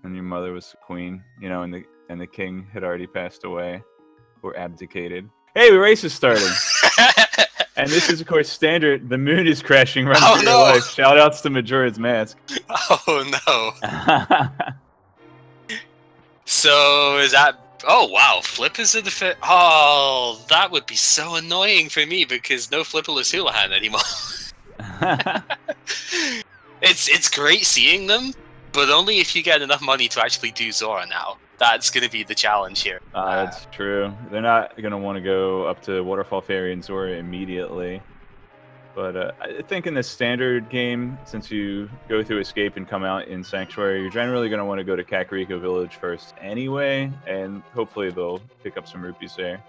and your mother was the queen, you know, and the king had already passed away or abdicated. Hey, the race is starting. And this is, of course, standard. The moon is crashing. Run for your life. Shout outs to Majora's Mask. Oh, no. So, is that... Oh, wow. Flip is in the fit. Oh, that would be so annoying for me because no flipperless Houlihan anymore. It's great seeing them, but only if you get enough money to actually do Zora now. That's going to be the challenge here. That's true. They're not going to want to go up to Waterfall Fairy and Zora immediately. But I think in the standard game, since you go through Escape and come out in Sanctuary, you're generally going to want to go to Kakariko Village first anyway, and hopefully they'll pick up some rupees there.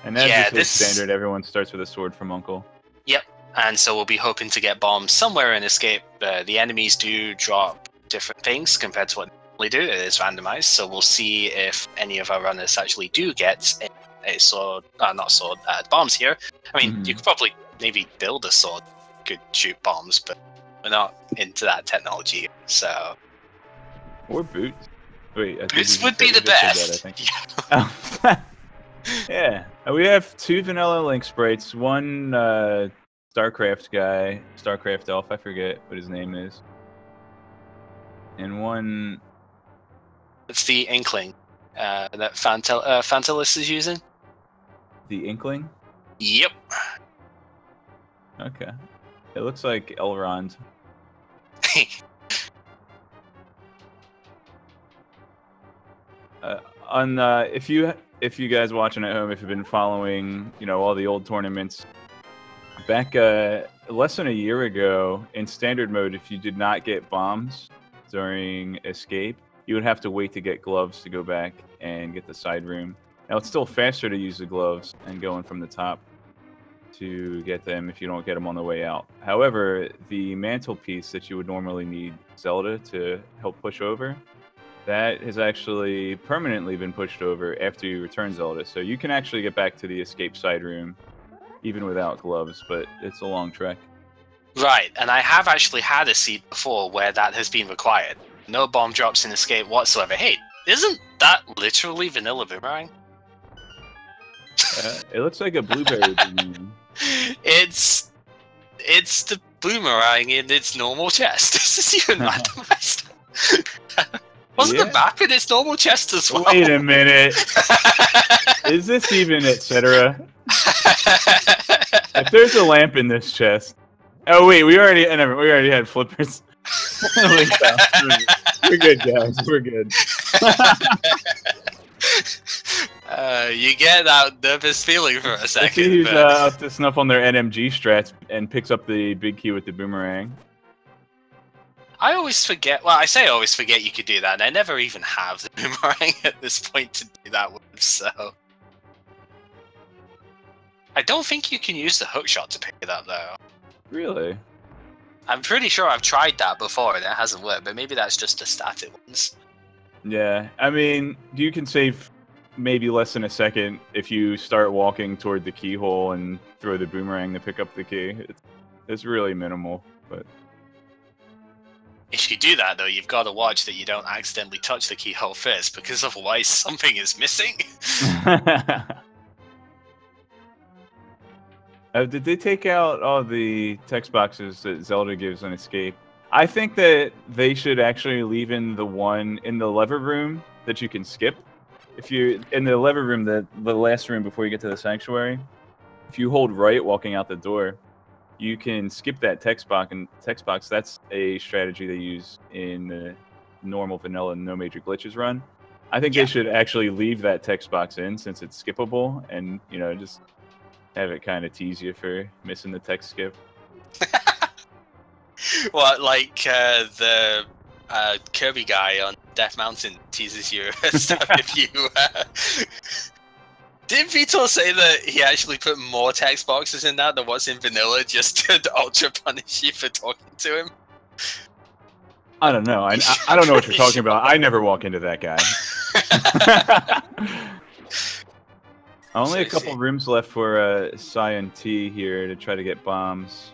And that's just standard. Everyone starts with a sword from Uncle. Yep. And so we'll be hoping to get bombs somewhere in Escape. The enemies do drop different things compared to what they do. It is randomized, so we'll see if any of our runners actually do get a sword, bombs here. I mean, you could probably maybe build a sword could shoot bombs, but we're not into that technology, so... Or boots. Wait, boots would be the best. That, yeah. We have 2 vanilla Link sprites, one StarCraft guy, StarCraft elf, I forget what his name is. And one... It's the Inkling that fanallis is using. The Inkling? Yep. Okay. It looks like Elrond. If you guys watching at home, if you've been following, you know, all the old tournaments, back less than a year ago in standard mode, if you did not get bombs during Escape, you would have to wait to get gloves to go back and get the side room. Now it's still faster to use the gloves and going from the top to get them if you don't get them on the way out. However, the mantelpiece that you would normally need Zelda to help push over, that has actually permanently been pushed over after you return Zelda. So you can actually get back to the Escape side room even without gloves, but it's a long trek. Right, and I have actually had a seat before where that has been required. No bomb drops in Escape whatsoever. Hey, isn't that literally vanilla boomerang? It looks like a blueberry boomerang. It's the boomerang in its normal chest. This is even randomized. Wasn't the map in its normal chest as well? Wait a minute. Is this even etc.? If there's a lamp in this chest. Oh wait, we already had flippers. We're good, guys. We're good. You get that nervous feeling for a second. He's up to snuff on their NMG strats and picks up the big key with the boomerang. I always forget. Well, I say I always forget you could do that, and I never even have the boomerang at this point to do that with. So I don't think you can use the hookshot to pick it up, though. Really? I'm pretty sure I've tried that before and it hasn't worked, but maybe that's just the static ones. Yeah, I mean, you can save maybe less than a second if you start walking toward the keyhole and throw the boomerang to pick up the key. It's really minimal, but... If you do that, though, you've got to watch that you don't accidentally touch the keyhole first, because otherwise something is missing. Did they take out all the text boxes that Zelda gives on Escape? I think that they should actually leave in the one in the lever room that you can skip. If you in the lever room, the last room before you get to the sanctuary, if you hold right walking out the door, you can skip that text box. And that's a strategy they use in the normal vanilla no major glitches run. I think they should actually leave that text box in since it's skippable, and you know just have it kind of tease you for missing the text skip. Well, like the Kirby guy on Death Mountain teases you stuff if you... Didn't Vitor say that he actually put more text boxes in that than what's in vanilla just to ultra punish you for talking to him? I don't know. I don't know what you're talking about. I never walk into that guy. Only a couple rooms left for saiontea here to try to get bombs.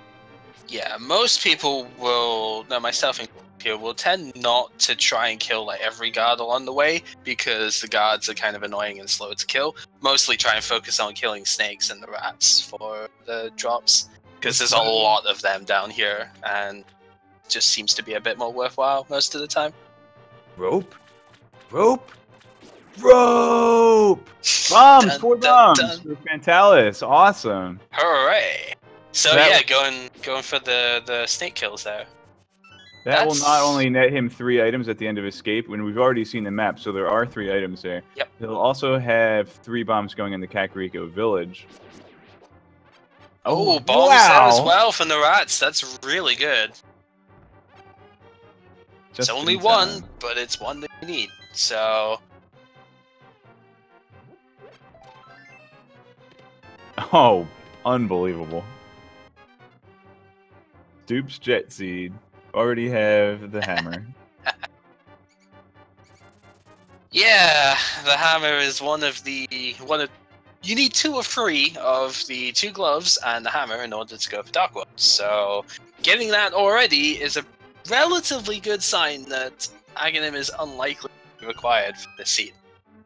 Yeah, most people will, no, myself included, here, we'll tend not to try and kill like every guard along the way, because the guards are kind of annoying and slow to kill. Mostly try and focus on killing snakes and the rats for the drops, because there's a lot of them down here, and just seems to be a bit more worthwhile most of the time. Rope? Rope? Rope! Bombs! 4 bombs! For Fantallis. Awesome. Hooray! So yeah, going for the snake kills there. That will not only net him 3 items at the end of escape, when we've already seen the map, so there are 3 items there. Yep. He'll also have 3 bombs going in the Kakariko village. Oh, bombs there as well from the rats. That's really good. It's only 1, but it's 1 that you need. So. Oh, unbelievable. Dupes Jet Seed. Already have the hammer. Yeah, the hammer is one of you need 2 or 3 of the 2 gloves and the hammer in order to go for Dark World. So getting that already is a relatively good sign that Aghanim is unlikely to be required for this seed.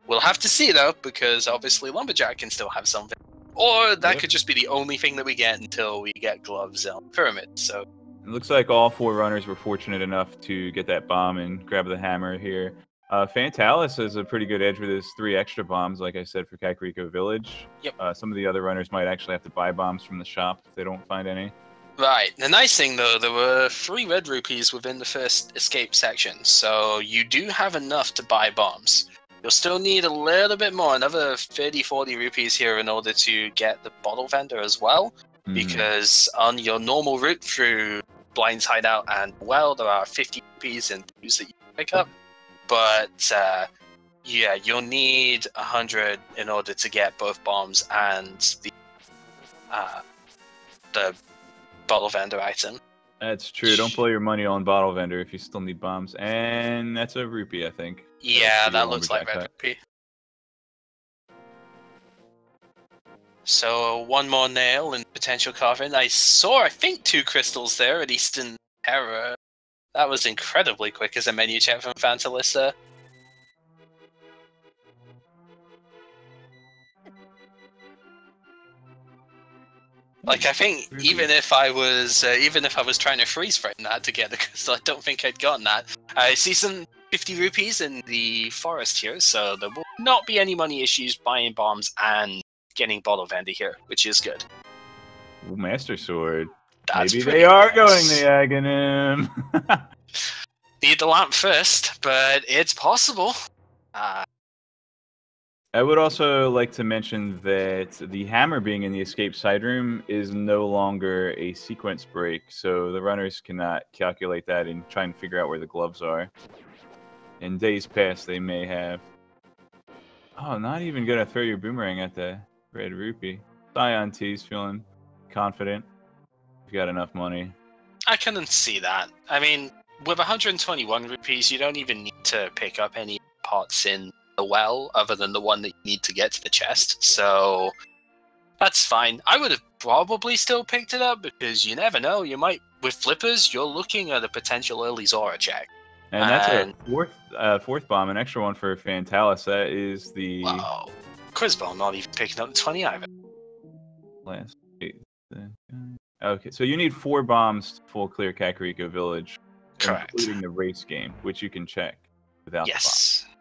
We'll have to see though, because obviously Lumberjack can still have something. Or that could just be the only thing that we get until we get gloves on Pyramid. So it looks like all 4 runners were fortunate enough to get that bomb and grab the hammer here. Fantallis has a pretty good edge with his 3 extra bombs, like I said, for Kakariko Village. Yep. Some of the other runners might actually have to buy bombs from the shop if they don't find any. Right. The nice thing, though, there were 3 red rupees within the first escape section, so you do have enough to buy bombs. You'll still need a little bit more, another 30-40 rupees here in order to get the bottle vendor as well, because on your normal route through Blind's Hideout and Well, there are 50 rupees in booze that you can pick up. But yeah, you'll need 100 in order to get both bombs and the bottle vendor item. That's true. Don't blow your money on bottle vendor if you still need bombs. And that's a rupee, I think. Yeah, that looks like red rupee. So 1 more nail and potential carving. I think 2 crystals there at Eastern Terror. That was incredibly quick as a menu check from Fantalissa. Like, I think even if I was trying to freeze frame that to get the crystal, I don't think I'd gotten that. I see some 50 rupees in the forest here, so there will not be any money issues buying bombs and getting bottle vendor here, which is good. Ooh, Master Sword. That's Maybe they are going the Aghanim. Need the lamp first, but it's possible. I would also like to mention that the hammer being in the escape side room is no longer a sequence break, so the runners cannot calculate that and try and figure out where the gloves are. In days past, they may have. Oh, not even gonna throw your boomerang at the red rupee. Saiontea's feeling confident. You've got enough money. I can see that. I mean, with 121 rupees, you don't even need to pick up any pots in the well, other than the one that you need to get to the chest. So that's fine. I would have probably still picked it up, because you never know. You might, with flippers, you're looking at a potential early Zora check. And that's a fourth bomb, an extra one for Fantallis. That is the... Wow. Quizbowl not even picking up the 20 either. Last 8. Okay, so you need 4 bombs to full clear Kakariko Village. Correct. Including the race game, which you can check without the bomb.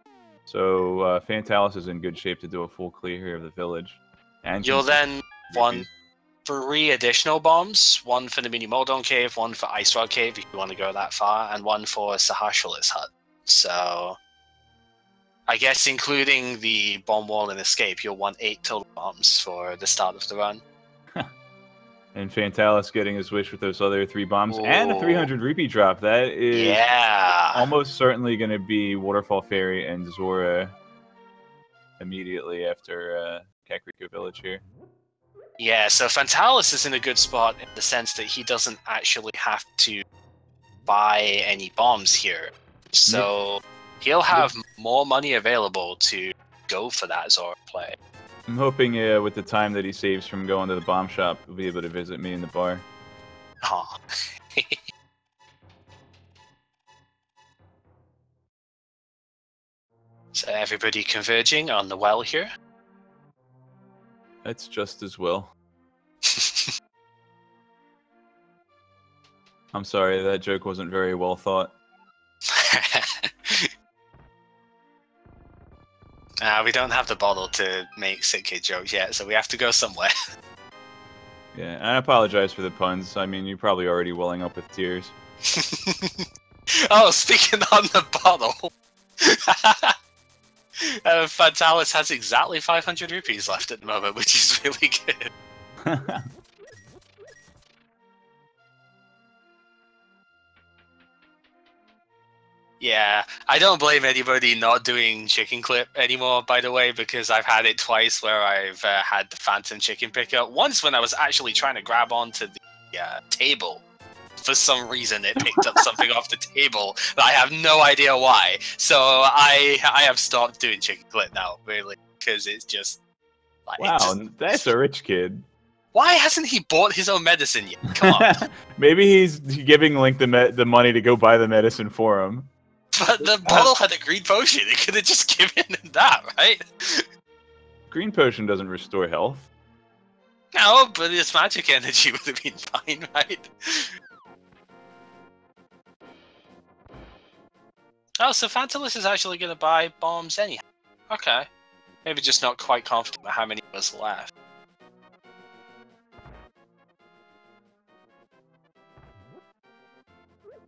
So Fantallis is in good shape to do a full clear here of the village. And you'll then want 3 additional bombs, 1 for the Mini Moldon Cave, 1 for Ice Rod Cave if you want to go that far, and 1 for Sahasra's hut. So I guess including the bomb wall and escape, you'll want 8 total bombs for the start of the run. And Fantallis getting his wish with those other 3 bombs. Ooh. And a 300 rupee drop. That is almost certainly going to be Waterfall Fairy and Zora immediately after Kakariko Village here. Yeah, so Fantallis is in a good spot in the sense that he doesn't actually have to buy any bombs here. So he'll have more money available to go for that Zora play. I'm hoping with the time that he saves from going to the bomb shop, he'll be able to visit me in the bar. Aw. So everybody converging on the well here. That's just as well. I'm sorry, that joke wasn't very well thought. We don't have the bottle to make sick kid jokes yet, so we have to go somewhere. Yeah, I apologize for the puns. I mean, you're probably already welling up with tears. Oh, speaking on the bottle. Fanallis has exactly 500 rupees left at the moment, which is really good. Yeah, I don't blame anybody not doing chicken clip anymore, by the way, because I've had it twice where I've had the phantom chicken pickup. Once when I was actually trying to grab onto the table. For some reason, it picked up something off the table that I have no idea why. So I have stopped doing chicken clip now, really, because it's just... Like, wow, that's a rich kid. Why hasn't he bought his own medicine yet? Come on. Maybe he's giving Link the money to go buy the medicine for him. But the bottle had a green potion. It could have just given him that, right? Green potion doesn't restore health. No, but his magic energy would have been fine, right? Oh, so Fanallis is actually going to buy bombs anyhow. Okay. Maybe just not quite confident about how many was left.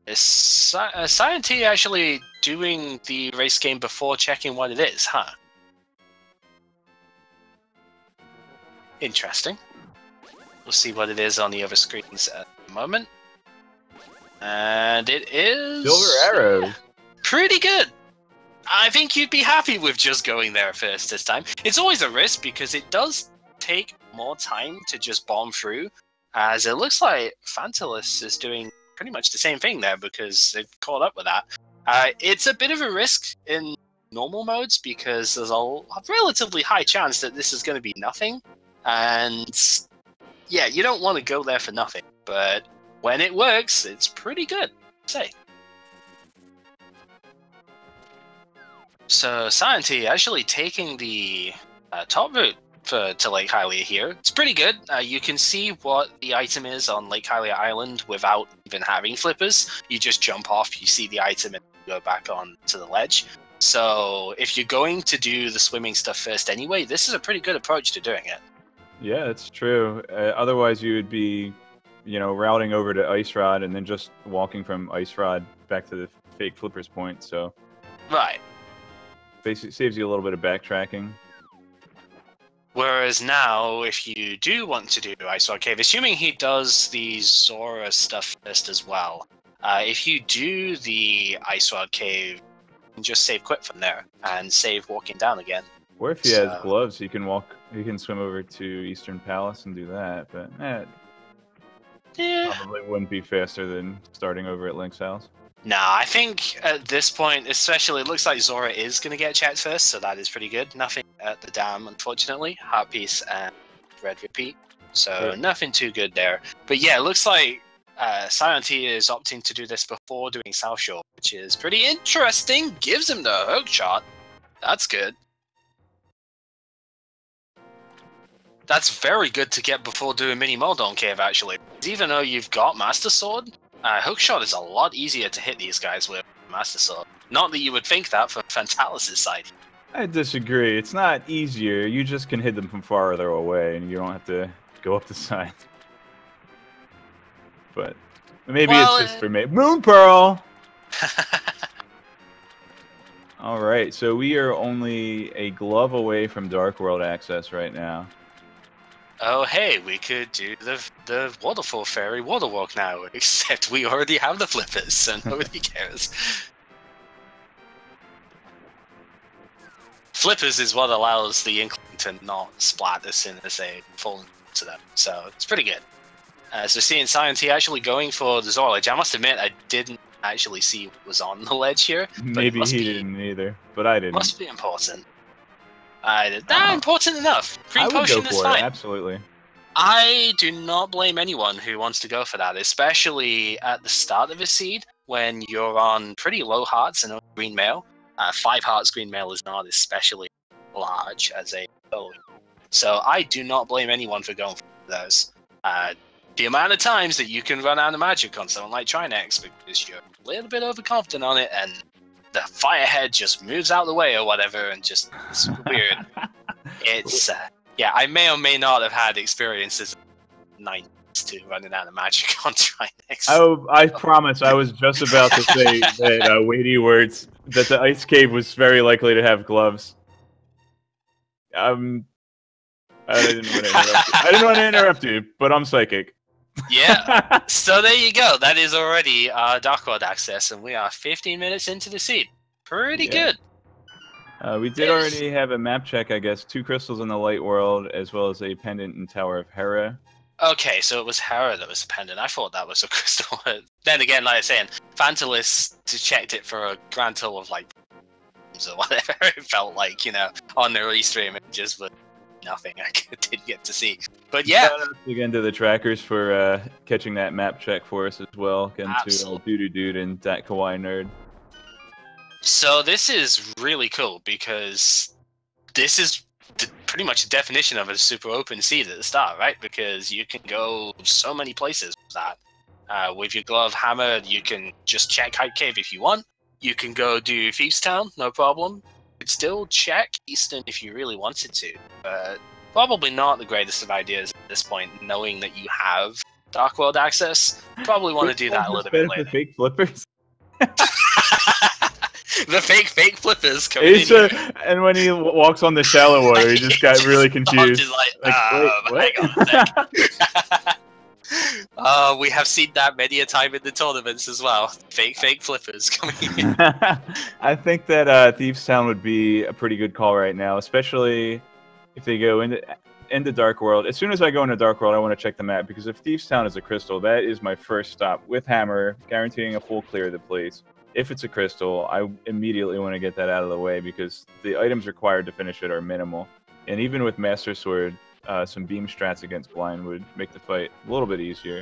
Is saiontea actually doing the race game before checking what it is, huh? Interesting. We'll see what it is on the other screens at the moment. And it is... Silver arrows. Pretty good. I think you'd be happy with just going there first this time. It's always a risk because it does take more time to just bomb through, as it looks like Fanallis is doing pretty much the same thing there because they've caught up with that. It's a bit of a risk in normal modes because there's a relatively high chance that this is going to be nothing. And yeah, you don't want to go there for nothing. But when it works, it's pretty good, I'd say. So saiontea actually taking the top route to Lake Hylia here. It's pretty good. You can see what the item is on Lake Hylia Island without even having flippers. You just jump off, you see the item, and go back on to the ledge. So if you're going to do the swimming stuff first anyway, this is a pretty good approach to doing it. Yeah, it's true. Otherwise, you would be, routing over to Ice Rod and then just walking from Ice Rod back to the fake flippers point. So, right. Basically, saves you a little bit of backtracking. Whereas now, if you do want to do Ice Rod Cave, assuming he does the Zora stuff first as well, if you do the Ice Rod Cave, you can just save quit from there and save walking down again. Or if he has gloves, he can swim over to Eastern Palace and do that. But yeah, probably wouldn't be faster than starting over at Link's house. Nah, I think at this point, especially, it looks like Zora is going to get checked first, so that is pretty good. Nothing at the dam, unfortunately. Heart Piece and Red Repeat, so nothing too good there. But yeah, it looks like saiontea is opting to do this before doing South Shore, which is pretty interesting. Gives him the hook shot. That's good. That's very good to get before doing Mini Moldon Cave, actually. Even though you've got Master Sword, hookshot is a lot easier to hit these guys with Master Sword. Not that you would think that from Fanallis' side. I disagree. It's not easier. You just can hit them from farther away, and you don't have to go up the side. But maybe it's just for me. Moon Pearl! Alright, so we are only a glove away from Dark World access right now. Oh hey, we could do the Waterfall Fairy Water Walk now, except we already have the flippers, so nobody cares. Flippers is what allows the Inkling to not splat as soon as they fall into them, so it's pretty good. So seeing saiontea actually going for the Zora ledge, I must admit I didn't actually see what was on the ledge here. Maybe he didn't either, but I didn't. Must be important. Important enough. Green I would potion go is for fine. it, absolutely. I do not blame anyone who wants to go for that, especially at the start of a seed when you're on pretty low hearts and green mail. 5 Hearts Green Mail is not especially large as a goal. So I do not blame anyone for going for those. The amount of times that you can run out of magic on someone like Trinex because you're a little bit overconfident on it and the firehead just moves out of the way or whatever and just it's weird. It's yeah, I may or may not have had experiences 9 to running out of magic on Trinex. Oh, I promise. I was just about to say that WeightyWords that the ice cave was very likely to have gloves. I didn't want to interrupt you. I didn't want to interrupt you, but I'm psychic. Yeah. So there you go. That is already Dark World access, and we are 15 minutes into the seed. Pretty good. We did already have a map check, I guess. 2 crystals in the light world, as well as a pendant in Tower of Hera. Okay, so it was Hera that was the pendant. I thought that was a crystal. Then again, like I was saying, fanallis checked it for a grand total of like or whatever. It felt like, you know, on the restream, it just was nothing I did get to see. But yeah. Shout out again to the trackers for catching that map check for us as well. Again to Dude and that Kawaii Nerd. So this is really cool because this is pretty much the definition of a super open seed at the start, right? Because you can go so many places with that. With your glove hammer, you can just check Hype Cave if you want. You can go do Thieves Town, no problem. You could still check Eastern if you really wanted to, but probably not the greatest of ideas at this point, knowing that you have Dark World access. Probably want to do that a little bit later. The fake flippers? The fake flippers coming in here. And when he walks on the shallow water, he just got really confused. Wait, hang on a sec. We have seen that many a time in the tournaments as well. Fake flippers coming in. I think that Thieves Town would be a pretty good call right now, especially if they go into Dark World. As soon as I go into Dark World, I want to check the map, because if Thieves Town is a crystal, that is my first stop with Hammer, guaranteeing a full clear of the place. If it's a crystal, I immediately want to get that out of the way, because the items required to finish it are minimal. And even with Master Sword, some beam strats against blind would make the fight a little bit easier.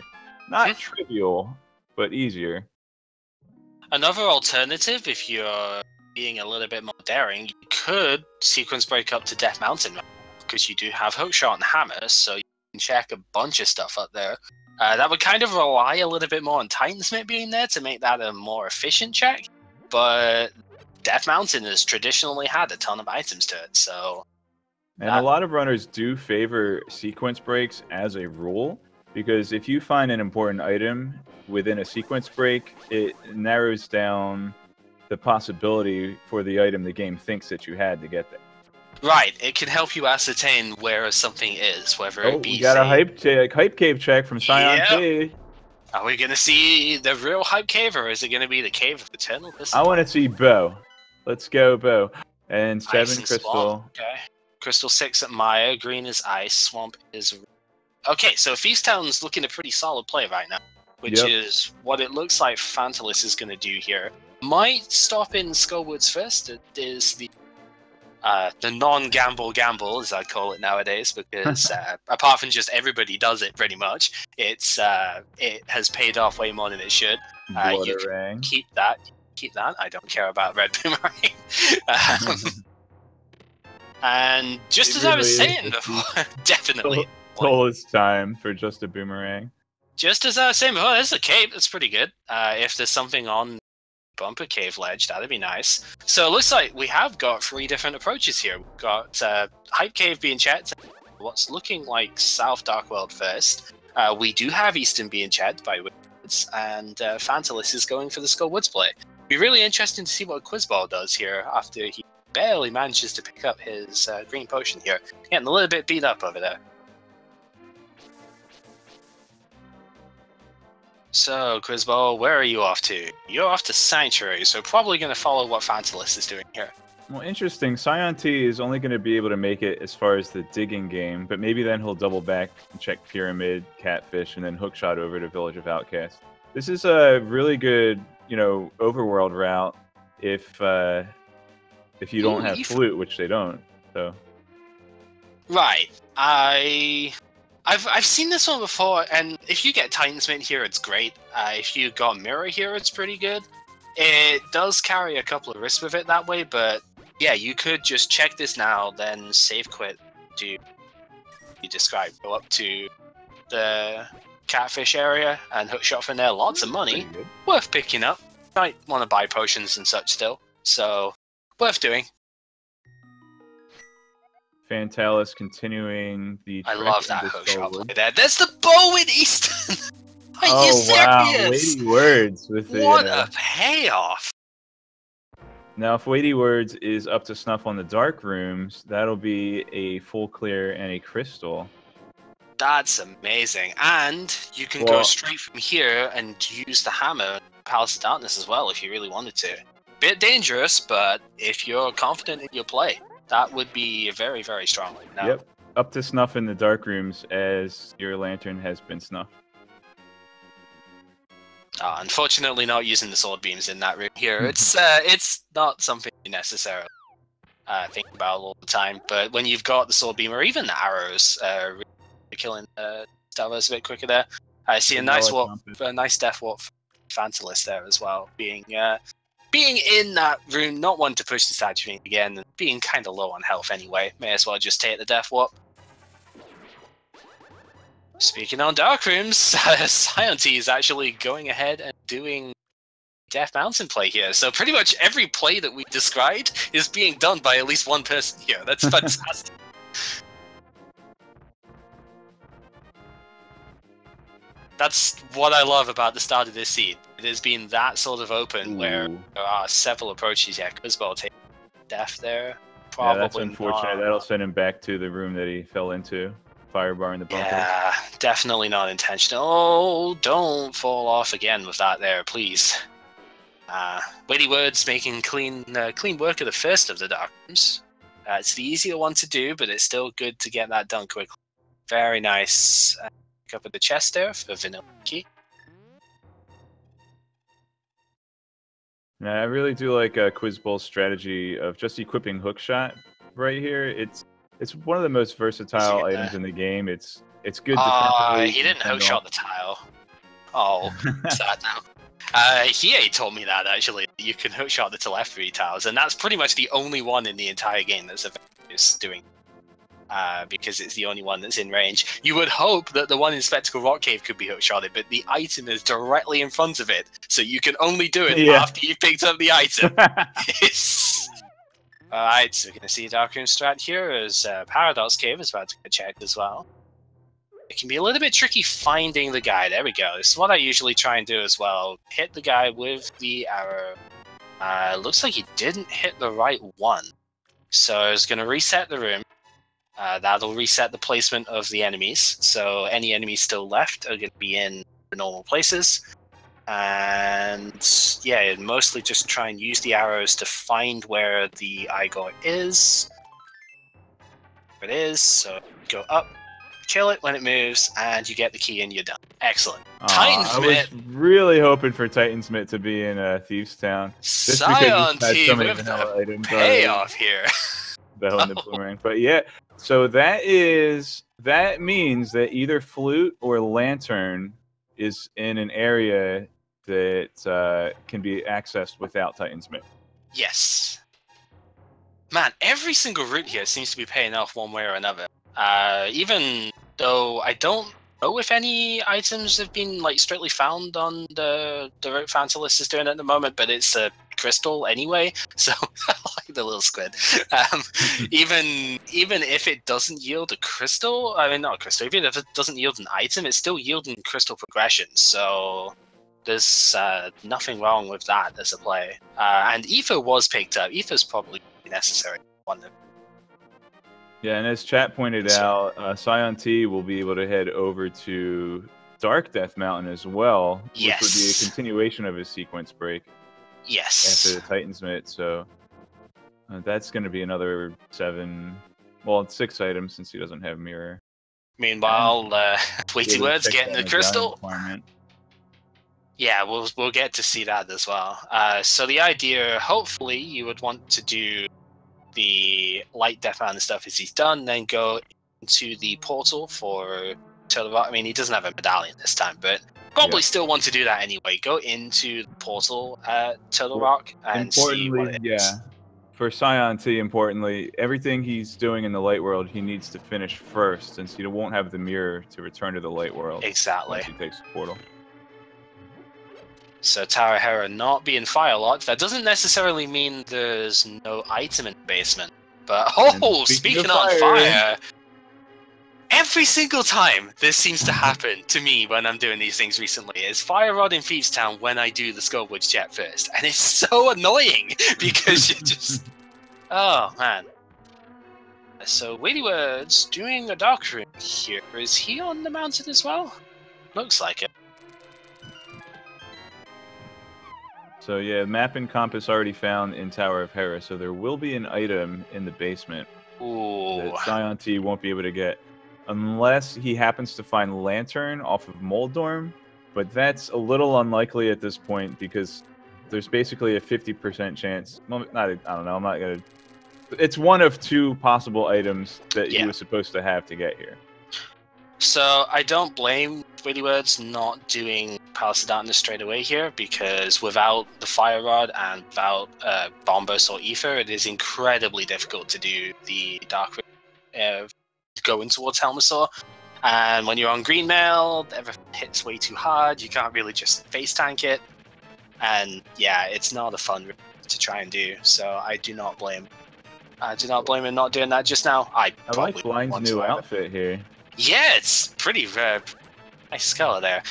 Not trivial, but easier. Another alternative, if you're being a little bit more daring, you could sequence break up to Death Mountain, because you do have Hookshot and Hammer, so you can check a bunch of stuff up there. That would kind of rely a little bit more on Titansmith being there to make that a more efficient check, but Death Mountain has traditionally had a ton of items to it, so... And a lot of runners do favor sequence breaks as a rule, because if you find an important item within a sequence break, it narrows down the possibility for the item the game thinks that you had to get there. Right, it can help you ascertain where something is, whether it be... we got a hype cave check from saiontea. Are we going to see the real Hype Cave, or is it going to be the Cave of Eternal Discipline? I want to see Bo. Let's go, Bo. And 7 Ice and crystal. Swamp. Okay. Crystal 6 at Maya, green is Ice, Swamp is... Okay, so Feast Town's looking a pretty solid play right now, which is what it looks like fanallis is going to do here. Might stop in Skullwoods first. It is the non-gamble, as I call it nowadays, because apart from just everybody does it pretty much, it has paid off way more than it should. You can keep that. I don't care about Red Boomerang. And just as I was saying before, definitely. It's time for just a boomerang. Just as I was saying before, there's a cave. That's pretty good. If there's something on Bumper Cave Ledge, that'd be nice. So it looks like we have got 3 different approaches here. We've got Hype Cave being checked. What's looking like South Dark World first. We do have Eastern being checked by WeightyWords, and fanallis is going for the Skullwoods play. It'd be really interesting to see what Quizbowl does here after he barely manages to pick up his green potion here. Getting a little bit beat up over there. So, Quizbowl, where are you off to? You're off to Sanctuary, so probably going to follow what fanallis is doing here. Well, interesting. saiontea is only going to be able to make it as far as the digging game, but maybe then he'll double back and check Pyramid, Catfish, and then hookshot over to Village of Outcasts. This is a really good, overworld route if you don't have Flute, which they don't. So. Right. I've seen this one before, and if you get Titansmith here, it's great. If you got Mirror here, it's pretty good. It does carry a couple of risks with it that way, but yeah, you could just check this now, then save quit, do you describe, go up to the catfish area and hookshot from there. Lots of money, worth picking up. Might want to buy potions and such still, so worth doing. Fantallis continuing the. I love that hookshot play there. There's the bow in Easton. Are you serious? Wow, WeightyWords with the. What a payoff! Now, if WeightyWords is up to snuff on the dark rooms, that'll be a full clear and a crystal. That's amazing, and you can go straight from here and use the hammer, Palace of Darkness as well if you really wanted to. Bit dangerous, but if you're confident in your play, that would be very, very strong. Now, yep, up to snuff in the dark rooms as your lantern has been snuffed. Unfortunately, not using the sword beams in that room here. It's not something you necessarily think about all the time. But when you've got the sword beam or even the arrows, really killing Stavros a bit quicker there. I see a nice death warp for Fantallis there as well, being in that room, not one to push the statue again, and being kind of low on health anyway. May as well just take the death warp. Speaking on dark rooms, saiontea is actually going ahead and doing Death Mountain play here. So pretty much every play that we described is being done by at least one person here. That's fantastic. That's what I love about the start of this seed. It has been that sort of open where there are several approaches. Yeah, Quizbowl taking death there. Probably that's unfortunate. That'll send him back to the room that he fell into. Firebar in the bunker. Yeah, definitely not intentional. Oh, don't fall off again with that there, please. WeightyWords making clean work of the first of the dark rooms. It's the easier one to do, but it's still good to get that done quickly. Very nice. Pick up at the chest there for vanilla key. Yeah, I really do like Quizbowl's strategy of just equipping hookshot right here. It's one of the most versatile items in the game. It's good defensively. He didn't hookshot the tile. Oh, sad now. He told me that actually. You can hookshot the telephory tiles, and that's pretty much the only one in the entire game that's doing. Because it's the only one that's in range. You would hope that the one in Spectacle Rock Cave could be hookshotted, but the item is directly in front of it, so you can only do it after you've picked up the item. Alright, so we're going to see Dark Room strat here as Paradox Cave is about to get checked as well. It can be a little bit tricky finding the guy. There we go. This is what I usually try and do as well. Hit the guy with the arrow. Looks like he didn't hit the right one. So I was going to reset the room. That'll reset the placement of the enemies. So any enemies still left are going to be in the normal places. And yeah, mostly just try and use the arrows to find where the Igor is. There it is. So go up, kill it when it moves, and you get the key and you're done. Excellent. Titansmith. I was really hoping for Titansmith to be in Thieves Town. saiontea with the payoff here. The boomerang. But yeah, so that means that either flute or lantern is in an area that can be accessed without Titansmith. Yes. Man, every single route here seems to be paying off one way or another. Even though I don't know if any items have been like strictly found on the route Fantallis is doing at the moment, but it's a crystal anyway, so I like the little squid. Even if it doesn't yield a crystal, I mean not a crystal, even if it doesn't yield an item, it's still yielding crystal progression, so there's nothing wrong with that as a play. And Ether was picked up. Ether's probably necessary. Yeah, and as chat pointed out, saiontea will be able to head over to Dark Death Mountain as well, which would be a continuation of his sequence break. Yes. After the Titansmith, so that's going to be another 6 items since he doesn't have mirror. Meanwhile, WeightyWords getting the crystal. Yeah, we'll get to see that as well. So the idea, hopefully, you would want to do the light Death Mountain stuff as he's done, then go into the portal for Turtle Rock. I mean, he doesn't have a medallion this time, but probably still want to do that anyway. Go into the portal at Turtle Rock and see what it is. Yeah. For saiontea, importantly, everything he's doing in the light world, he needs to finish first, since he won't have the mirror to return to the light world. Exactly. Once he takes the portal. So Tower Hera not being fire locked, that doesn't necessarily mean there's no item in the basement. But speaking on fire, every single time this seems to happen to me when I'm doing these things recently is Fire Rod in Thieves Town when I do the Skullwoods chat first. And it's so annoying because you just... Oh, man. So, WeightyWords doing a dark room here. Is he on the mountain as well? Looks like it. So yeah, map and compass already found in Tower of Hera, so there will be an item in the basement that saiontea won't be able to get. Unless he happens to find Lantern off of Moldorm, but that's a little unlikely at this point because there's basically a 50% chance. Well, I don't know. I'm not gonna. It's one of two possible items that he was supposed to have to get here. So I don't blame WeightyWords not doing Palace of Darkness straight away here, because without the Fire Rod and without Bombus or Ether, it is incredibly difficult to do the Dark going towards Helmasaur. And when you're on Green Mail, everything hits way too hard. You can't really just face tank it. And yeah, it's not a fun to try and do. So I do not blame. I do not blame him not doing that just now. I like Blind's new outfit here. Yeah, it's pretty nice color there.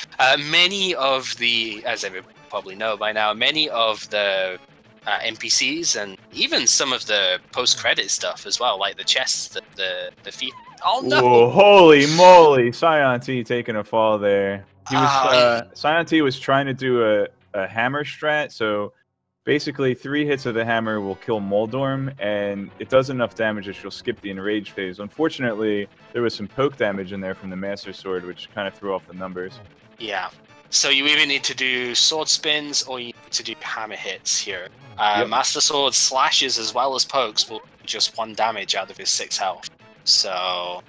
Many of the, as everyone probably know by now, many of the NPCs and even some of the post-credit stuff as well, like the chests, the feet. Oh no! Whoa, holy moly! saiontea taking a fall there. He was saiontea was trying to do a hammer strat, so basically 3 hits of the hammer will kill Moldorm, and it does enough damage that she'll skip the enrage phase. Unfortunately, there was some poke damage in there from the Master Sword, which kind of threw off the numbers. Yeah. So you either need to do sword spins or you need to do hammer hits here. Master Sword slashes as well as pokes will do just 1 damage out of his 6 health. So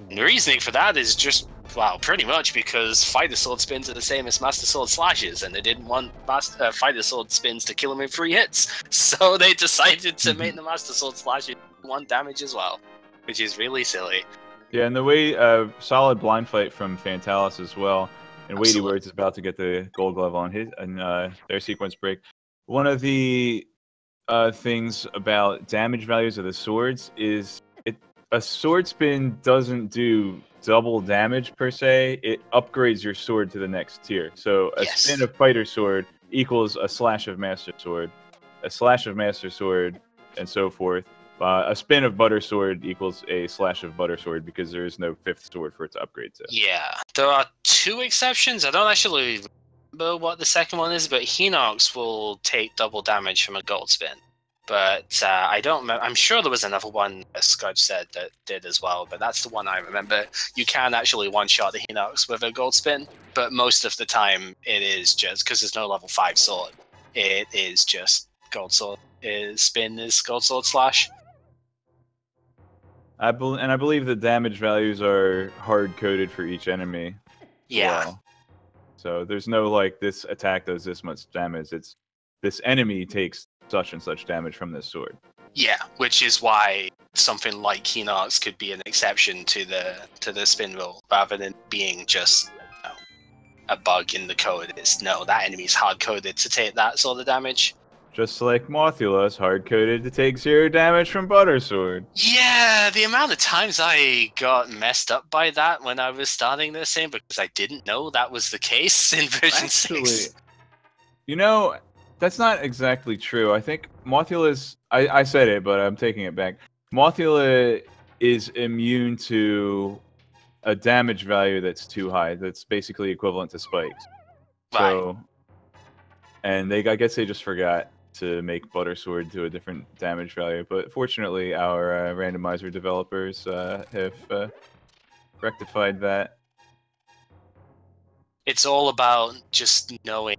the reasoning for that is just, well, pretty much because Fighter Sword spins are the same as Master Sword slashes, and they didn't want Fighter Sword spins to kill him in 3 hits, so they decided to make the Master Sword slashes 1 damage as well, which is really silly. Yeah, and the way solid blind fight from fanallis as well, and WeightyWords is about to get the gold glove on his and their sequence break. One of the things about damage values of the swords is a sword spin doesn't do double damage per se. It upgrades your sword to the next tier. So a spin of Fighter Sword equals a slash of Master Sword, a slash of Master Sword, and so forth. A spin of Butter Sword equals a slash of Butter Sword because there is no 5th sword for it to upgrade to. Yeah, there are 2 exceptions. I don't actually remember what the second one is, but Hinox will take double damage from a gold spin. But I don't remember. I'm sure there was another one, as Scudge said, that did as well, but that's the one I remember. You can actually one-shot the Hinox with a gold spin, but most of the time it is just, because there's no level 5 sword, it is just gold sword. Spin is gold sword slash. I believe the damage values are hard-coded for each enemy. Yeah. Well. So there's no, like, this attack does this much damage. It's this enemy takes such and such damage from this sword. Yeah, which is why something like Hinox could be an exception to the spin rule, rather than being just a bug in the code. It's no, that enemy's hard coded to take that sort of damage. Just like Mothula is hard coded to take 0 damage from Butter Sword. Yeah, the amount of times I got messed up by that when I was starting this game because I didn't know that was the case in version 6. You know, that's not exactly true. I think Mothula's... I said it, but I'm taking it back. Mothula is immune to a damage value that's too high. That's basically equivalent to spikes. Right. So, and I guess they just forgot to make Butter Sword to a different damage value. But fortunately, our randomizer developers have rectified that. It's all about just knowing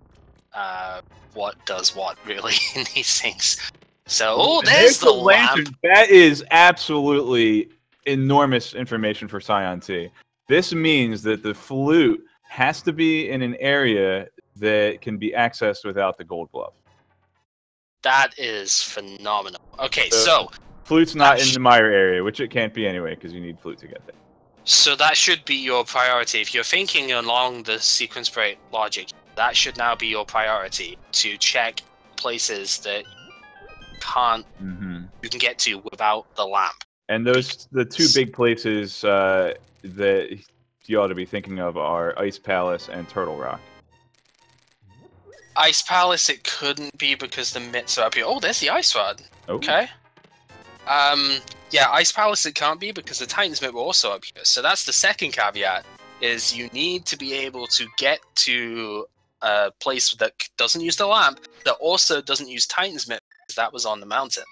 what does what, really, in these things. So, there's the lantern. That is absolutely enormous information for saiontea. This means that the flute has to be in an area that can be accessed without the gold glove. That is phenomenal. Okay, so flute's not in the mire area, which it can't be anyway, because you need flute to get there. So that should be your priority. If you're thinking along the sequence break logic, that should now be your priority to check places that you can get to without the lamp. And the two big places that you ought to be thinking of are Ice Palace and Turtle Rock. Ice Palace, it couldn't be because the mitts are up here. Oh, there's the Ice Rod. Oh. Okay. Yeah, Ice Palace it can't be because the Titan's Mitt were also up here. So that's the second caveat, is you need to be able to get to a place that doesn't use the lamp, that also doesn't use Titan's Mitt, because that was on the mountain.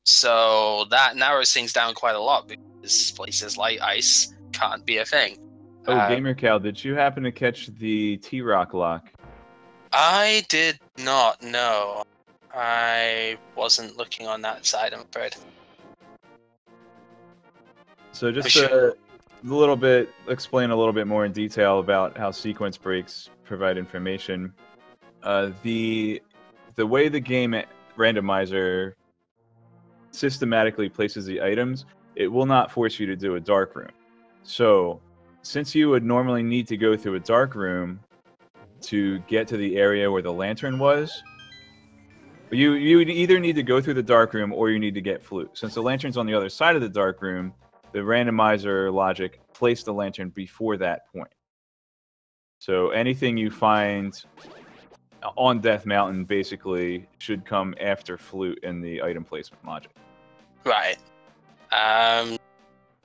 So that narrows things down quite a lot, because places like ice can't be a thing. Oh, Gamer Cal, did you happen to catch the T-Rock lock? I did not know. I wasn't looking on that side, I'm afraid. So just explain a little bit more in detail about how sequence breaks provide information. The way the game randomizer systematically places the items, it will not force you to do a dark room. So since you would normally need to go through a dark room to get to the area where the lantern was, you would either need to go through the dark room or you need to get flute. Since the lantern's on the other side of the dark room, the randomizer logic placed the lantern before that point. So anything you find on Death Mountain basically should come after flute in the item placement logic. Right.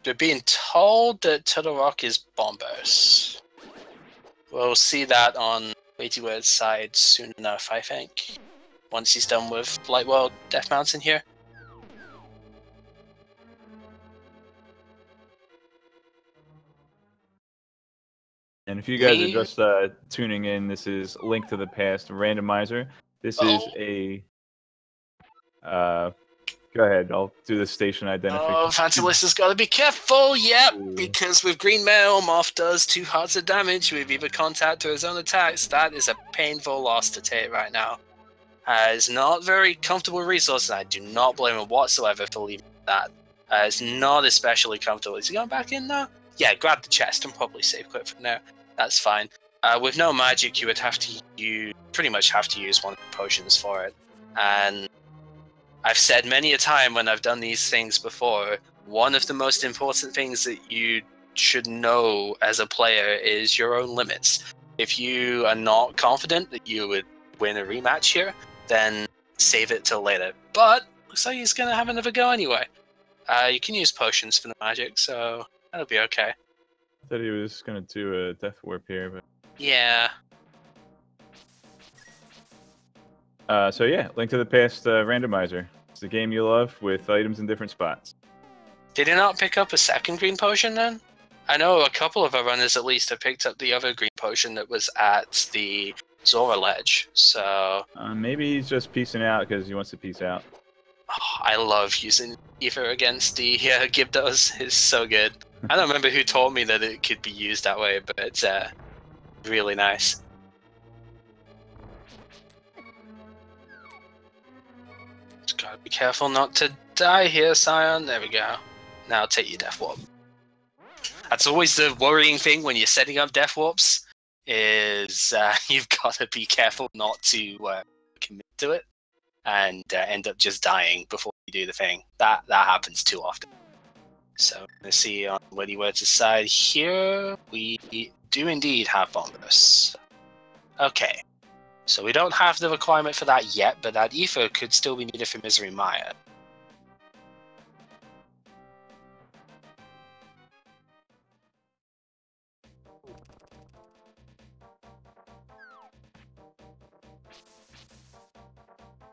We're being told that Turtle Rock is Bombos. We'll see that on WeightyWords' side soon enough, I think. Once he's done with Lightworld Death Mountain here. And if you guys are just tuning in, this is Link to the Past Randomizer. This is a... go ahead, I'll do the station identification. Oh, fanallis has got to be careful, yep, because with Green Mail, Moth does 2 hearts of damage with either contact or his own attacks. That is a painful loss to take right now. It's not very comfortable resource, and I do not blame him whatsoever for leaving that. It's not especially comfortable. Is he going back in now? Yeah, grab the chest and probably save quit from there. That's fine. With no magic, you would have to pretty much have to use one of the potions for it. And I've said many a time when I've done these things before, one of the most important things that you should know as a player is your own limits. If you are not confident that you would win a rematch here, then save it till later. But looks like he's going to have another go anyway. You can use potions for the magic, so that'll be okay. I thought he was going to do a death warp here, but... Yeah. So yeah, Link to the Past Randomizer. It's the game you love with items in different spots. Did he not pick up a second green potion then? I know a couple of our runners at least have picked up the other green potion that was at the Zora ledge, so... maybe he's just peacing out because he wants to peace out. Oh, I love using Ether against the Gibdos. It's so good. I don't remember who told me that it could be used that way, but it's really nice. Just gotta be careful not to die here, Scion. There we go. Now take your Death Warp. That's always the worrying thing when you're setting up Death Warps, is you've got to be careful not to commit to it and end up just dying before you do the thing. That happens too often. So let's see on WeightyWords' side here, we do indeed have Bombos. Okay, so we don't have the requirement for that yet, but that Ether could still be needed for Misery Maya.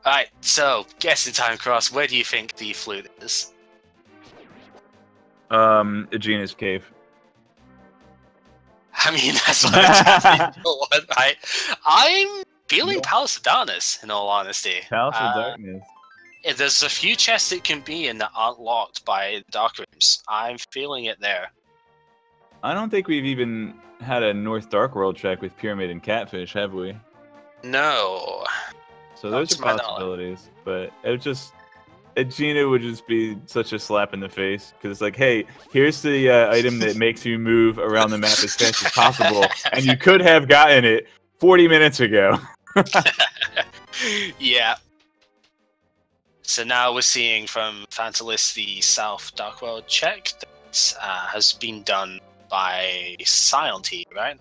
Alright, so, guessing time cross, where do you think the flute is? Aegena's Cave. I mean, that's what I want, right? I'm feeling Palace of Darkness, in all honesty. Palace of Darkness. There's a few chests it can be in that aren't locked by dark rooms. I'm feeling it there. I don't think we've even had a North Dark World track with Pyramid and Catfish, have we? No. So those are possibilities, but it just... Gina would just be such a slap in the face, because it's like, hey, here's the item that makes you move around the map as fast as possible, and you could have gotten it 40 minutes ago. Yeah. So now we're seeing from fanallis the South Dark World check that has been done by saiontea, right?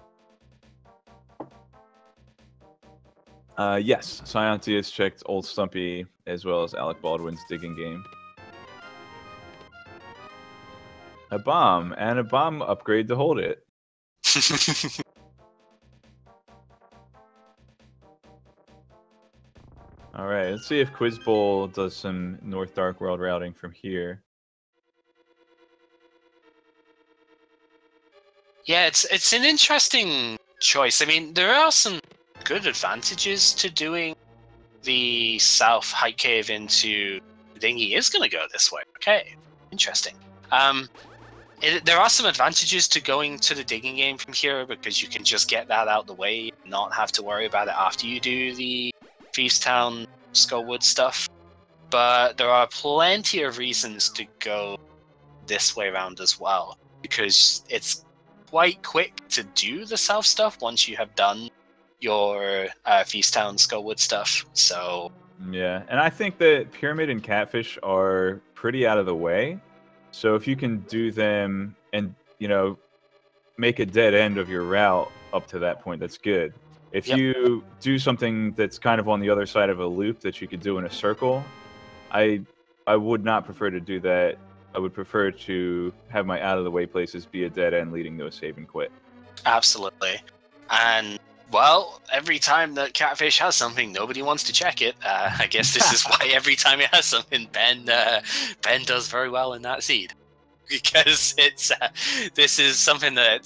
Yes, saiontea has checked Old Stumpy as well as Alec Baldwin's digging game. A bomb, and a bomb upgrade to hold it. Alright, let's see if Quizbowl does some North Dark World routing from here. Yeah, it's an interesting choice. I mean, there are some good advantages to doing the South Height Cave into Dingy is going to go this way. Okay, interesting. There are some advantages to going to the digging game from here, because you can just get that out the way, not have to worry about it after you do the Thieves Town Skullwood stuff. But there are plenty of reasons to go this way around as well, because it's quite quick to do the South stuff once you have done your Feast Town Skullwood stuff. So yeah, and I think that Pyramid and Catfish are pretty out of the way. So if you can do them and, you know, make a dead end of your route up to that point, that's good. If you do something that's kind of on the other side of a loop that you could do in a circle, I would not prefer to do that. I would prefer to have my out of the way places be a dead end leading to a save and quit. Absolutely. And well, every time that Catfish has something, nobody wants to check it. I guess this is why every time he has something, Ben does very well in that seed, because it's this is something that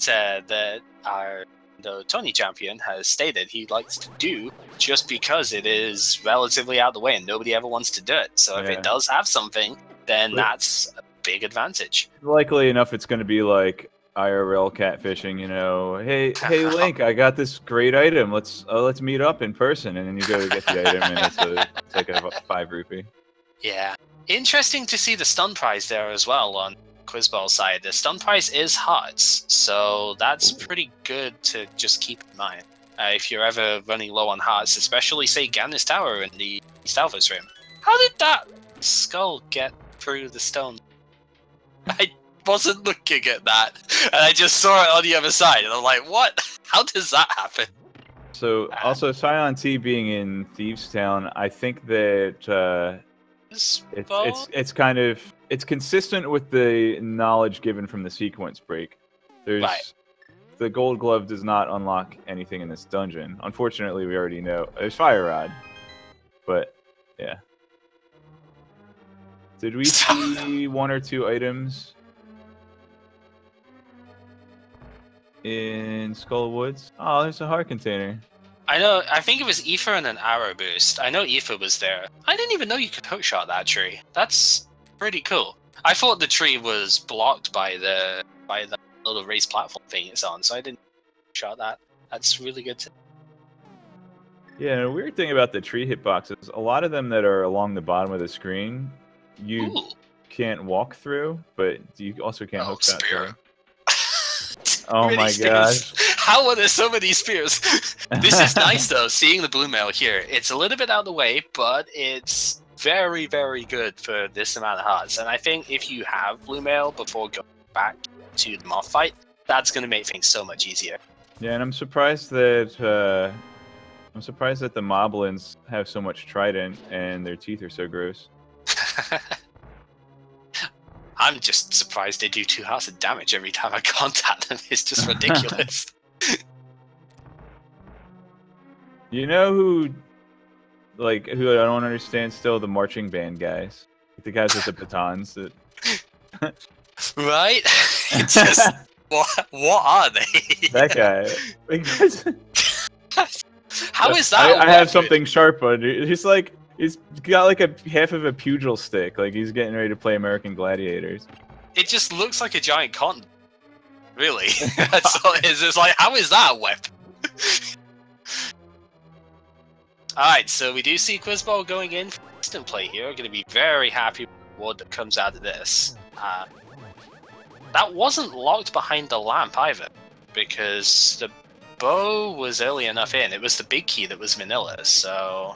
the Tony champion has stated he likes to do, just because it is relatively out of the way and nobody ever wants to do it. So if it does have something, then that's a big advantage. Likely enough, it's going to be like IRL catfishing, you know. Hey Link, I got this great item. Let's meet up in person, and then you go to get the item, and it's like a 5 rupee. Yeah. Interesting to see the stun prize there as well on Quizbowl side. The stun prize is hearts, so that's pretty good to just keep in mind if you're ever running low on hearts, especially say Gannis Tower in the Stalvos room. How did that skull get through the stone? I wasn't looking at that, and I just saw it on the other side, and I'm like, what? How does that happen? So also saiontea being in Thieves Town, I think that it's kind of consistent with the knowledge given from the sequence break. The gold glove does not unlock anything in this dungeon. Unfortunately, we already know there's fire rod, but yeah. Did we see 1 or 2 items in Skull Woods? Oh, there's a heart container. I know. I think it was Ether and an arrow boost. I know Ether was there. I didn't even know you could hookshot that tree. That's pretty cool. I thought the tree was blocked by the little race platform thing it's on, so I didn't shot that. That's really good. Yeah, and a weird thing about the tree hitboxes, a lot of them that are along the bottom of the screen, you can't walk through, but you also can't hook that through. Oh my gosh. How are there so many spears? This is nice though, seeing the blue mail here. It's a little bit out of the way, but it's very, very good for this amount of hearts. And I think if you have blue mail before going back to the moth fight, that's going to make things so much easier. Yeah, and I'm surprised that the moblins have so much trident and their teeth are so gross. I'm just surprised they do 2 hearts of damage every time I contact them. It's just ridiculous. You know who I don't understand still? The marching band guys. The guys with the batons. Right? It's just, what are they? That guy. How is that? I have something sharp on it. He's got like a half of a pugil stick. Like he's getting ready to play American Gladiators. It just looks like a giant cotton. really. That's all it is. It's like, how is that a weapon? Alright, so we do see Quizbowl going in for instant play here. We're going to be very happy with the reward that comes out of this. That wasn't locked behind the lamp either, because the bow was early enough in. It was the big key that was vanilla, so...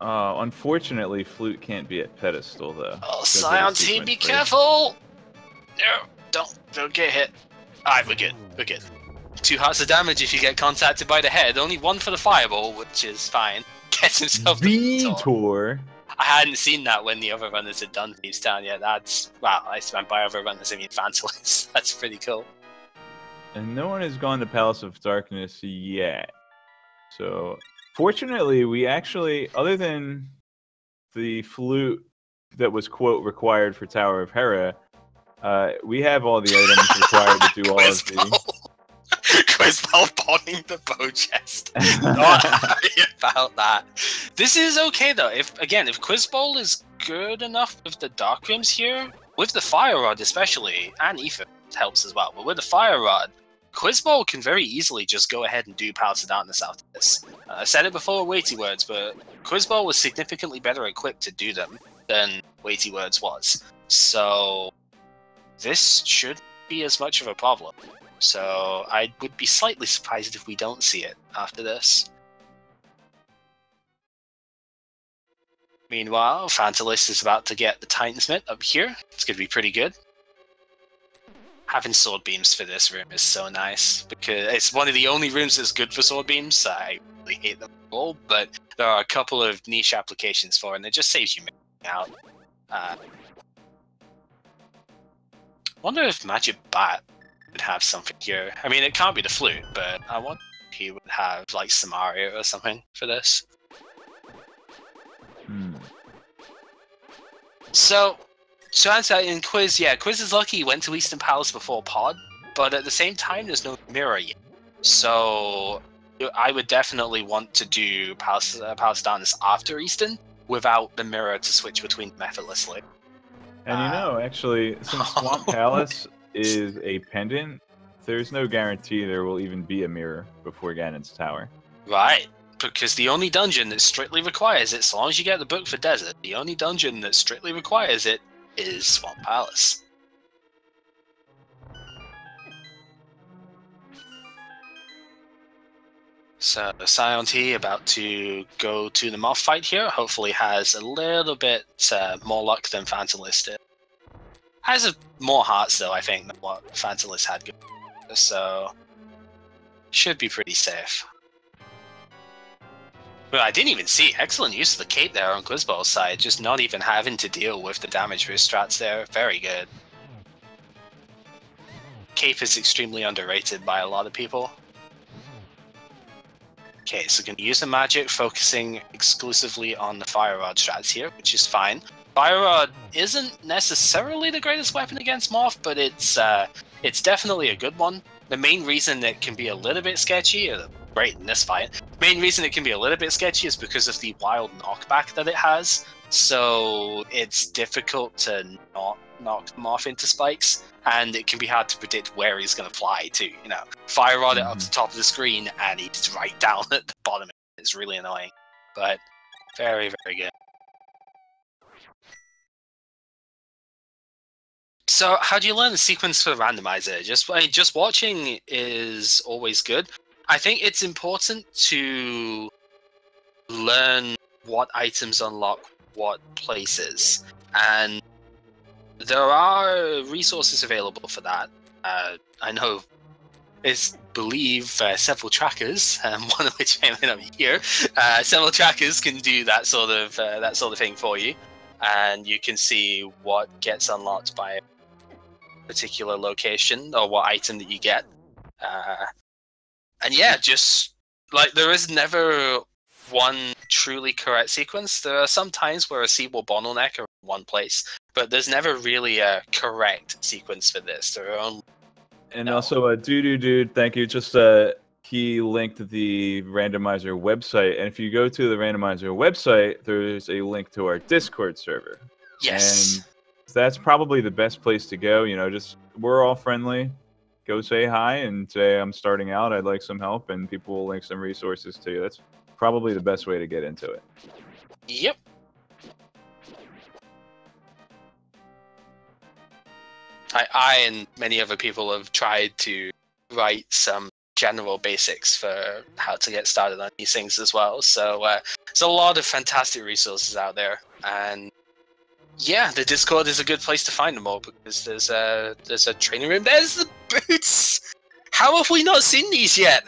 Unfortunately, Flute can't be at pedestal, though. Oh, saiontea, be careful! No, don't get hit. Alright, we're good. We're good. 2 hearts of damage if you get contacted by the head. Only 1 for the fireball, which is fine. Gets himself the Vitor. I hadn't seen that when the other runners had done Thieves Town yet. That's... Wow, I meant by other runners, I mean fanallis. That's pretty cool. And no one has gone to Palace of Darkness yet. So, fortunately, we actually, other than the flute that was, quote, required for Tower of Hera, we have all the items required to do all of the... Quizbowl bombing the bow chest. Not happy about that. This is okay though. If Quizbowl is good enough with the Dark Rims here, with the Fire Rod especially, and Ether helps as well, but with the Fire Rod, Quizbowl can very easily just go ahead and do Palace of Darkness after this. I said it before with WeightyWords, but Quizbowl was significantly better equipped to do them than WeightyWords was. So this shouldn't be as much of a problem. So I would be slightly surprised if we don't see it after this. Meanwhile, fanallis is about to get the Titansmith up here. It's going to be pretty good. Having sword beams for this room is so nice, because it's one of the only rooms that's good for sword beams. I really hate them all, but there are a couple of niche applications for it, and it just saves you out. Wonder if Magic Bat would have something here. I mean, it can't be the flute, but I wonder if he would have like Samaria or something for this. So answer in Quiz, yeah, Quiz is lucky he went to Eastern Palace before Pod, but at the same time, there's no mirror yet. So I would definitely want to do Palace Darkness after Eastern without the mirror to switch between them effortlessly. And you know, actually, since Swamp Palace is a pendant, there's no guarantee there will even be a mirror before Ganon's Tower. Right, because the only dungeon that strictly requires it, so long as you get the book for Desert, the only dungeon that strictly requires it is Swamp Palace. So saiontea about to go to the moth fight here. Hopefully has a little bit more luck than fanallis did. Has more hearts though, I think, than what fanallis had. So should be pretty safe. Well, I didn't even see. Excellent use of the cape there on Quizbowl's side. Just not even having to deal with the damage boost strats there. Very good. Cape is extremely underrated by a lot of people. Okay, so going to use the magic, focusing exclusively on the Fire Rod strats here, which is fine. Fire Rod isn't necessarily the greatest weapon against Moth, but it's definitely a good one. The main reason it can be a little bit sketchy, great in this fight, the main reason it can be a little bit sketchy is because of the wild knockback that it has. So it's difficult to not knock them off into spikes, and it can be hard to predict where he's going to fly to. You know, Fire Rod it up the top of the screen, and he's right down at the bottom. It's really annoying, but very, very good. So, how do you learn the sequence for the randomizer? Just watching is always good. I think it's important to learn what items unlock what places, and there are resources available for that. I know, several trackers, one of which may not be here. Several trackers can do that sort of thing for you, and you can see what gets unlocked by a particular location or what item that you get. And yeah, just like there is never one truly correct sequence. There are some times where a seed will bottleneck in one place, but there's never really a correct sequence for this. There are only... And also, dude, thank you. Just he linked the randomizer website, and if you go to the randomizer website, there's a link to our Discord server. Yes. And So that's probably the best place to go. You know, just we're all friendly. Go say hi and say I'm starting out. I'd like some help, and people will link some resources to you. That's probably the best way to get into it. Yep. I and many other people have tried to write some general basics for how to get started on these things as well. So there's a lot of fantastic resources out there, and yeah, the Discord is a good place to find them all because there's a training room. There's the boots. How have we not seen these yet?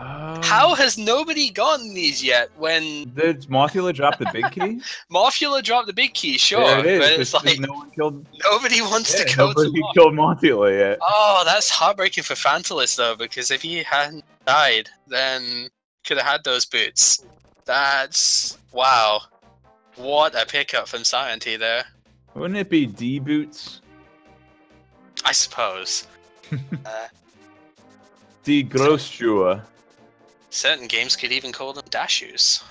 How has nobody gotten these yet? When did Mothula drop the big key? Mothula dropped the big key, sure, there it is. but it's like no one killed. Nobody wants to go nobody to killed Mothula yet. Oh, that's heartbreaking for fanallis though, because if he hadn't died, then could have had those boots. That's wow. What a pickup from saiontea there. Wouldn't it be D boots? I suppose. D Grossschuhe. Certain games could even call them dash shoes.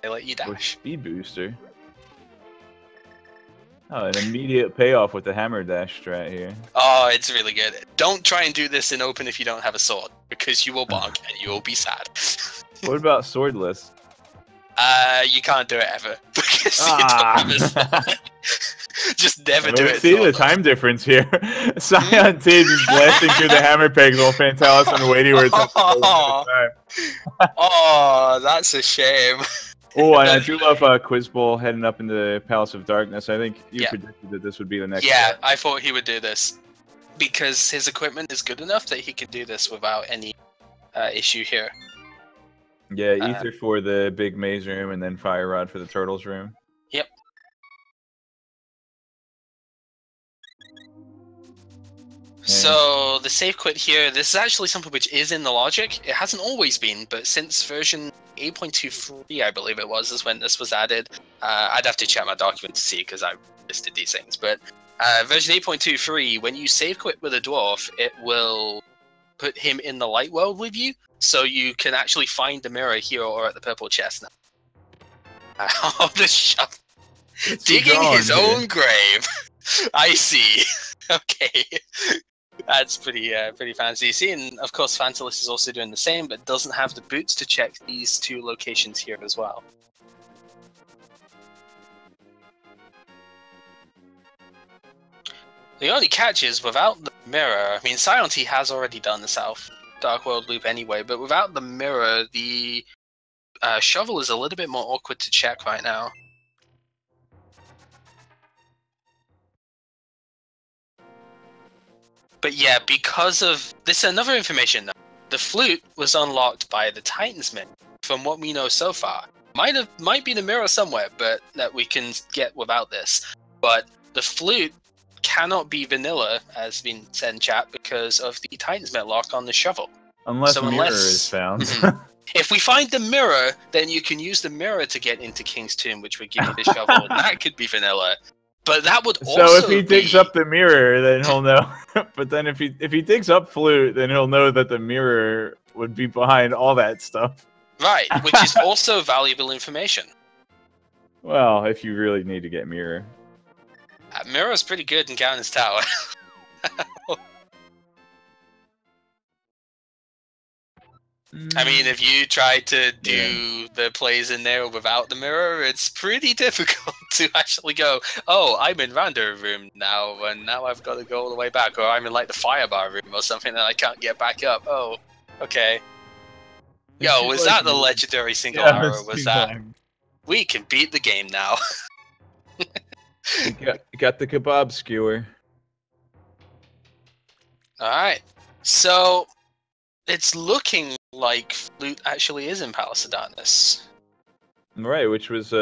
They let you Or dash. speed booster. Oh, an immediate payoff with the hammer dash strat here. Oh, it's really good. Don't try and do this in open if you don't have a sword, because you will bonk and you will be sad. What about swordless? You can't do it ever because you don't have a sword. Just never do it. See the time difference here. saiontea just blasting through the hammer pegs while fanallis and WeityWords. Oh, that's a shame. Oh, and I do love Quizbowl heading up into Palace of Darkness. I think you predicted that this would be the next. Yeah, step. I thought he would do this because his equipment is good enough that he can do this without any issue here. Yeah, Ether for the big maze room, and then Fire Rod for the turtles room. Yep. So the save quit here, this is actually something which is in the logic. It hasn't always been, but since version 8.23, I believe it was, is when this was added. I'd have to check my document to see because I listed these things. But version 8.23, when you save quit with a dwarf, it will put him in the light world with you, so you can actually find the mirror here or at the purple chest now. Oh, the shop. Digging his own grave. I see. Okay. That's pretty fancy. See, and of course fanallis is also doing the same, but doesn't have the boots to check these two locations here as well. The only catch is without the mirror, I mean saiontea has already done the South Dark World loop anyway, but without the mirror, the shovel is a little bit more awkward to check right now. But yeah, because of this, another information though. The flute was unlocked by the Titansmith. From what we know so far, might be the mirror somewhere, but that we can get without this. But the flute cannot be vanilla, as been said in chat, because of the Titansmith lock on the shovel. Unless mirror is found. If we find the mirror, then you can use the mirror to get into King's Tomb, which would give you the shovel, and that could be vanilla. But that would also So if he digs up the mirror, then he'll know. But then if he digs up flute, then he'll know that the mirror would be behind all that stuff. Right, which is also valuable information. Well, if you really need to get mirror. Mirror's pretty good in Gannon's Tower. I mean, if you try to do the plays in there without the mirror, it's pretty difficult to actually go, oh, I'm in random room now, and now I've got to go all the way back, or I'm in, like, the firebar room or something, and I can't get back up. Oh, okay. Yo, was that the legendary single arrow? Was that? We can beat the game now. You got the kebab skewer. Alright. So, it's looking like flute actually is in Palace of Darkness. Right, which was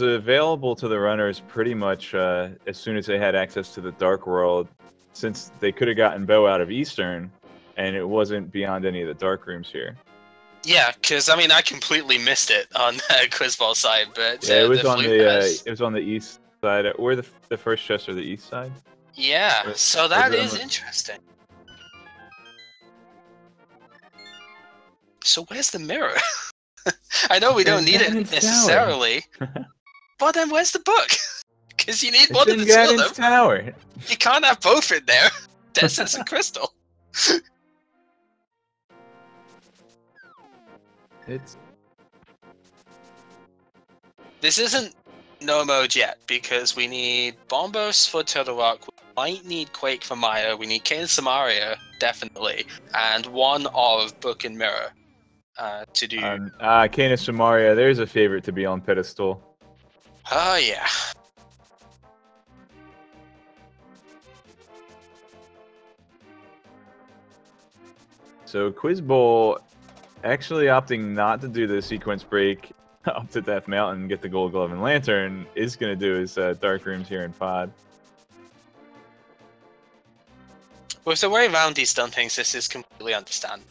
available to the runners pretty much as soon as they had access to the Dark World, since they could have gotten Bow out of Eastern, and it wasn't beyond any of the dark rooms here. Yeah, because I mean I completely missed it on the Quizbowl side, but yeah, it was on the it was on the east side, or the first chest or the east side. Yeah, so that is interesting. So where's the mirror? I know we don't need it necessarily, But then where's the book? Because you need It's one of in the two of Gaddon's them. tower. You can't have both in there. Desserts and Crystal. This isn't no mode yet, because we need Bombos for Turtle Rock, we might need Quake for Maya, we need Kane and Samaria, definitely, and one of Book and Mirror to do... Kane and Samaria, there's a favorite to be on pedestal. Oh, yeah. So Quizbowl actually opting not to do the sequence break up to Death Mountain and get the Gold Glove and Lantern is going to do his Dark Rooms here in Pod. With the way Roundy's done things, this is completely understandable.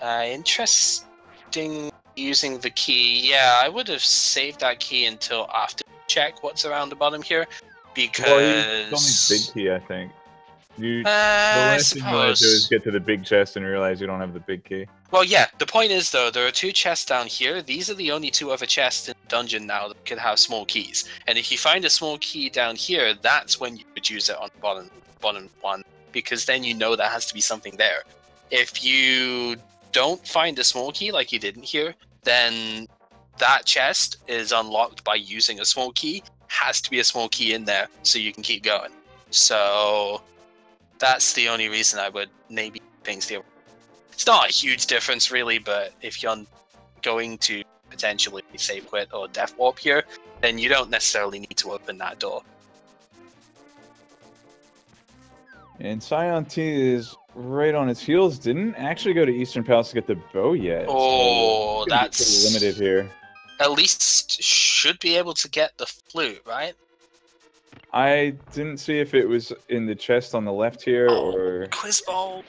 Interesting using the key. Yeah, I would have saved that key until after check what's around the bottom here, because... Well, it's only big key, I think. The last thing you want to do is get to the big chest and realize you don't have the big key. Well, yeah, the point is, though, there are two chests down here. These are the only two other chests in the dungeon now that could have small keys. And if you find a small key down here, that's when you would use it on the bottom one, because then you know there has to be something there. If you don't find a small key like you didn't here, then that chest is unlocked by using a small key. Has to be a small key in there so you can keep going. So... that's the only reason I would maybe things here. It's not a huge difference really, but if you're going to potentially save quit or death warp here, then you don't necessarily need to open that door. And saiontea is right on its heels. Didn't actually go to Eastern Palace to get the bow yet. Oh, so that's pretty limited here. At least should be able to get the flute, right? I didn't see if it was in the chest on the left here or... Quizbowl.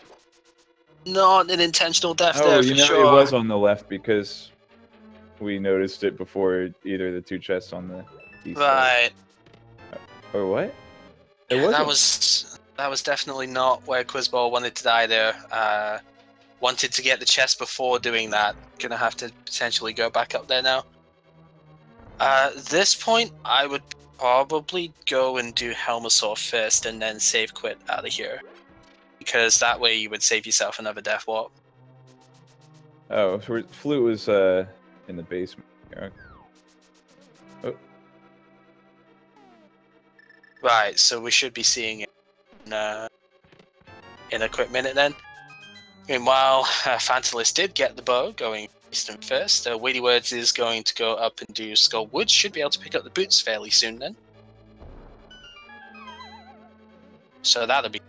Not an intentional death there, Oh, for you know, sure. it was on the left because we noticed it before either of the two chests on the east right. side. Or what? Yeah, that was definitely not where Quizbowl wanted to die there. Wanted to get the chest before doing that. Gonna have to potentially go back up there now. At this point, I would probably go and do Helmasaur first and then save quit out of here. Because that way you would save yourself another death warp. Oh, so flute was in the basement here. Oh. Right, so we should be seeing it in a quick minute then. Meanwhile, fanallis did get the bow going eastern first. WeightyWords is going to go up and do Skullwood. Should be able to pick up the boots fairly soon then. So that'll be...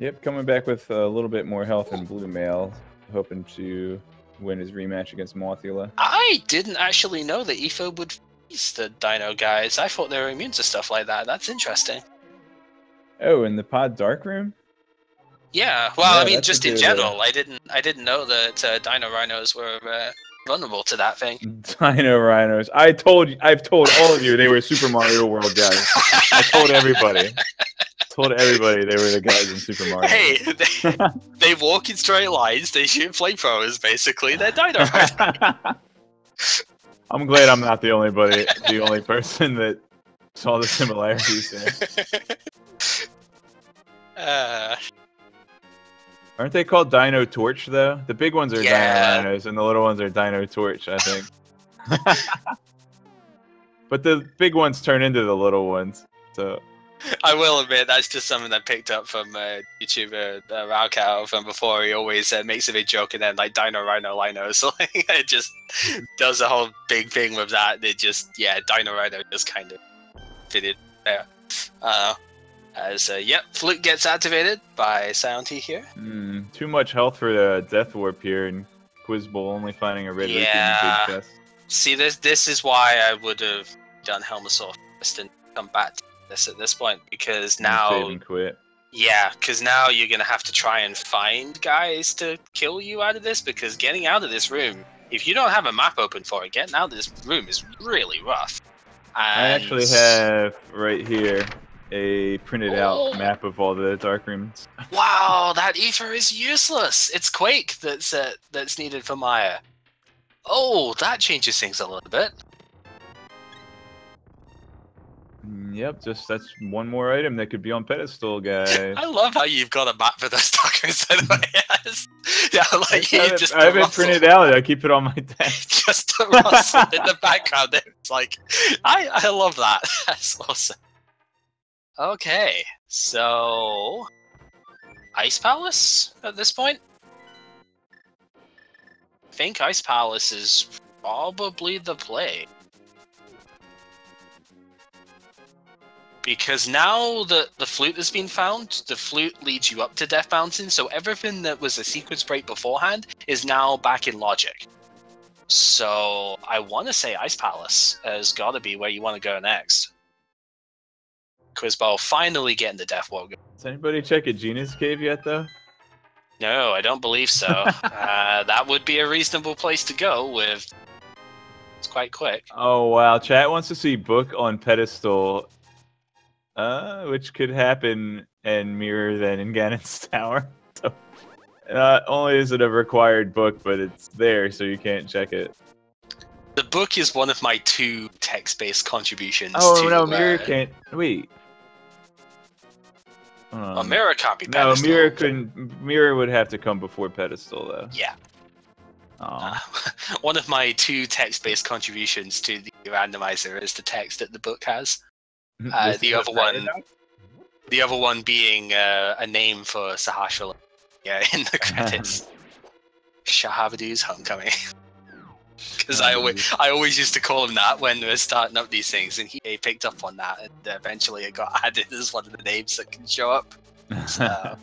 Yep, coming back with a little bit more health in Blue Mail, hoping to win his rematch against Mothula. I didn't actually know that Etho would freeze the Dino guys. I thought they were immune to stuff like that. That's interesting. Oh, in the Pod Dark Room? Yeah, well, Yeah, I mean, just in general, I didn't know that Dino Rhinos were vulnerable to that thing. Dino Rhinos. I've told all of you they were Super Mario World guys. I told everybody. Told everybody they were the guys in Super Mario. Hey, they walk in straight lines. They shoot flamethrowers. Basically, they're Dino Rhinos. I'm glad I'm not the only person that saw the similarities there. Aren't they called Dino Torch, though? The big ones are Dino Rhinos, and the little ones are Dino Torch, I think. But the big ones turn into the little ones, so... I will admit, that's just something I picked up from YouTuber Raocow from before. He always makes a big joke and then, like, Dino Rhino Lino, so like, it just does a whole big thing with that. It just, yeah, Dino Rhino just kind of fitted there. Yep, Flute gets activated by saiontea here. Too much health for the Death Warp here, and Quizbowl only finding a red leak in the big chest. See, this is why I would have done Helmasaur first and come back to this at this point, because now... Save and quit. Yeah, because now you're going to have to try and find guys to kill you out of this, because getting out of this room, if you don't have a map open for it, getting out of this room is really rough. And... I actually have, right here, a printed out map of all the Dark Rooms. Wow, that ether is useless. It's Quake that's needed for Maya. Oh, that changes things a little bit. Yep, that's one more item that could be on pedestal, guys. I love how you've got a map for those talkers, by the way. Yeah, like you just I have it printed out. I keep it on my desk. Just a rustle in the background. It's like, I love that. That's awesome. Okay, so Ice Palace at this point. I think Ice Palace is probably the play. Because now the flute has been found, the flute leads you up to Death Mountain, so everything that was a sequence break beforehand is now back in logic. So I want to say Ice Palace has got to be where you want to go next. Quizbowl finally getting the Death Wall. Has anybody check a Gina's cave yet, though? No, I don't believe so. That would be a reasonable place to go with... It's quite quick. Oh, wow. Chat wants to see book on pedestal. Which could happen and mirror then in Ganon's Tower. So, not only is it a required book, but it's there, so you can't check it. The book is one of my 2 text-based contributions. Oh, to, no, mirror can't... Wait. Well, mirror can't be no, pedestal. mirror couldn't... Mirror would have to come before pedestal, though. Yeah. Oh. One of my 2 text-based contributions to the randomizer is the text that the book has. The other one being a name for Sahasrara. Yeah, in the credits. Shahabadu's Homecoming. Because I always used to call him that when we were starting up these things, and he picked up on that, and eventually it got added as one of the names that can show up. So,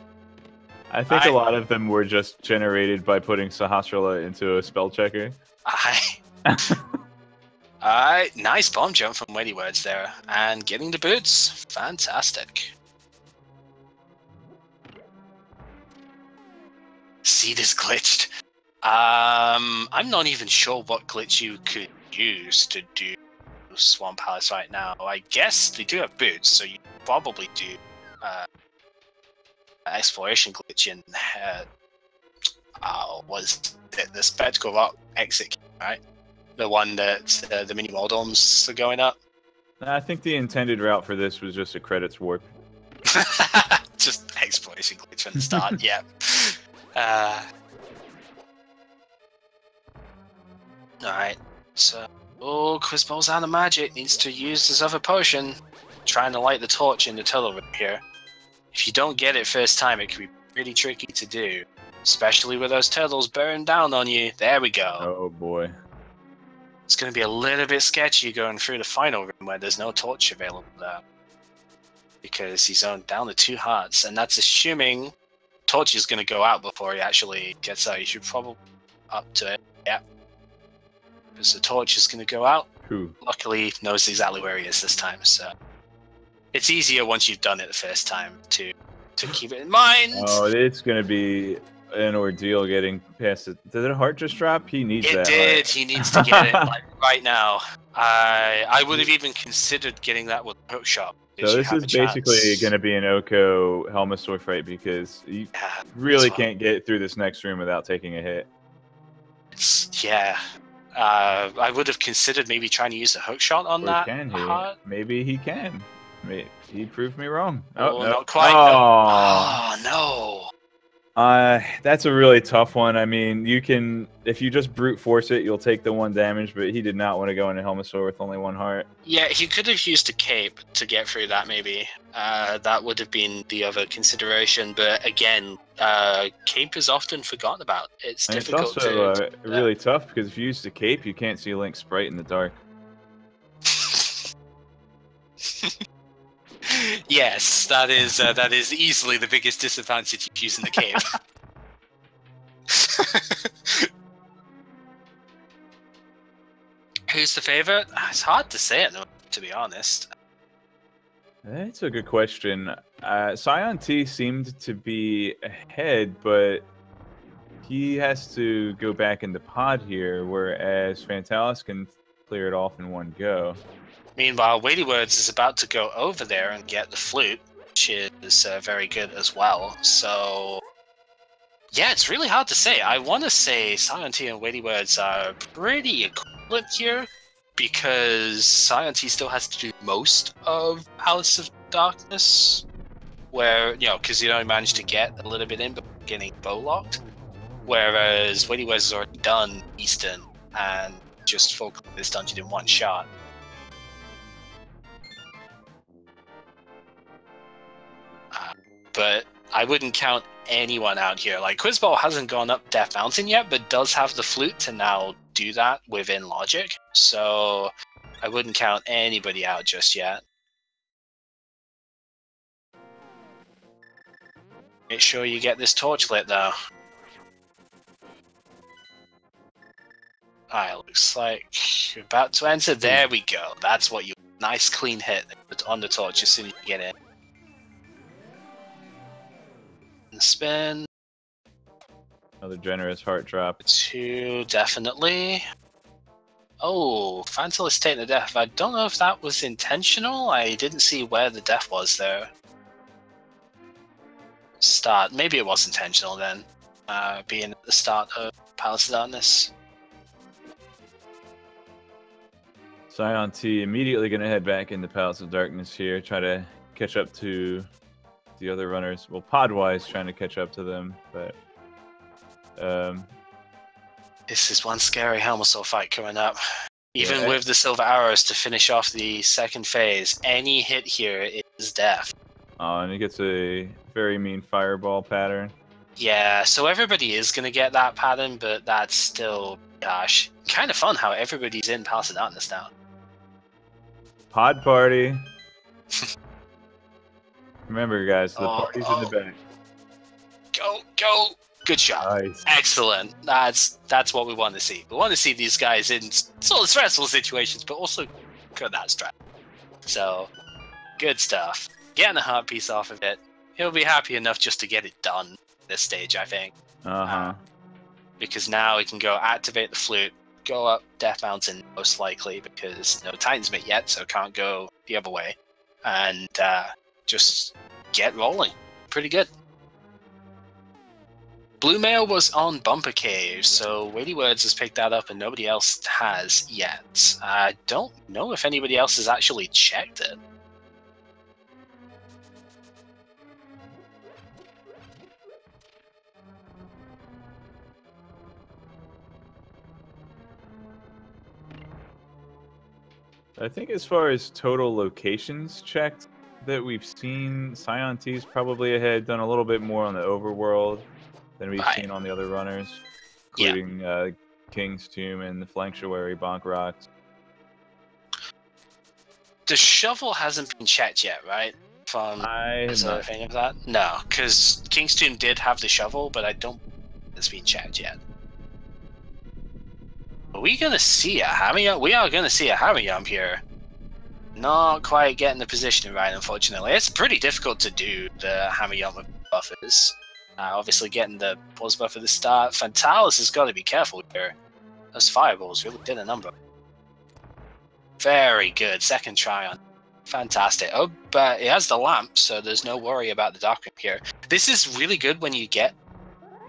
I think a lot of them were just generated by putting Sahasrara into a spell checker. Alright, nice bomb jump from WeightyWords there, and getting the boots. Fantastic. Seed is glitched. I'm not even sure what glitch you could use to do Swamp Palace right now. I guess they do have boots, so you probably do exploration glitch in was it the Spectacle Rock exit, right? The one that the mini Waldoms are going up. I think the intended route for this was just a credits warp. Just exploration glitch from the start. Yeah. Alright, so Quizbowl's out of magic, needs to use his other potion, trying to light the torch in the turtle room here. If you don't get it first time, it can be pretty tricky to do, especially with those turtles bearing down on you. There we go. Oh boy. It's going to be a little bit sketchy going through the final room where there's no torch available there. Because he's down to 2 hearts, and that's assuming torch is going to go out before he actually gets out. You should probably up to it. Yeah. Because the torch is going to go out. Who? Luckily, knows exactly where he is this time, so... It's easier once you've done it the first time to keep it in mind. Oh, it's going to be an ordeal getting past it. Did the heart just drop? He needs that. It did. Heart. He needs to get it like, right now. I would have even considered getting that with hook shot. So this is basically going to be an Oko Helmasaur fight because you really can't get through this next room without taking a hit. Yeah. I would have considered maybe trying to use a hook shot on that. Can he? Maybe he can. He proved me wrong. Oh, no. Not quite. Oh. No. That's a really tough one. I mean, you can, if you just brute force it, you'll take the 1 damage, but he did not want to go into Helmasaur with only 1 heart. Yeah, he could have used a cape to get through that, maybe. That would have been the other consideration, but again, cape is often forgotten about. It's difficult. It's also really tough, because if you use the cape, you can't see Link's sprite in the dark. Yes, that is easily the biggest disadvantage of using the cape. Who's the favorite? It's hard to say it, to be honest. That's a good question. saiontea seemed to be ahead, but he has to go back in the pod here, whereas fanallis can clear it off in 1 go. Meanwhile, WeightyWords is about to go over there and get the flute, which is very good as well. So, Yeah, it's really hard to say. I want to say saiontea and WeightyWords are pretty equivalent here, because saiontea still has to do most of Palace of Darkness, where, you know, because you only managed to get a little bit in before getting bow locked, whereas WeightyWords has already done Eastern and just focused this dungeon in one shot. But I wouldn't count anyone out here. Like, Quizbowl hasn't gone up Death Mountain yet, but does have the flute to now do that within logic. So I wouldn't count anybody out just yet. Make sure you get this torch lit, though. Alright, looks like you're about to enter. There we go. That's what you... Nice clean hit on the torch as soon as you get in. Spin. Another generous heart drop. 2, definitely. Oh, fanallis taking the death. I don't know if that was intentional. I didn't see where the death was there. Start. Maybe it was intentional then. Being at the start of Palace of Darkness. saiontea immediately going to head back into Palace of Darkness here, try to catch up to the other runners. Well, pod-wise, trying to catch up to them, but this is one scary Helmasaur fight coming up. Even yeah. with the silver arrows to finish off the second phase, any hit here is death. Oh, and he gets a very mean fireball pattern. Yeah, so everybody is going to get that pattern, but that's still, gosh, kind of fun how everybody's in Palace of Darkness now. Pod party. Remember, guys, the party's in the back. Go, go! Good shot. Nice. Excellent. That's what we want to see. We want to see these guys in sort of stressful situations, but also good that strat. So, good stuff. Getting a heart piece off of it. He'll be happy enough just to get it done this stage, I think. Because now he can go activate the flute, go up Death Mountain most likely, because no Titan's Mate yet, so can't go the other way. And just get rolling. Pretty good. Blue Mail was on Bumper Cave, so WeightyWords has picked that up and nobody else has yet. I don't know if anybody else has actually checked it. I think as far as total locations checked that we've seen, saiontea's probably ahead, done a little bit more on the overworld than we've seen on the other runners, including King's Tomb and the Flanctuary Bonk Rocks. The shovel hasn't been checked yet, right? From the thing of that? No, because King's Tomb did have the shovel, but I don't think it's been checked yet. Are we going to see a hammer jump? We are going to see a hammer jump here. Not quite getting the positioning right, unfortunately. It's pretty difficult to do the hammer jump with buffers. Obviously, getting the pause buff at the start. fanallis has got to be careful here. Those fireballs really did a number. Very good. Second try on. Fantastic. Oh, but it has the lamp, so there's no worry about the dark room here. This is really good when you get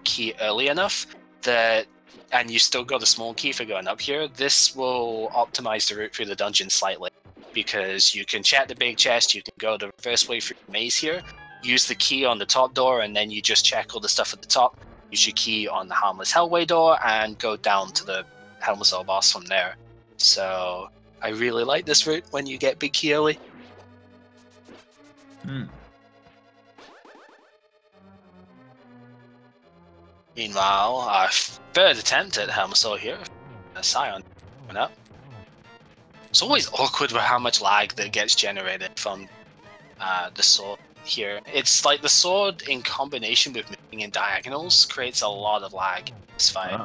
key early enough that, and you still got a small key for going up here. This will optimize the route through the dungeon slightly, because you can check the big chest, you can go the reverse way through the maze here, use the key on the top door, and then you just check all the stuff at the top, use your key on the Harmless Hellway door, and go down to the Helmasaur boss from there. So I really like this route when you get big key early. Meanwhile, our third attempt at Helmasaur here, Scion coming up. It's always awkward with how much lag that gets generated from the sword here. It's like the sword in combination with moving in diagonals creates a lot of lag in this fight.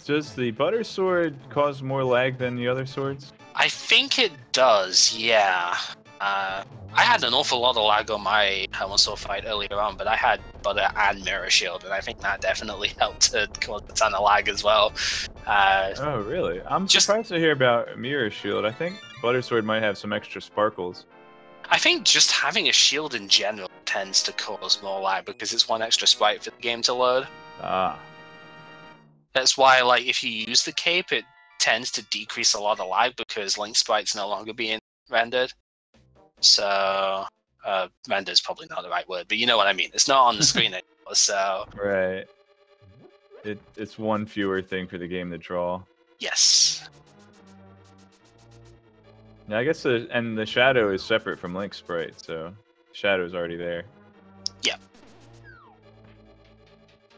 Does the butter sword cause more lag than the other swords? I think it does, yeah. I had an awful lot of lag on my Helmasaur fight earlier on, but I had butter and mirror shield, and I think that definitely helped to cause a ton of lag as well. Oh, really? I'm surprised to hear about mirror shield. I think butter sword might have some extra sparkles. I think just having a shield in general tends to cause more lag because it's one extra sprite for the game to load. Ah. That's why, like, if you use the cape, it tends to decrease a lot of lag because Link sprite's no longer being rendered. So, rendered's probably not the right word, but you know what I mean. It's not on the screen anymore, so... Right. It's one fewer thing for the game to draw. Yes. Yeah, I guess the shadow is separate from Link's sprite, so shadow's already there. Yeah.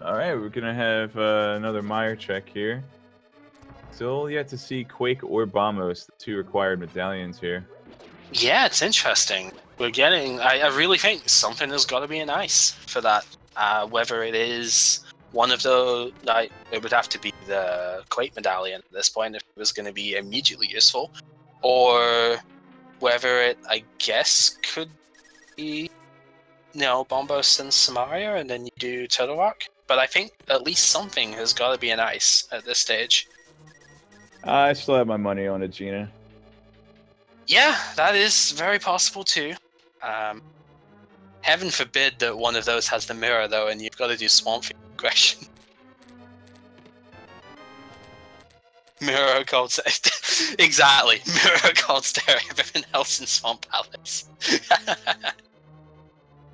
Alright, we're gonna have another Meyer check here. Still yet to see Quake or Bombos, the 2 required medallions here. Yeah, it's interesting. We're getting... I really think something has got to be nice for that. Whether it is one of the... Like, it would have to be the Quake medallion at this point if it was going to be immediately useful. Or whether it, I guess, could be, you know, Bombos and Samaria, and then you do Turtle Rock. But I think at least something has got to be an ice at this stage. I still have my money on Agena. Yeah, that is very possible too. Heaven forbid that one of those has the mirror, though, and you've got to do Swamp Field aggression. Mirror Cold Stare. Exactly. Mirror Cold Stare. Everything else in Swamp Palace.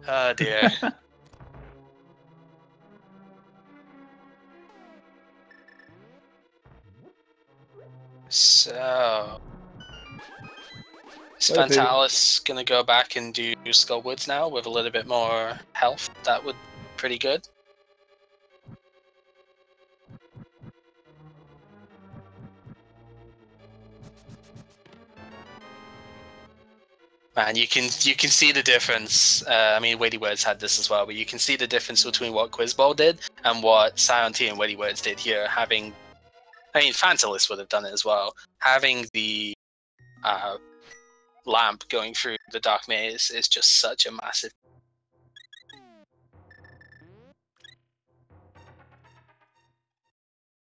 Oh dear. So... Is fanallis gonna go back and do Skullwoods now with a little bit more health? That would be pretty good. Man, you can see the difference. I mean, WeightyWords had this as well, but you can see the difference between what Quizbowl did and what saiontea and WeightyWords did here. Having, I mean, fanallis would have done it as well. Having the lamp going through the dark maze is just such a massive.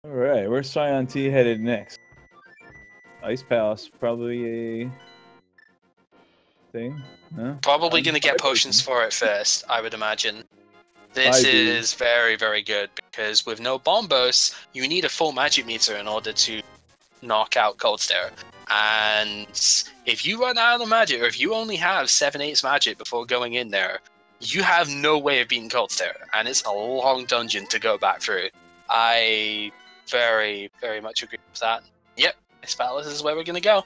All right, where's saiontea headed next? Ice Palace, probably a thing. No? Probably going to get potions for it first, I would imagine. This is very, very good because with no Bombos, you need a full magic meter in order to knock out Cold Stare. And if you run out of magic, or if you only have 7/8 magic before going in there, you have no way of beating Cold Stare, and it's a long dungeon to go back through. I very, very much agree with that. Yep, Ice Palace is where we're going to go.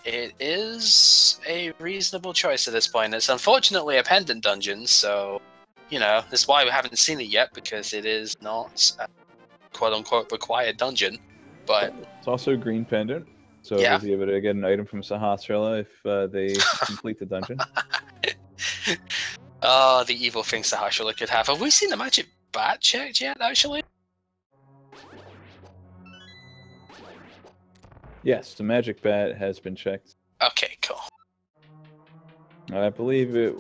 It is a reasonable choice at this point. It's unfortunately a pendant dungeon, so, you know, that's why we haven't seen it yet, because it is not a quote-unquote required dungeon, but... It's also a green pendant, so yeah. we'll be able to get an item from Sahasrara if they complete the dungeon. Oh, the evil thing Sahasrara could have. Have we seen the magic bat checked yet, actually? Yes, the magic bat has been checked. Okay, cool. I believe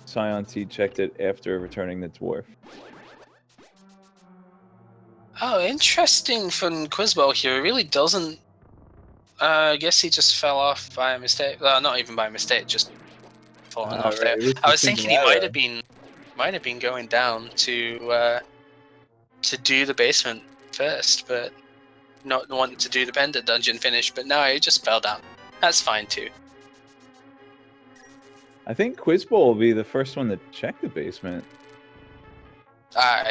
saiontea checked it after returning the dwarf. Oh, interesting from Quizbowl here. It really doesn't... I guess he just fell off by mistake. Well, not even by mistake, just falling off there. I was thinking he might have been going down to do the basement first, but not wanting to do the pendant dungeon finish. But no, he just fell down. That's fine too. I think Quizbowl will be the first one to check the basement.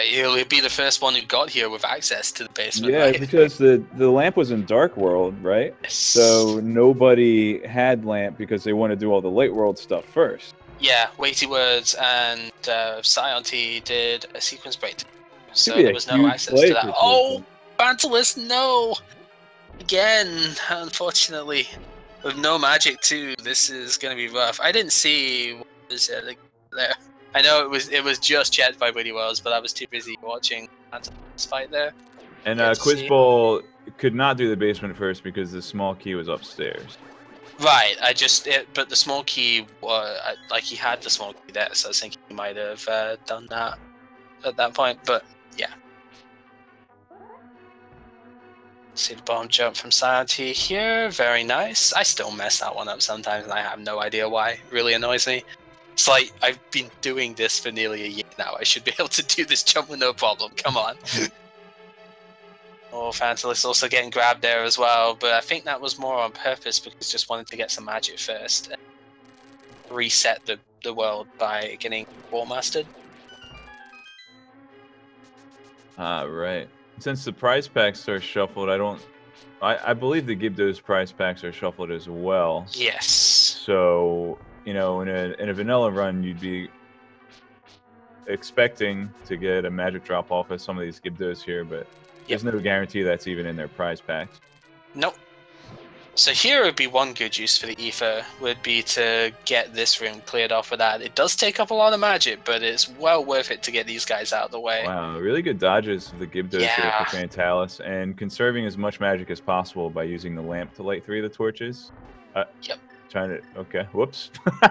He'll be the first one who got here with access to the basement. Yeah, right? because the lamp was in Dark World, right? Yes. So nobody had lamp because they want to do all the Light World stuff first. Yeah, WeightyWords and saiontea did a sequence break, so there was no access to that. Oh, fanallis, no! Again, unfortunately, with no magic too, this is going to be rough. I didn't see what was there. I know it was just checked by WeightyWords, but I was too busy watching fanallis fight there. And Quizbowl could not do the basement first because the small key was upstairs. Right, but the small key, like he had the small key there, so I was thinking he might have done that at that point, but yeah. See the bomb jump from saiontea here, very nice. I still mess that one up sometimes, and I have no idea why. It really annoys me. It's like, I've been doing this for nearly a year now. I should be able to do this jump with no problem. Come on. Oh, fanallis also getting grabbed there as well, but I think that was more on purpose because just wanted to get some magic first and reset the world by getting War Mastered. Right. Since the prize packs are shuffled, I believe the Gibdo's prize packs are shuffled as well. Yes. So, you know, in a vanilla run, you'd be expecting to get a magic drop off of some of these Gibdos here, but there's no guarantee that's even in their prize packs. Nope. So here would be one good use for the Ether, would be to get this room cleared off with that. It does take up a lot of magic, but it's well worth it to get these guys out of the way. Wow, really good dodges of the Gibdos here for fanallis, and conserving as much magic as possible by using the lamp to light 3 of the torches. Yep. Trying to, okay, whoops. Yeah,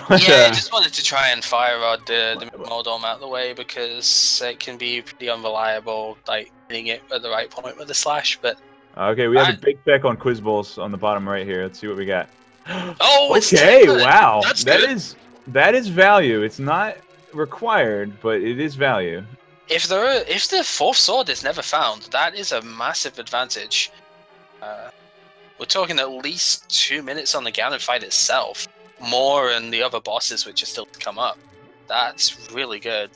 I just wanted to try and fire rod the Moldom out of the way because it can be pretty unreliable, like hitting it at the right point with the slash, but... Okay, we have a big check on Quizbowls on the bottom right here. Let's see what we got. Oh, it's okay! Wow, that's that good. that is value. It's not required, but it is value. If the fourth sword is never found, that is a massive advantage. We're talking at least 2 minutes on the Ganon fight itself, more than the other bosses which are still to come up. That's really good.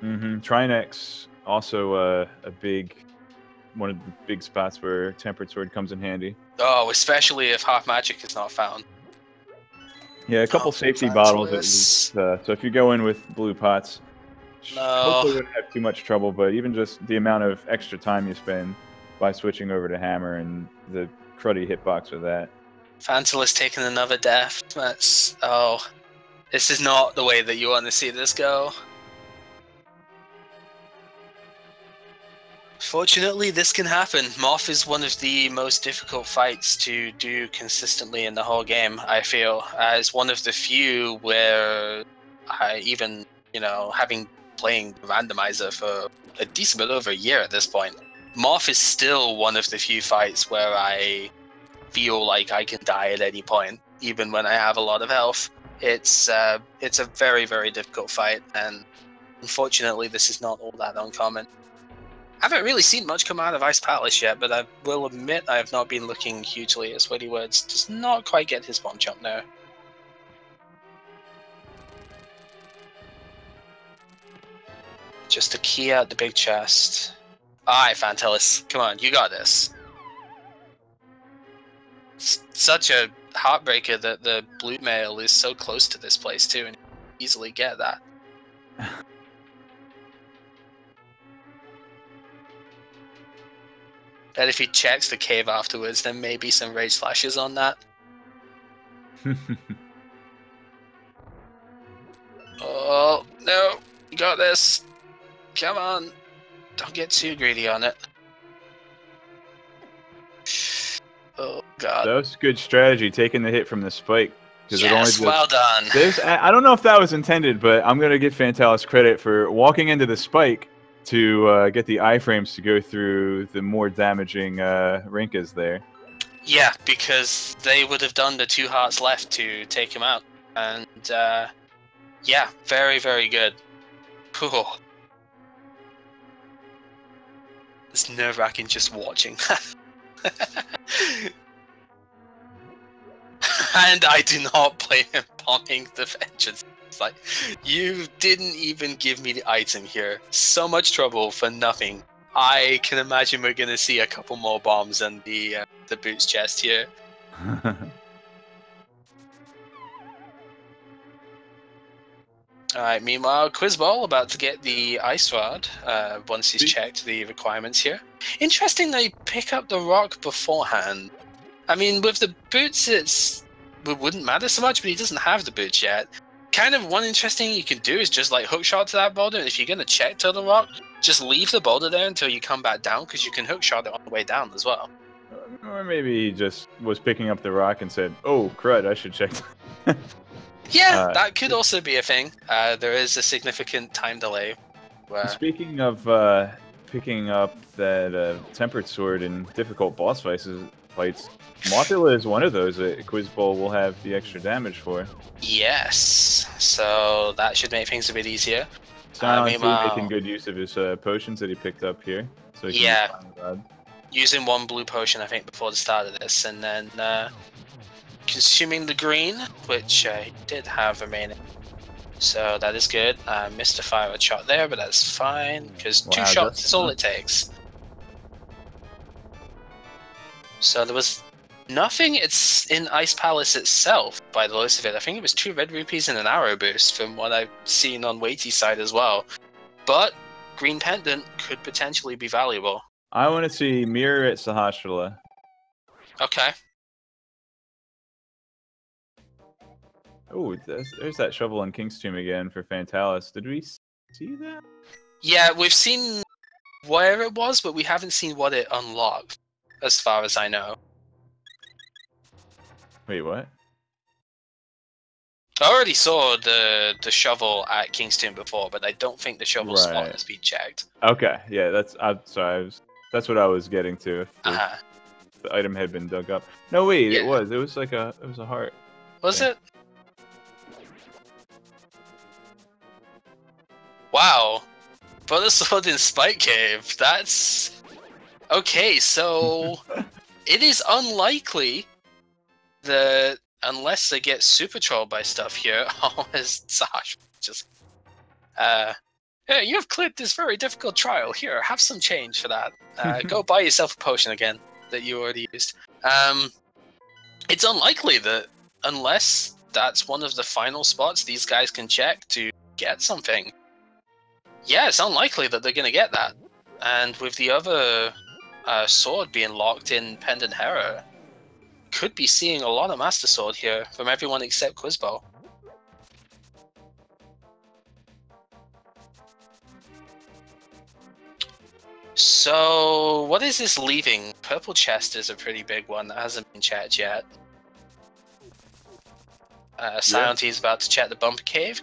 Trinex also one of the big spots where Tempered Sword comes in handy. Oh, especially if half magic is not found. Yeah, a couple safety bottles at least. So if you go in with blue pots, hopefully wouldn't have too much trouble, but even just the amount of extra time you spend by switching over to Hammer and the cruddy hitbox with that. fanallis taking another death. That's... oh. This is not the way that you want to see this go. Fortunately, this can happen. Moth is one of the most difficult fights to do consistently in the whole game, I feel. It's one of the few where I even, you know, playing Randomizer for a decent bit over a year at this point, Moth is still one of the few fights where I feel like I can die at any point, even when I have a lot of health. It's a very, very difficult fight, and unfortunately this is not all that uncommon. I haven't really seen much come out of Ice Palace yet, but I will admit I have not been looking hugely as WeityWords does not quite get his bomb jump now. Just to key out the big chest. Alright, fanallis, come on, you got this. It's such a heartbreaker that the blue mail is so close to this place too, and you can easily get that. And if he checks the cave afterwards, then maybe some rage slashes on that. Oh, no. You got this. Come on. Don't get too greedy on it. Oh, God. That was good strategy, taking the hit from the spike. Yes, well done. I don't know if that was intended, but I'm going to give fanallis credit for walking into the spike to get the iframes to go through the more damaging Rinkas there. Yeah, because they would have done the 2 hearts left to take him out. And, yeah, very, very good. Cool. It's nerve-wracking just watching. And I do not blame him bombing the vengeance. It's like, you didn't even give me the item here. So much trouble for nothing. I can imagine we're gonna see a couple more bombs in the boots chest here. Alright, meanwhile, Quizbowl about to get the ice rod once he's checked the requirements here. Interesting they pick up the rock beforehand. I mean, with the boots, it wouldn't matter so much, but he doesn't have the boots yet. Kind of one interesting you can do is just like hookshot to that boulder, and if you're going to check to the rock, just leave the boulder there until you come back down, because you can hookshot it on the way down as well. Or maybe he just was picking up the rock and said, oh, crud, I should check. Yeah, that could also be a thing. There is a significant time delay. Speaking of picking up that Tempered Sword in difficult boss fights, fights. Mothula is one of those that Quizbowl will have the extra damage for. Yes, so that should make things a bit easier. Saiontea making good use of his potions that he picked up here. So he can using one blue potion, I think, before the start of this, and then consuming the green, which he did have remaining. So that is good. Missed a fire shot there, but that's fine, because 2 shots is all it takes. So there was nothing in Ice Palace itself, by the looks of it. I think it was 2 red rupees and an arrow boost from what I've seen on Weighty's side as well. But green pendant could potentially be valuable. I want to see Mirror at Sahasrara. Okay. Oh, there's that shovel on King's Tomb again for fanallis. Did we see that? Yeah, we've seen where it was, but we haven't seen what it unlocked, as far as I know. Wait, what? I already saw the shovel at King's Tomb before, but I don't think the shovel spot has been checked. Okay, yeah, that's that's what I was getting to. If the item had been dug up. No, wait, it was like a heart. Was it? Wow, but a sword in Spike Cave. That's okay. So it is unlikely that unless they get super trolled by stuff here, as Sash just hey, you have cleared this very difficult trial. Here, have some change for that. Go buy yourself a potion again that you already used. It's unlikely that unless that's one of the final spots these guys can check to get something. Yeah, it's unlikely that they're going to get that. And with the other sword being locked in Pendant Hera, could be seeing a lot of Master Sword here from everyone except Quizbowl. So, what is this leaving? Purple Chest is a pretty big one that hasn't been checked yet. Saiontea is about to check the Bumper Cave,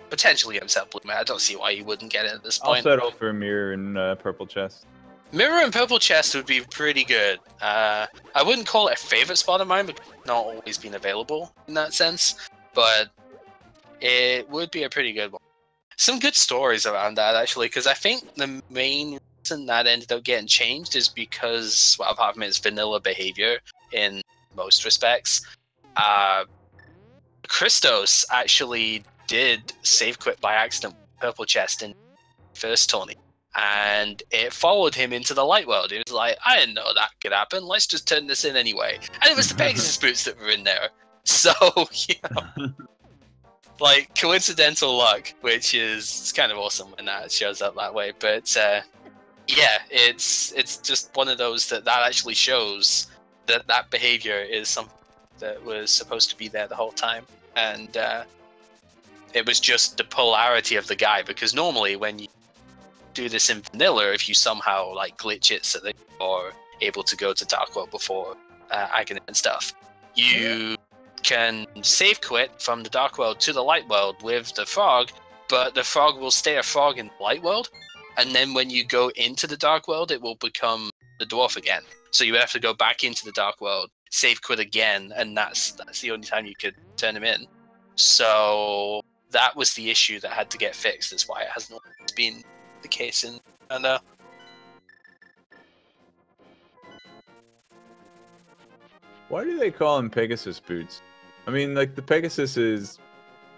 potentially get himself Blue Man. I don't see why he wouldn't get it at this point. I'll settle for Mirror and Purple Chest. Mirror and Purple Chest would be pretty good. I wouldn't call it a favorite spot of mine, because it's not always been available in that sense, but it would be a pretty good one. Some good stories around that, actually, because I think the main reason that ended up getting changed is because, well, apart from its vanilla behavior in most respects, Christos actually did save quit by accident with Purple Chest in first tourney. And it followed him into the light world. He was like, I didn't know that could happen. Let's just turn this in anyway. And it was the Pegasus boots that were in there. So, you know, like, coincidental luck, which is kind of awesome when that shows up that way. But, yeah, it's just one of those that actually shows that that behavior is something that was supposed to be there the whole time. And it was just the polarity of the guy, because normally when you do this in vanilla, if you somehow like glitch it so that you're able to go to Dark World before Agony and stuff, you can save quit from the Dark World to the Light World with the frog, but the frog will stay a frog in the Light World, and then when you go into the Dark World, it will become the dwarf again. So you would have to go back into the Dark World, save quit again, and that's the only time you could turn him in. So that was the issue that had to get fixed. That's why it hasn't always been the case in Why do they call them Pegasus boots? I mean, like, the Pegasus is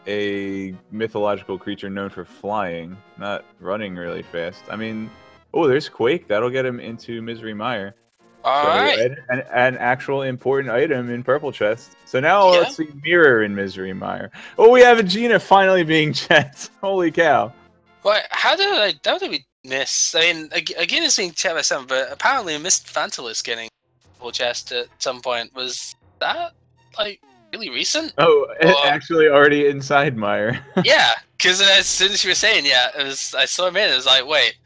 a mythological creature known for flying, not running really fast. I mean, oh, there's Quake. That'll get him into Misery Mire. Alright. An actual important item in Purple Chest. So now let's see Mirror in Misery Mire. Oh, we have a Gina finally being checked. Holy cow. What? How did we miss? I mean, again, it's being checked by someone, but apparently I missed fanallis getting Purple Chest at some point. Was that, like, really recent? Oh, actually already inside Mire. Yeah, because as soon as you were saying, I saw him in, I was like, wait,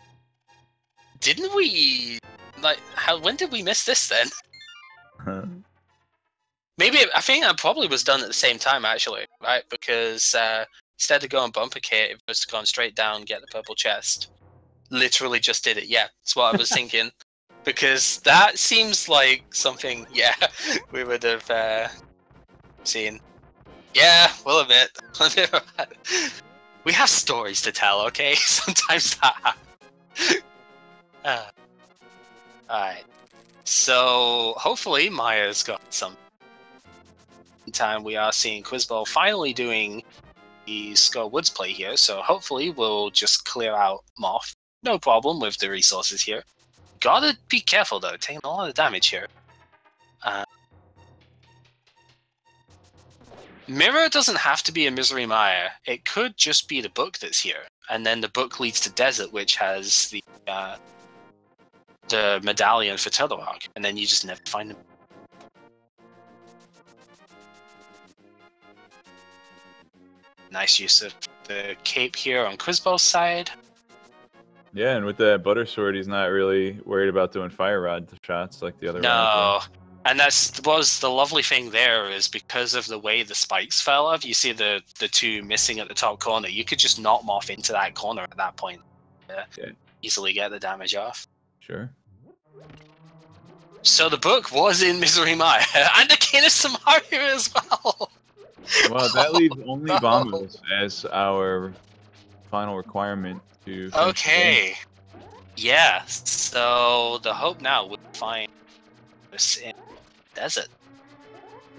didn't we... Like, when did we miss this then? Huh. Maybe, I think that probably was done at the same time, actually, right? Because instead of going Bumper Cave, it was gone straight down, get the Purple Chest. Literally just did it, yeah. That's what I was thinking. Because that seems like something, yeah, we would have seen. Yeah, we'll admit. We have stories to tell, okay? Sometimes that happens. Alright. So, hopefully Maya's got some time. We are seeing Quizbowl finally doing the Skull Woods play here, so hopefully we'll just clear out Moth. No problem with the resources here. Gotta be careful though, taking a lot of damage here. Mirror doesn't have to be a Misery Mire. It could just be the book that's here, and then the book leads to Desert, which has the medallion for Turtle Rock, and then you just never find them. Nice use of the cape here on Quizbowl's side. Yeah, and with the butter sword, he's not really worried about doing fire rod shots like the other. No, and that was the lovely thing there is because of the way the spikes fell off. You see the two missing at the top corner. You could just knock Moth into that corner at that point. Yeah. Easily get the damage off. Sure. So the book was in Misery Mire, and the Cane of Samaria as well. Well, that leaves only Bombos as our final requirement to. Okay. Yeah. So the hope now would find this in Desert.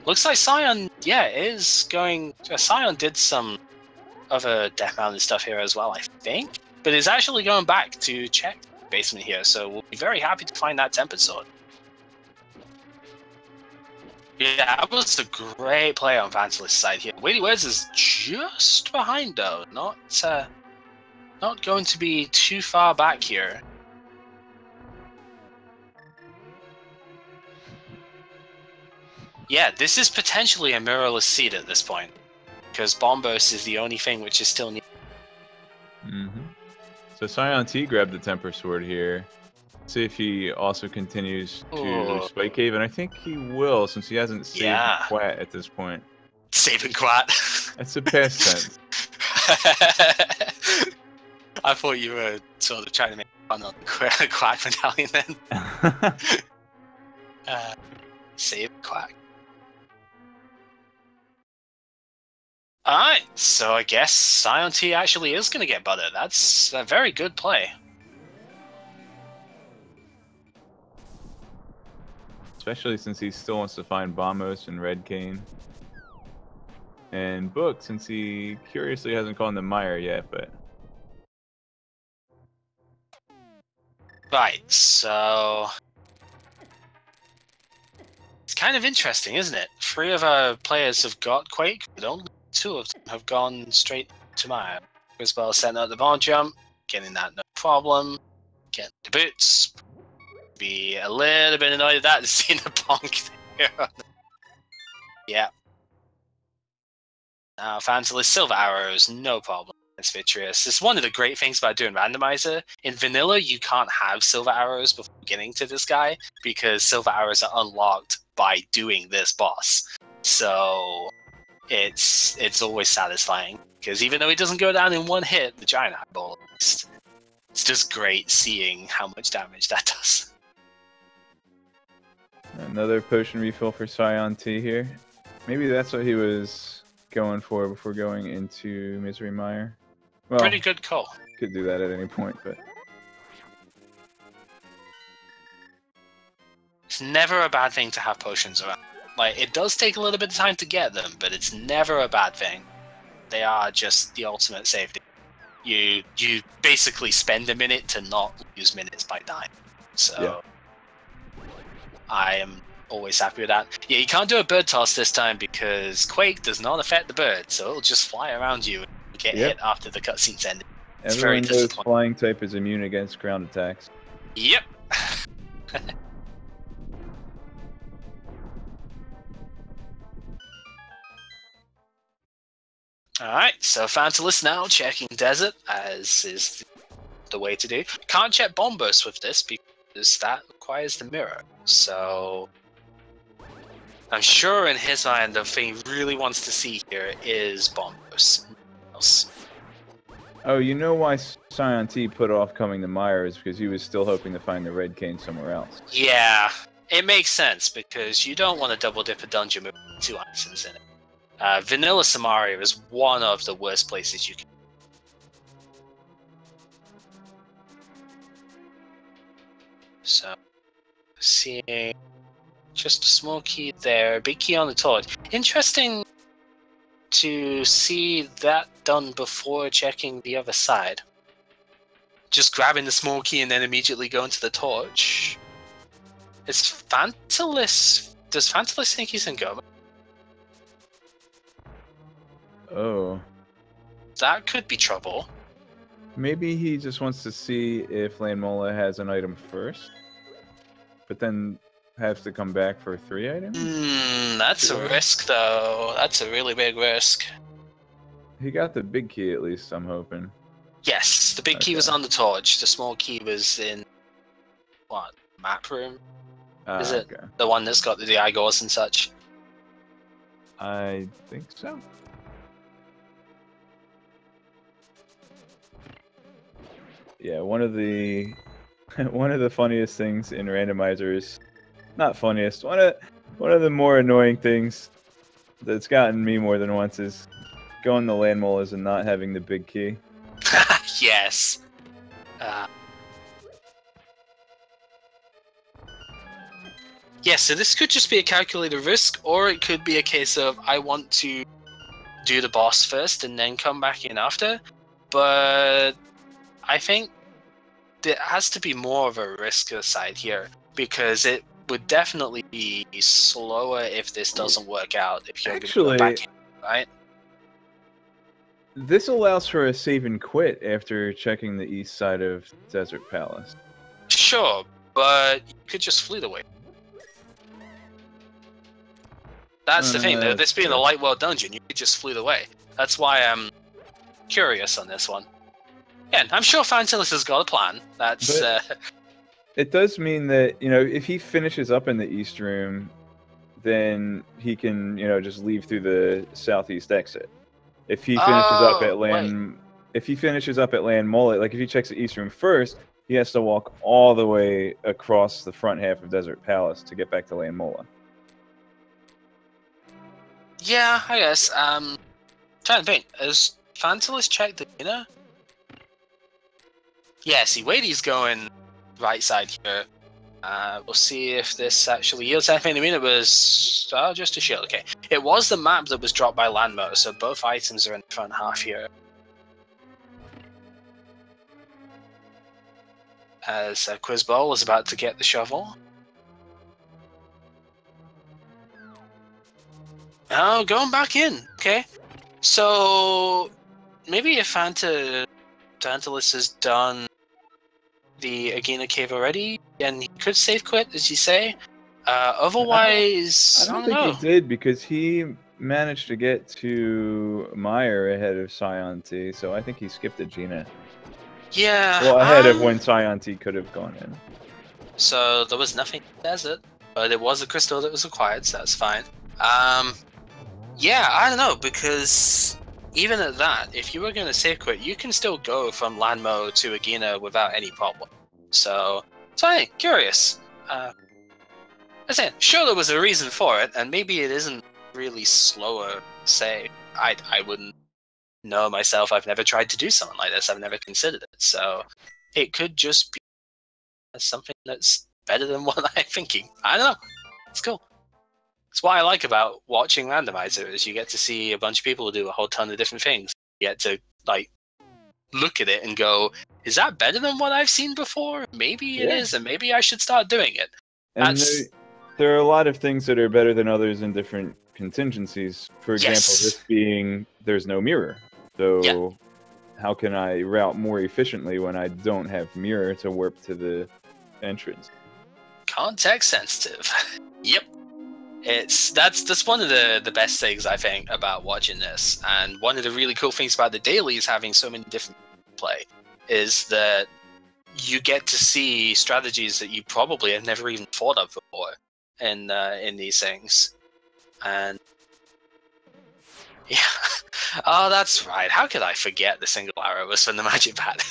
Looks like Scion, yeah, is going. Scion did some other Death Mountain stuff here as well, I think, but is actually going back to check the basement here. So we'll be very happy to find that Tempered Sword. Yeah, that was a great play on fanallis' side here. WeityWords is just behind though, not going to be too far back here. Yeah, this is potentially a mirrorless seed at this point, because Bombos is the only thing which is still needed. So saiontea grabbed the Temper Sword here. See if he also continues to Spike Cave, and I think he will, since he hasn't saved Quat at this point. Saving Quat. That's a past tense. I thought you were sort of trying to make fun of the Quack medallion then. Save Quack. Alright, so I guess saiontea actually is going to get butter. That's a very good play. Especially since he still wants to find Bombos and Red Cane. And Book, since he curiously hasn't called him Mire yet, but... Right, so... It's kind of interesting, isn't it? 3 of our players have got Quake, but only 2 of them have gone straight to Mire. Quizbowl setting up the ball jump, getting that no problem, getting the boots. Be a little bit annoyed at that, seeing the bonk there. Yeah. Now, fanallis silver arrows, no problem. It's Vitreous. It's one of the great things about doing randomizer. In vanilla, you can't have silver arrows before getting to this guy because silver arrows are unlocked by doing this boss. So it's always satisfying because even though he doesn't go down in one hit, the giant eyeball, it's just great seeing how much damage that does. Another potion refill for saiontea here. Maybe that's what he was going for before going into Misery Mire. Well, pretty good call. Could do that at any point, but... It's never a bad thing to have potions around. Like, it does take a little bit of time to get them, but it's never a bad thing. They are just the ultimate safety. You basically spend a minute to not lose minutes by dying. So... Yeah. I am always happy with that. Yeah, you can't do a bird toss this time because Quake does not affect the bird, so it'll just fly around you and get hit after the cutscene's ended. It's Everyone knows flying type is immune against ground attacks. Yep. Alright, so fanallis now checking Desert, as is the way to do. Can't check Bombos with this because that requires the mirror. So I'm sure in his mind the thing he really wants to see here is Bombos. Oh, you know why saiontea put off coming to Meyer is because he was still hoping to find the red cane somewhere else. Yeah, it makes sense because you don't want to double dip a dungeon with 2 items in it. Vanilla Samaria is one of the worst places you can. So, seeing just a small key there, big key on the torch. Interesting to see that done before checking the other side. Just grabbing the small key and then immediately going to the torch. Is fanallis? Does fanallis think he's in Goma? Oh. That could be trouble. Maybe he just wants to see if Lanmola has an item first, but then has to come back for 3 items? That's a risk, though. That's a really big risk. He got the big key at least, I'm hoping. Yes, the big key was on the torch. The small key was in, what, map room? Is it okay. the one that's got the Igors and such? I think so. Yeah, one of the funniest things in randomizers, not funniest, one of the more annoying things that's gotten me more than once is going to Landmolas and not having the big key. Yes. Yeah, so this could just be a calculated risk, or it could be a case of I want to do the boss first and then come back in after. But I think there has to be more of a risk side here, because it would definitely be slower if this doesn't work out. If you're Actually, going to go back in, right? This allows for a save and quit after checking the east side of Desert Palace. Sure, but you could just flee away. That's the thing, though. This being a light world dungeon, you could just flee away. That's why I'm curious on this one. Yeah, I'm sure fanallis has got a plan. That's. It does mean that, you know, if he finishes up in the east room, then he can, you know, just leave through the southeast exit. If he finishes up at Landmola, like if he checks the east room first, he has to walk all the way across the front half of Desert Palace to get back to Landmola. Yeah, I guess. Trying to think. Has fanallis checked the inner? Yeah, see, Weighty's going right side here. We'll see if this actually yields anything. I mean, it was just a shield. Okay, it was the map that was dropped by Landmo, so both items are in the front half here. As Quizbowl is about to get the shovel. Oh, going back in. Okay, so maybe if fanallis has done the Agena cave already, and he could save quit, as you say. Otherwise, I don't think he did, because he managed to get to Meyer ahead of saiontea, so I think he skipped Agena. Yeah. Well, ahead of when saiontea could have gone in. So there was nothing in the desert, but there was a crystal that was acquired, so that's fine. Yeah, I don't know, because even at that, if you were going to save quit, you can still go from Landmo to Agena without any problem. So hey, curious. I said, sure, there was a reason for it, and maybe it isn't really slower. Say, I wouldn't know myself. I've never tried to do something like this. I've never considered it. So it could just be something that's better than what I'm thinking. I don't know. It's cool. It's what I like about watching Randomizer, is you get to see a bunch of people do a whole ton of different things. You get to, like, look at it and go, is that better than what I've seen before? Maybe it is, and maybe I should start doing it. And there are a lot of things that are better than others in different contingencies. For example, this being, there's no mirror. So how can I route more efficiently when I don't have mirror to warp to the entrance? Context sensitive. Yep. That's one of the best things, I think, about watching this. And one of the really cool things about the dailies having so many different play is that you get to see strategies that you probably have never even thought of before in these things. And Yeah. Oh, that's right. How could I forget the single arrow was from the magic pad?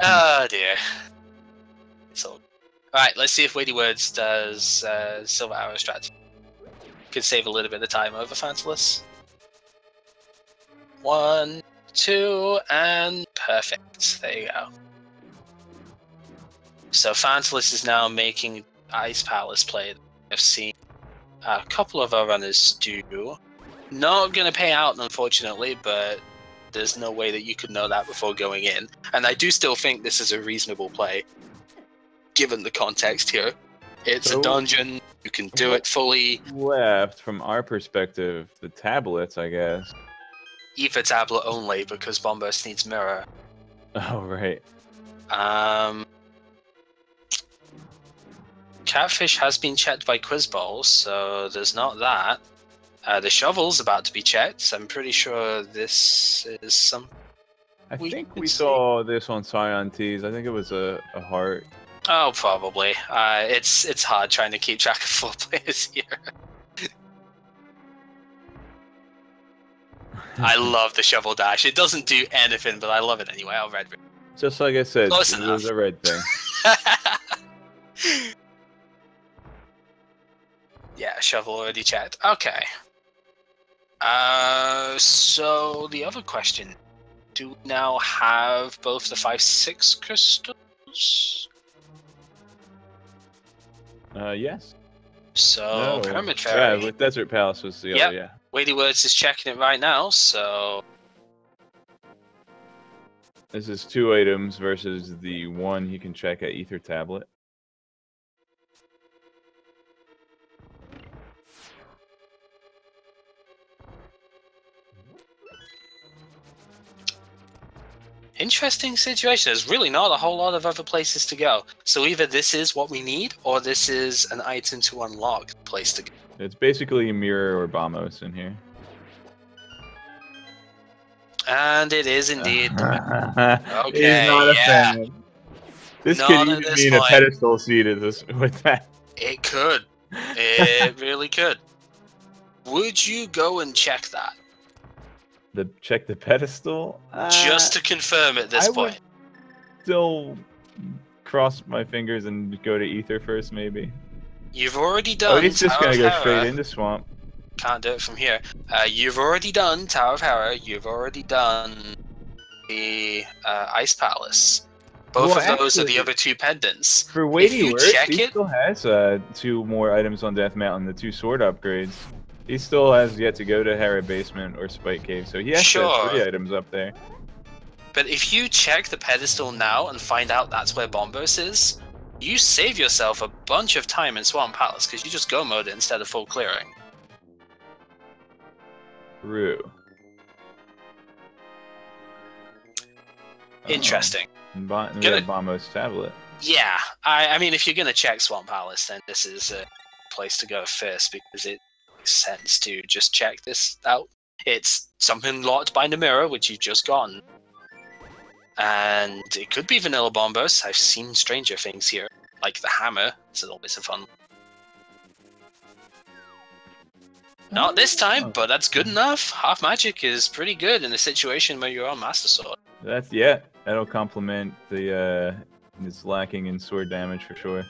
Oh dear. It's all. Alright, let's see if WeightyWords does Silver Arrow strategy. Could save a little bit of time over fanallis. 1, 2, and perfect. There you go. So fanallis is now making Ice Palace play. I've seen a couple of our runners do. Not going to pay out, unfortunately, but there's no way that you could know that before going in. And I do still think this is a reasonable play, given the context here. It's a dungeon, you can do it fully. Left, from our perspective, the tablets, I guess. Ether tablet only, because Bombos needs mirror. Oh, right. Catfish has been checked by Quizbowl, so there's not that. The shovel's about to be checked. I'm pretty sure this is some. I think we saw this on saiontea's. I think it was a heart. Oh, probably. It's hard trying to keep track of 4 players here. I love the shovel dash. It doesn't do anything, but I love it anyway. I'll red. Just like I said, Close it enough. was a red thing. Yeah, shovel already checked. Okay. So the other question: do we now have both the 5/6 crystals? Yes. So No. Pyramid Fairy. Yeah, with Desert Palace was the other, yeah. WeightyWords is checking it right now, so This is 2 items versus the 1 he can check at Ether Tablet. interesting situation. There's really not a whole lot of other places to go. So either this is what we need, or this is an item to unlock place to go. It's basically Mirror or Bombos in here. And it is indeed. He's not a fan. This Not could at even this mean a point. pedestal seated with that. It could. It really could. Would you go and check that? Check the pedestal? Just to confirm at this I point. would still cross my fingers and go to Ether first, maybe. You've already done. Oh, he's just Tower gonna of go Terror. straight into Swamp. Can't do it from here. You've already done Tower of Terror. You've already done the Ice Palace. Both of those are the other 2 pendants. For If you WeightyWords, check he it- still has 2 more items on Death Mountain, the 2 sword upgrades. He still has yet to go to Hera Basement or Spike Cave, so he has to have 3 items up there. But if you check the pedestal now and find out that's where Bombos is, you save yourself a bunch of time in Swamp Palace because you just go mode it instead of full clearing. True. Interesting. Bombos tablet. Yeah, I mean, if you're going to check Swamp Palace, then this is a place to go first because it makes sense to just check this out. It's something locked by Namira, which you've just gotten. And it could be Vanilla Bombos. I've seen stranger things here, like the hammer. It's always a fun. Not this time, but that's good enough. Half magic is pretty good in a situation where you're on Master Sword. That'll complement the it's lacking in sword damage for sure.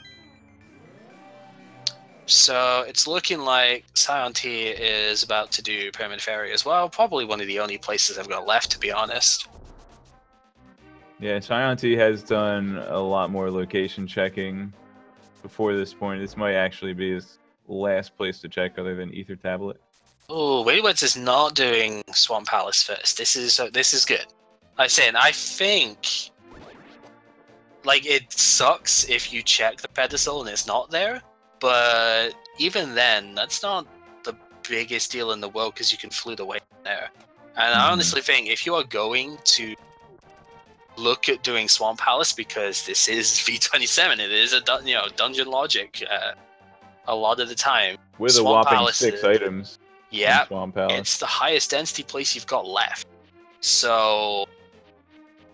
So it's looking like saiontea is about to do Pyramid Fairy as well. Probably one of the only places I've got left, to be honest. Yeah, saiontea has done a lot more location checking before this point. This might actually be his last place to check other than Ether Tablet. Oh, WeightyWords is not doing Swamp Palace first. This is good. Like I said, I think like it sucks if you check the pedestal and it's not there, but even then, that's not the biggest deal in the world because you can flute away from there. And I honestly think if you are going to look at doing Swamp Palace, because this is V27, it is a dungeon logic a lot of the time. With Swamp a whopping Palace 6 items. Yeah, in Swamp Palace. it's the highest density place you've got left. So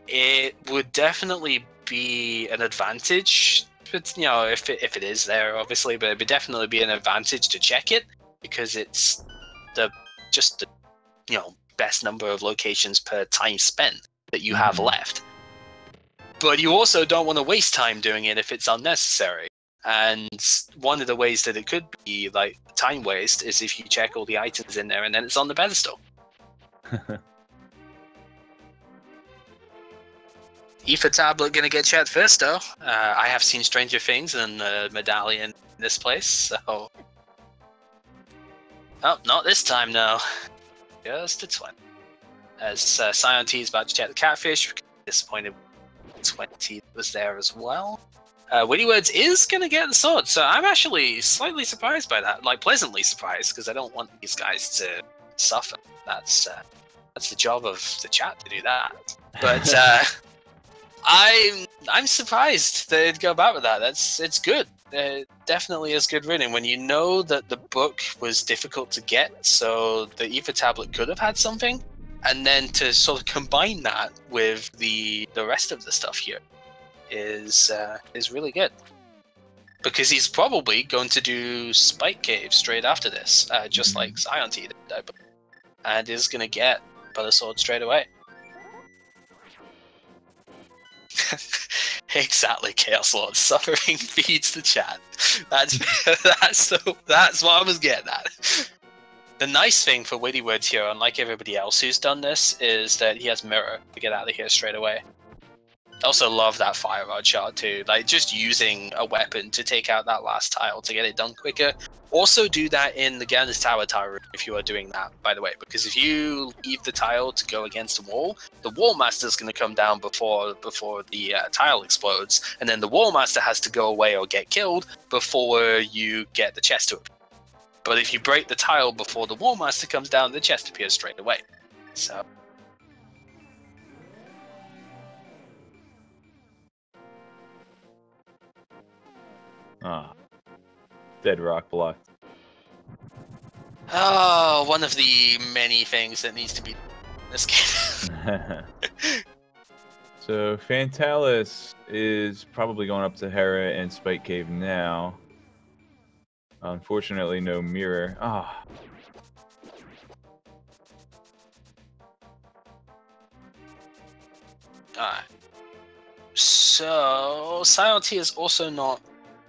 it would definitely be an advantage. But, if it is there, obviously, but it would definitely be an advantage to check it because it's just the best number of locations per time spent that you have left. But you also don't want to waste time doing it if it's unnecessary. And one of the ways that it could be like time waste is if you check all the items in there and then it's on the pedestal. Aether tablet gonna get checked first though. I have seen stranger things than the medallion in this place, so... Oh, not this time no. Just a 20. As saiontea is about to check the catfish, disappointed 20 was there as well. WeightyWords is going to get the sword, so I'm actually slightly surprised by that. Like, pleasantly surprised, because I don't want these guys to suffer. That's the job of the chat to do that. But I'm surprised they'd go back with that. It's good. It definitely is good reading. When you know that the book was difficult to get, so the Aether tablet could have had something, and then to sort of combine that with the rest of the stuff here is really good. Because he's probably going to do Spike Cave straight after this, just like saiontea did, I believe, and is going to get Butter Sword straight away. Exactly, Chaos Lord. Suffering feeds the chat. That's what I was getting at. The nice thing for WeightyWords here, unlike everybody else who's done this, is that he has Mirror to get out of here straight away. I also love that Fire Rod shot too. Like, just using a weapon to take out that last tile to get it done quicker. Also do that in the Gander's Tower tile if you are doing that, by the way. Because if you leave the tile to go against the Wall Master's going to come down before the tile explodes. And then the Wall Master has to go away or get killed before you get the chest to appear. But if you break the tile before the Wall Master comes down, the chest appears straight away. So... Ah, dead rock block. Oh, one of the many things that needs to be in this game. So fanallis is probably going up to Hera and Spike Cave now. Unfortunately, no mirror. Ah. Alright. So saiontea is also not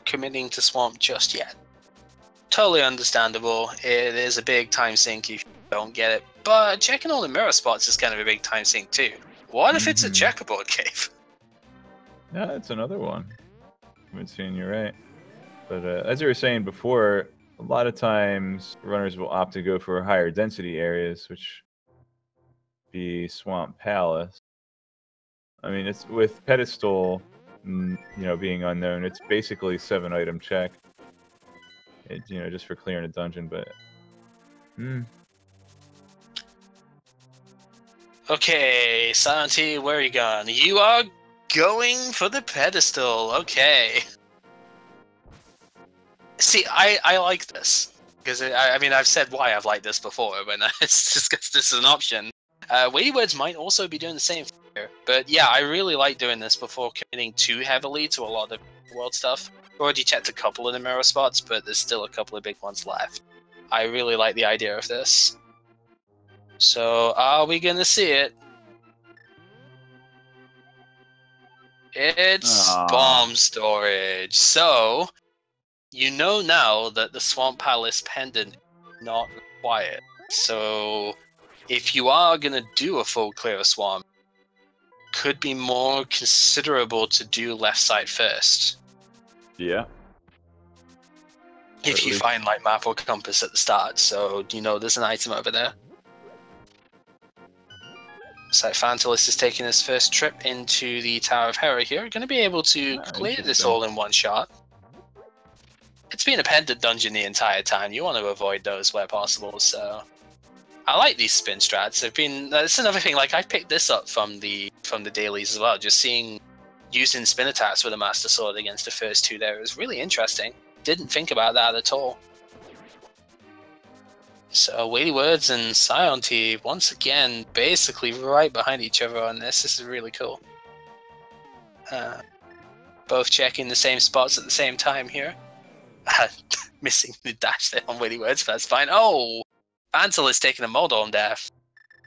committing to Swamp just yet. Totally understandable. It is a big time sink if you don't get it, but checking all the mirror spots is kind of a big time sink too. What if it's a checkerboard cave? Yeah, that's another one. I've been seeing you right. But as you were saying before, a lot of times runners will opt to go for higher density areas, which be Swamp Palace. I mean, it's with pedestal, being unknown. It's basically 7-item check. Just for clearing a dungeon, but. Okay, saiontea, where are you going? You are going for the pedestal. Okay. See, I like this because I mean I've said why I've liked this before when it's discussed this as an option. WeightyWords might also be doing the same here, but yeah, I really like doing this before committing too heavily to a lot of world stuff. I've already checked a couple of the mirror spots, but there's still a couple of big ones left. I really like the idea of this. So, are we gonna see it? It's bomb storage. So, you know now that the Swamp Palace pendant is not required. So, if you are gonna do a full clear of Swamp, could be more considerable to do left side first. Yeah. If you find like map or compass at the start, so there's an item over there. So fanallis is taking his first trip into the Tower of Hera here. Going to be able to clear this all in one shot. It's been a pendant dungeon the entire time. You want to avoid those where possible, so... I like these spin strats. They've been... That's another thing, like, I picked this up from the dailies as well. Just using spin attacks with a Master Sword against the first two there is really interesting. Didn't think about that at all. So, WeightyWords and saiontea, once again, basically right behind each other on this. This is really cool. Both checking the same spots at the same time here. Missing the dash there on WeightyWords, but that's fine. Oh! Ansel is taking a mod on death.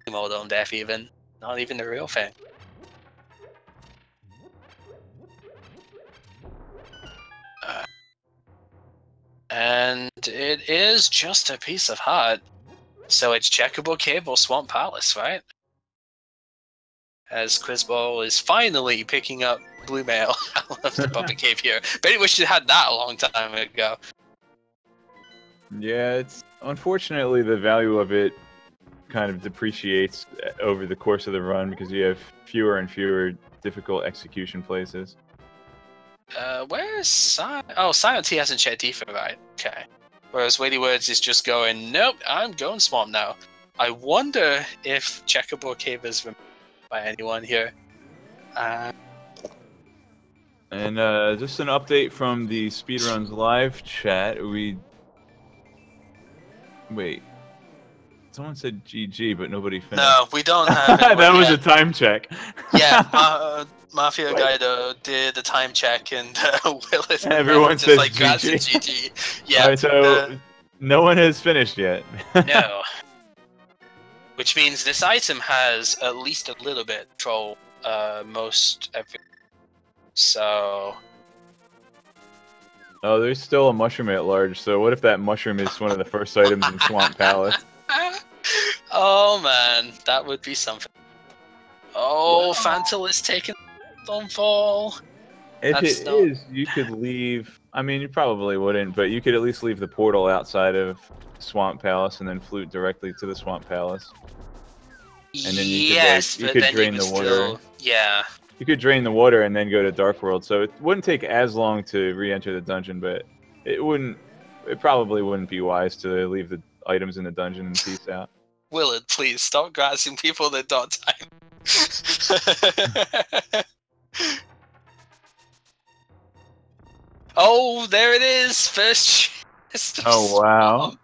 Mod on death even. Not even the real thing. And it is just a piece of heart. So it's Checkerboard Cave or Swamp Palace, right? As Quizbowl is finally picking up Blue Mail out of the Puppet Cave here. Bet we should have had that a long time ago. Yeah, it's unfortunately the value of it kind of depreciates over the course of the run because you have fewer and fewer difficult execution places. Where's saiontea hasn't checked ether, right? Okay. Whereas WeightyWords is just going, nope, I'm going Swamp now. I wonder if Checkerboard Cave is remembered by anyone here. And just an update from the Speedruns live chat. Wait. Someone said GG, but nobody finished. No, we don't have it. That was a time check. Yeah, Mafia Guido did a time check, and Willis everyone just says like GG. GG. Yeah. All right, so no one has finished yet. No. Which means this item has at least a little bit troll most every. So. Oh, there's still a mushroom at large. So what if that mushroom is one of the first items in Swamp Palace? Oh man, that would be something. Oh, Fantal is taking on fall. If it is, you could leave. I mean, you probably wouldn't, but you could at least leave the portal outside of Swamp Palace and then flute directly to the Swamp Palace. And then you could drain the water. Still, yeah. You could drain the water and then go to Dark World. So it wouldn't take as long to re-enter the dungeon, but it probably wouldn't be wise to leave the items in the dungeon and peace out. Willard, please stop grassing people that don't time. Oh, there it is! First chest. Oh, wow.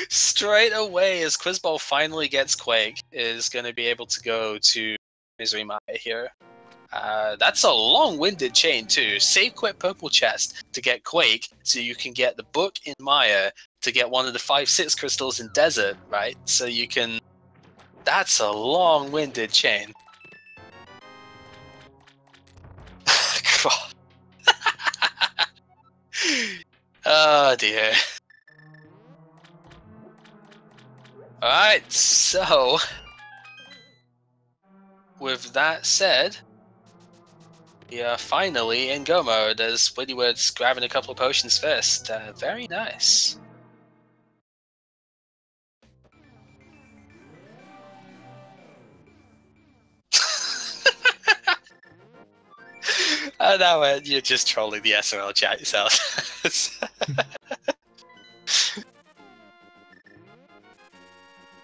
Straight away, as Quizbowl finally gets Quake, is going to be able to go to Misery Maya here. That's a long-winded chain, too. Save quit purple chest to get Quake, so you can get the book in Maya to get one of the 5-6 crystals in Desert, right? So you can... That's a long-winded chain. Oh, dear. Alright, so... With that said... We are finally in go mode as WeightyWords grabbing a couple of potions first. Very nice. Oh no, you're just trolling the SRL chat yourself.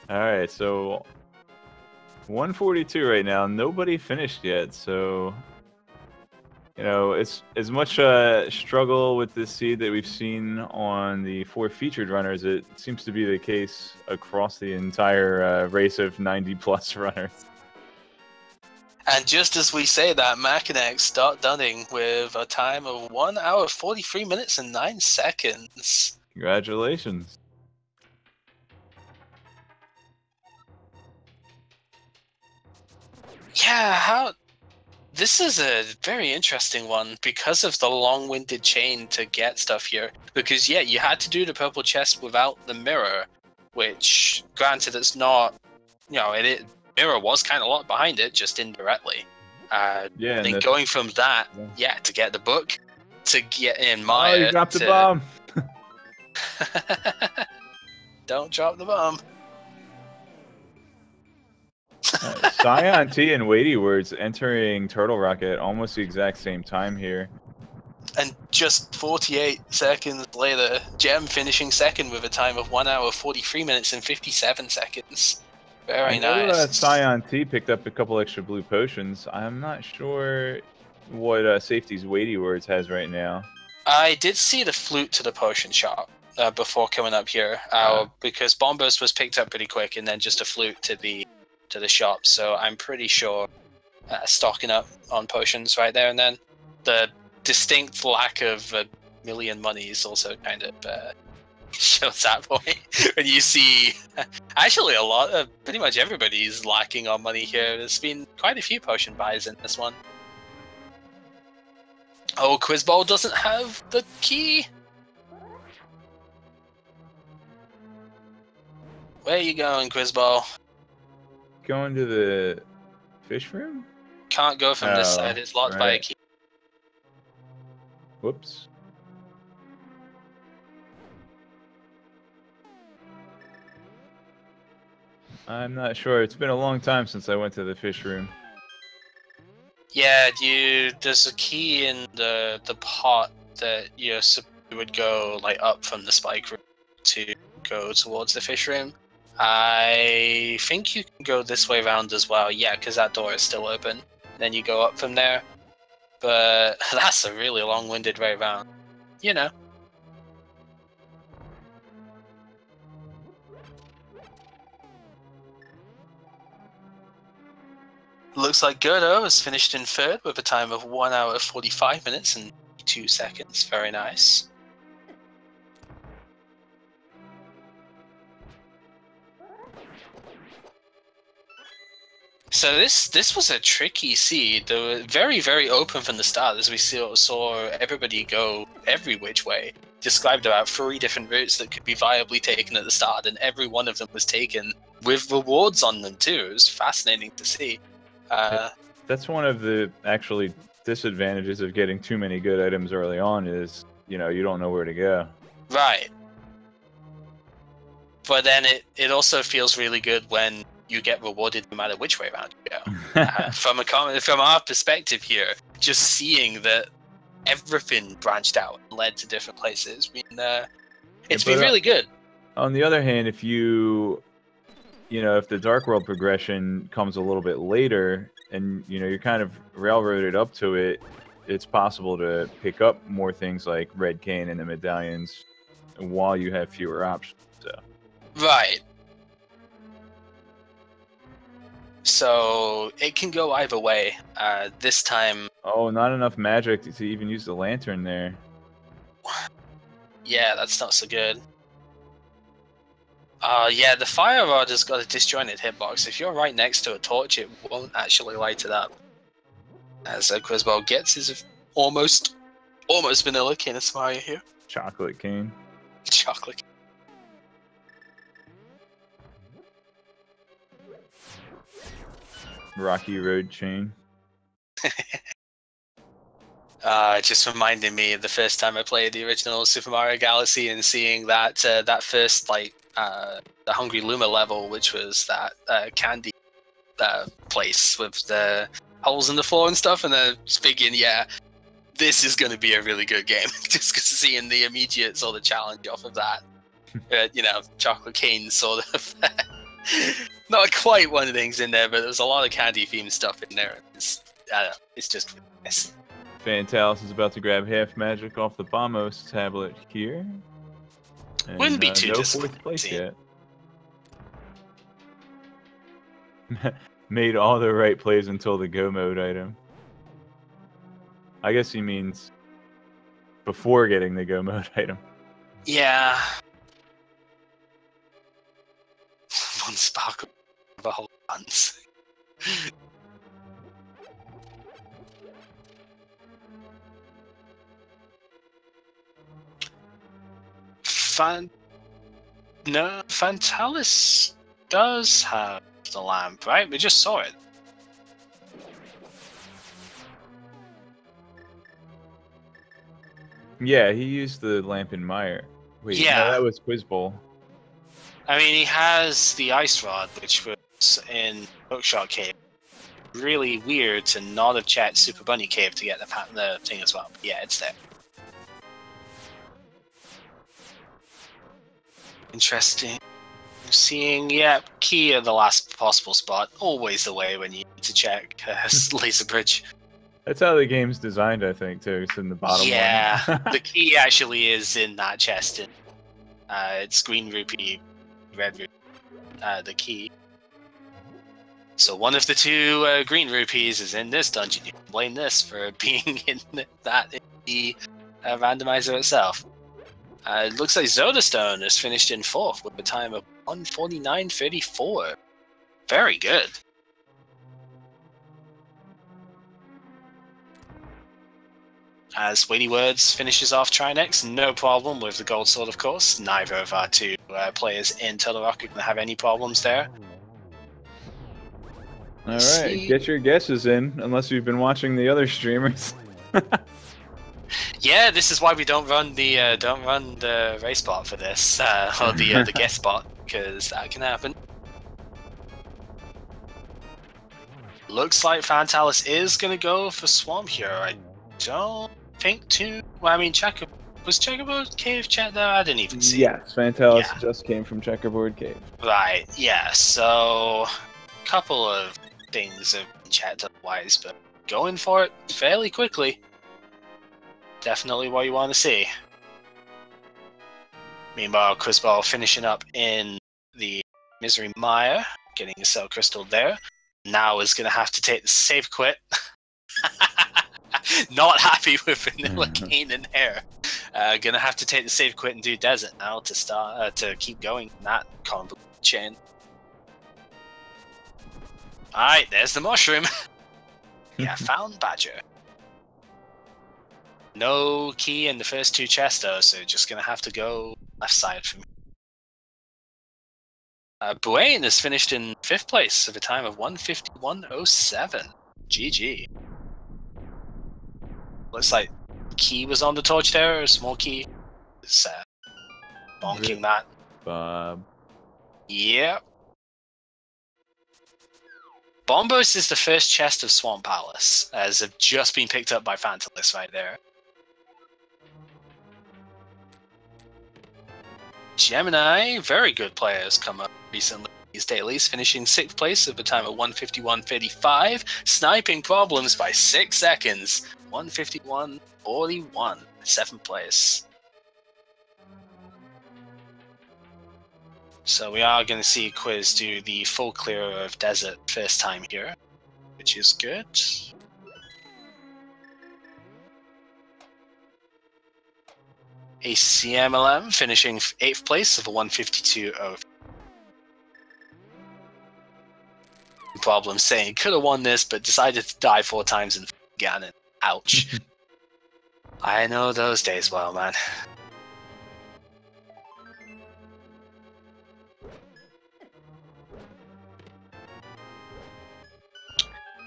Alright, so 142 right now. Nobody finished yet, so you know, it's as much struggle with this seed that we've seen on the 4 featured runners. It seems to be the case across the entire race of 90+ runners. And just as we say that, Machinex start dunning with a time of 1 hour, 43 minutes, and 9 seconds. Congratulations. Yeah, this is a very interesting one because of the long-winded chain to get stuff here. Because, yeah, you had to do the purple chest without the mirror, which, granted, it's not, you know, mirror was kind of a lot behind it, just indirectly. Yeah, and then going from that, yeah, to get the book, to get in Maya. Oh, you dropped the bomb. Don't drop the bomb. saiontea and WeightyWords entering Turtle Rock at almost the exact same time here. And just 48 seconds later, Gem finishing second with a time of 1 hour, 43 minutes, and 57 seconds. Very nice. saiontea picked up a couple extra blue potions. I'm not sure what safety's WeightyWords has right now. I did see the flute to the potion shop before coming up here, because Bombers was picked up pretty quick, and then just a flute to the shop. So I'm pretty sure stocking up on potions right there and then. The distinct lack of a million money is also kind of shows that point when you see actually a lot of pretty much everybody's lacking on money here. There's been quite a few potion buys in this one. Oh, Quizbowl doesn't have the key. Where are you going, Quizbowl? Going to the fish room? Can't go from this side. It's locked by a key. Whoops. I'm not sure. It's been a long time since I went to the fish room. Yeah, there's a key in the pot that you would go like up from the spike room to go towards the fish room. I think you can go this way around as well. Yeah, because that door is still open. Then you go up from there. But that's a really long-winded way around. You know. Looks like Gerdo has finished in third with a time of 1 hour 45 minutes and 2 seconds. Very nice. So this was a tricky seed. They were very, very open from the start, as we saw everybody go every which way. Described about 3 different routes that could be viably taken at the start, and every one of them was taken with rewards on them too. It was fascinating to see. That's one of the actually disadvantages of getting too many good items early on is, you know, you don't know where to go. Right. But then it also feels really good when you get rewarded no matter which way around you go. From our perspective here, just seeing that everything branched out and led to different places, it's been really good. On the other hand, if if the Dark World progression comes a little bit later and, you're kind of railroaded up to it, it's possible to pick up more things like Red Cane and the medallions while you have fewer options. So. Right. So it can go either way. This time... Oh, not enough magic to even use the lantern there. Yeah, that's not so good. Yeah, the fire rod has got a disjointed hitbox. If you're right next to a torch, it won't actually light it up. As Quizbowl gets his almost vanilla cane of Samaria here. Chocolate cane. Chocolate. Rocky Road chain. It just reminded me of the first time I played the original Super Mario Galaxy and seeing that first the Hungry Luma level, which was that candy place with the holes in the floor and stuff, and then thinking, yeah, this is going to be a really good game, just because seeing the immediate sort of challenge off of that, chocolate cane sort of. Not quite one of the things in there, but there's a lot of candy themed stuff in there. It's just nice. Fantallis is about to grab half magic off the Bombos tablet here. And, wouldn't be too no disappointing. Fourth place yet. Made all the right plays until the go mode item. I guess he means before getting the go mode item. Yeah. One sparkle of a whole bunch. Fantallis does have the lamp, right? We just saw it. Yeah, he used the lamp in Mire. Wait, yeah, no, that was Quizbowl. I mean, he has the ice rod, which was in Bookshot Cave. Really weird to not have checked Super Bunny Cave to get the thing as well. But yeah, it's there. Interesting. Seeing, yeah, key at the last possible spot. Always the way when you need to check Laser Bridge. That's how the game's designed, I think, too. It's in the bottom one. The key actually is in that chest. And, it's green rupee, red rupee, the key. So one of the two green rupees is in this dungeon. You can blame this for being in the randomizer itself. It looks like Zodastone has finished in 4th with a time of 1:49.34. Very good. As WeightyWords finishes off Trinex, no problem with the gold sword, of course. Neither of our two players in Turtle Rock are going to have any problems there. All right, get your guesses in, unless you've been watching the other streamers. Yeah, this is why we don't run the race bot for this, or the guest bot, because that can happen. Looks like fanallis is going to go for Swamp here. I don't think too. Well, I mean, was Checkerboard Cave chat there? I didn't even see. Yes, fanallis just came from Checkerboard Cave. Right. Yeah. So, couple of things have been chat otherwise, but going for it fairly quickly. Definitely what you want to see. Meanwhile, Quizbowl finishing up in the Misery Mire, getting a Cell Crystal there. Now is going to have to take the save quit. Not happy with Vanilla Cane in there. Going to have to take the save quit and do Desert now to start to keep going in that convoluted chain. Alright, there's the mushroom. Yeah, found Badger. No key in the first 2 chests though, so just going to have to go left side from here. Buane has finished in 5th place with a time of 1:51.07. GG. Looks like key was on the torch there, or a small key. It's bonking that. Bob. Yep. Bombos is the first chest of Swamp Palace, as have just been picked up by fanallis right there. Gemini, very good players come up recently these dailies, finishing 6th place with a time of 1:51.35, sniping problems by 6 seconds. 1:51.41, 7th place. So we are going to see Quiz do the full clear of Desert first time here, which is good. A CMLM finishing 8th place of a 1:52.0. Problem saying could have won this, but decided to die 4 times in Ganon. Ouch. I know those days well, man.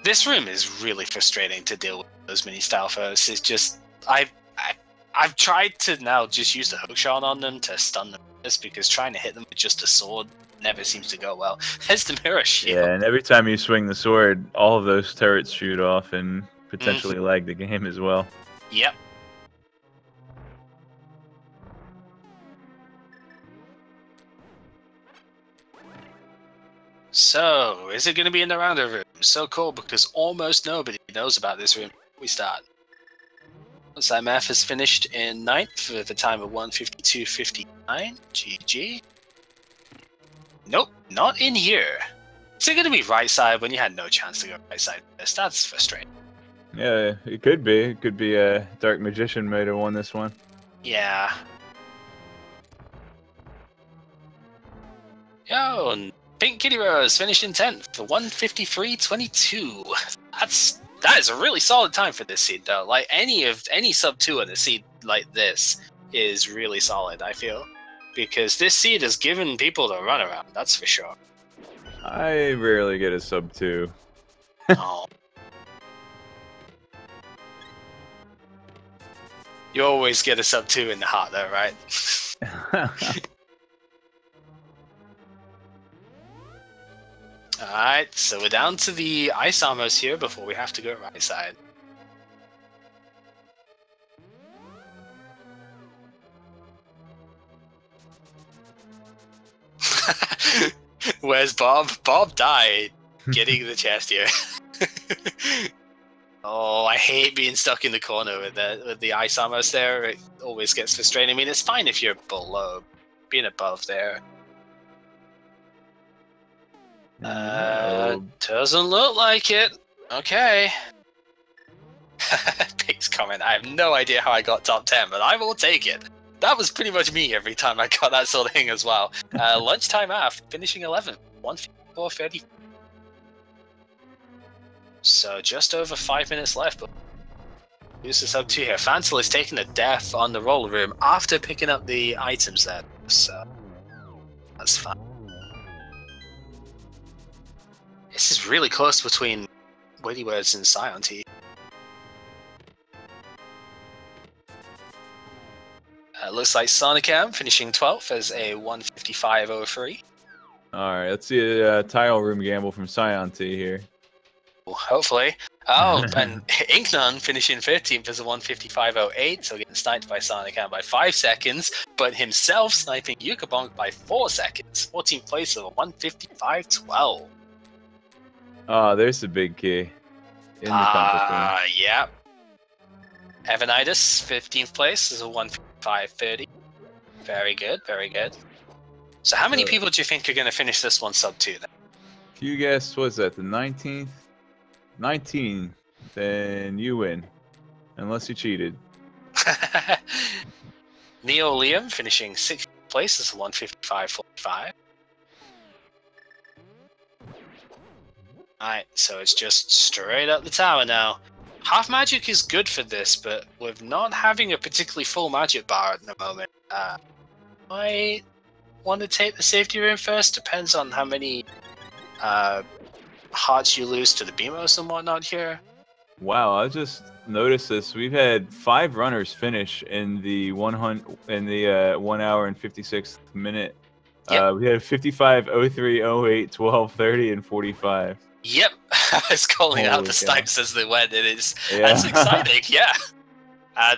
This room is really frustrating to deal with those mini style foes. It's just I've tried to now just use the hookshot on them to stun them, just because trying to hit them with just a sword never seems to go well. There's the mirror shield. Yeah, and every time you swing the sword, all of those turrets shoot off and potentially lag the game as well. Yep. So, is it going to be in the rounder room? So cool, because almost nobody knows about this room. We start. SIMF has finished in 9th with a time of 1:52.59. GG. Nope, not in here. Is it going to be right side when you had no chance to go right side? That's frustrating. Yeah, it could be. It could be a Dark Magician might have won this one. Yeah. Yo, and Pink Kitty Rose finished in 10th for 1:53.22. That is a really solid time for this seed, though. Like any sub 2 on a seed like this is really solid, I feel, because this seed has given people the runaround. That's for sure. I rarely get a sub 2. Oh. You always get a sub 2 in the heart, though, right? Alright, so we're down to the ice armors here before we have to go right side. Where's Bob? Bob died getting the chest here. Oh, I hate being stuck in the corner with the ice armors there. It always gets frustrating. I mean, it's fine if you're below. Being above there. Doesn't look like it. Okay. Pig's comment. I have no idea how I got top 10, but I will take it. That was pretty much me every time I got that sort of thing as well. Lunchtime af, finishing 11th, 154.30. So just over 5 minutes left. But use this up 2 here. Fantal is taking a death on the roller room after picking up the items there. So that's fine. This is really close between WeightyWords and saiontea. Looks like Sonicam finishing 12th as a 155.03. Alright, let's see a tile room gamble from saiontea here. Well, hopefully. Oh, and Inknon finishing 15th as a 155.08, so getting sniped by Sonicam by 5 seconds, but himself sniping Yukabonk by 4 seconds. 14th place of a 155.12. Oh, there's the big key in the competition. Yeah. Evanitis, 15th place, is a 155.30. Very good, very good. So how many people do you think are going to finish this one sub 2 then? If you guess, what's that, the 19th? 19, then you win. Unless you cheated. Neo Liam finishing 6th place, is a 155.45. Alright, so it's just straight up the tower now. Half magic is good for this, but with not having a particularly full magic bar at the moment, I want to take the safety room first. Depends on how many hearts you lose to the BMOS and whatnot here. Wow, I just noticed this. We've had 5 runners finish in the 1 hour and 56th minute. Yep. We had 55, 03, 08, 12, 30, and 45. Yep, I was calling out the snipes as they went. That's exciting, yeah.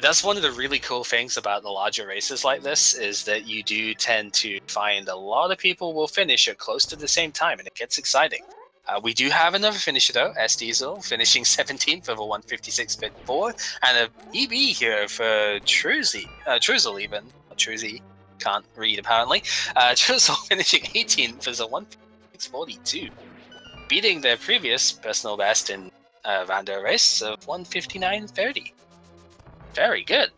That's one of the really cool things about the larger races like this, is that you do tend to find a lot of people will finish at close to the same time, and it gets exciting. We do have another finisher though, S Diesel, finishing 17th of a 156.54, and a EB here for Truzel even. Truzy, can't read apparently. Truzel finishing 18th as a 156.42. Beating their previous personal best in Rando race of 159.30. Very good.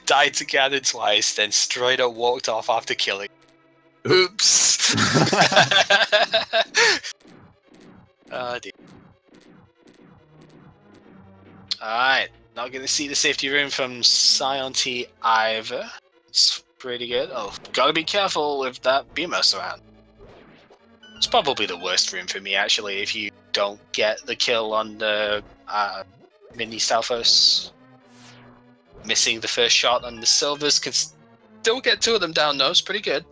Died to Ganon twice, then straight up walked off after killing. Oops. Oh dear. Alright, not going to see the safety room from saiontea either. It's pretty good. Oh, gotta be careful with that BMOS around. It's probably the worst room for me, actually, if you don't get the kill on the mini Stalfos. Missing the first shot on the Silvers can still get 2 of them down, though. It's pretty good.